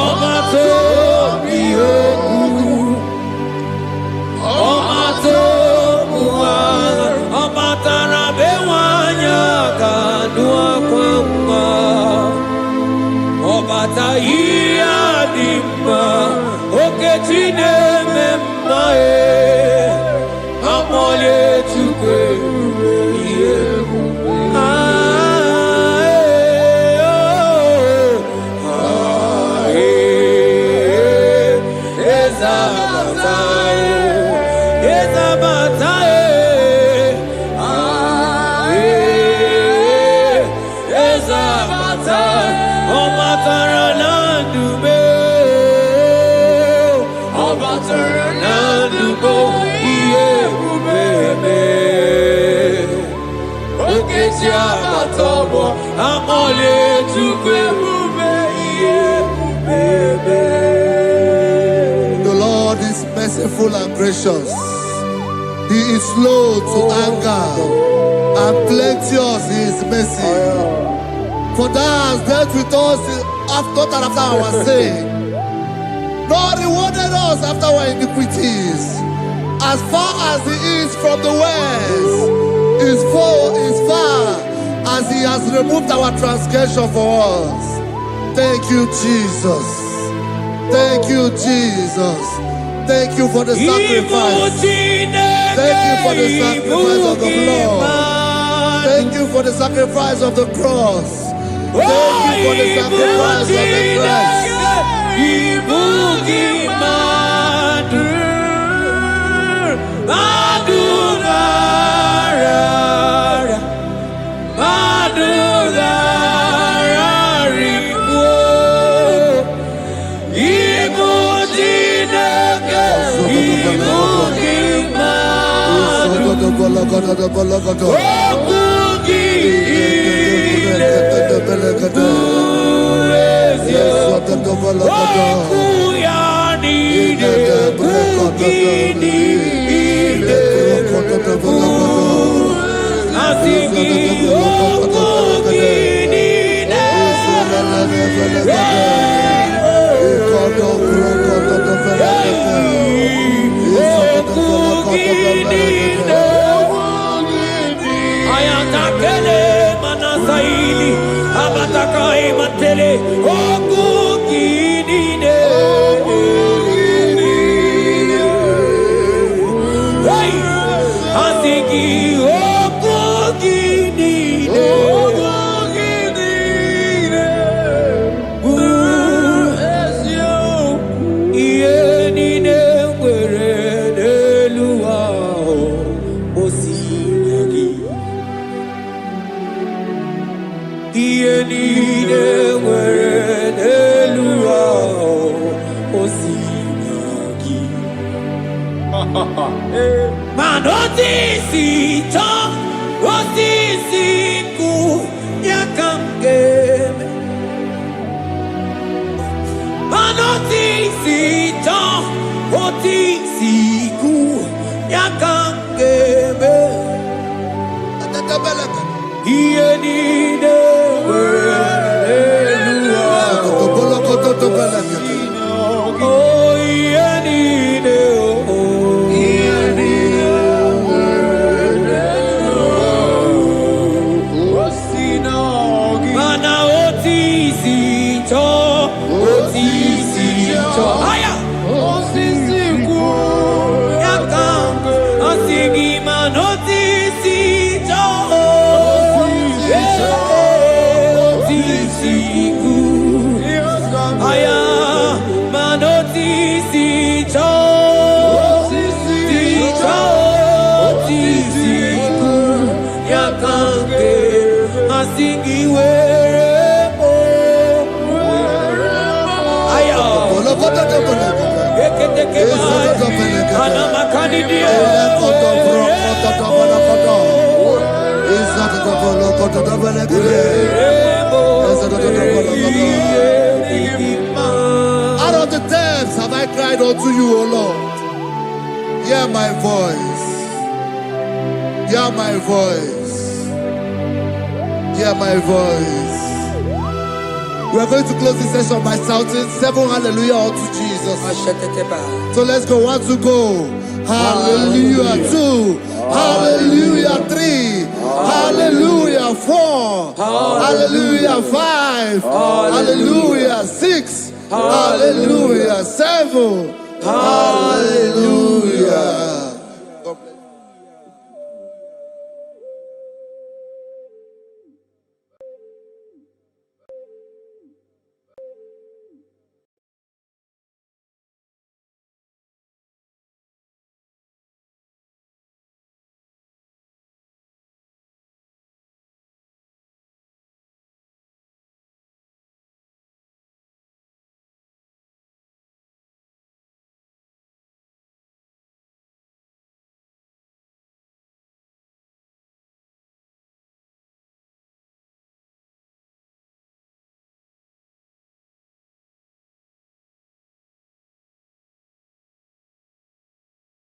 ọma to biyoku. Ọma to buwa, ọma tara be nwanyị aka nụ akwa mma. Ọbata ihe dị mma, Okechi na-eme mma e. Akpọlie Chukwu ebube ihe ebube. The Lord is merciful and gracious. He is slow to anger and plenteous in His mercy. For thou hast dealt with us after our sin, nor rewarded us after our iniquities. As far as the east from the west is far as removed our transgression for us. Thank you, Jesus. Thank you, Jesus. Thank you for the sacrifice. Thank you for the sacrifice of the blood. Thank you for the sacrifice of the cross. Thank you for the sacrifice of the cross. Out of the depths have I cried unto you, O Lord. Hear my voice. Hear my voice. Hear my voice. We are going to close this session by shouting 7 hallelujah unto Jesus. So let's go. 1, 2, go. Hallelujah. 2. Hallelujah. 3. Hallelujah. 4. Hallelujah. 5. Hallelujah. 6. Hallelujah. 7. Hallelujah.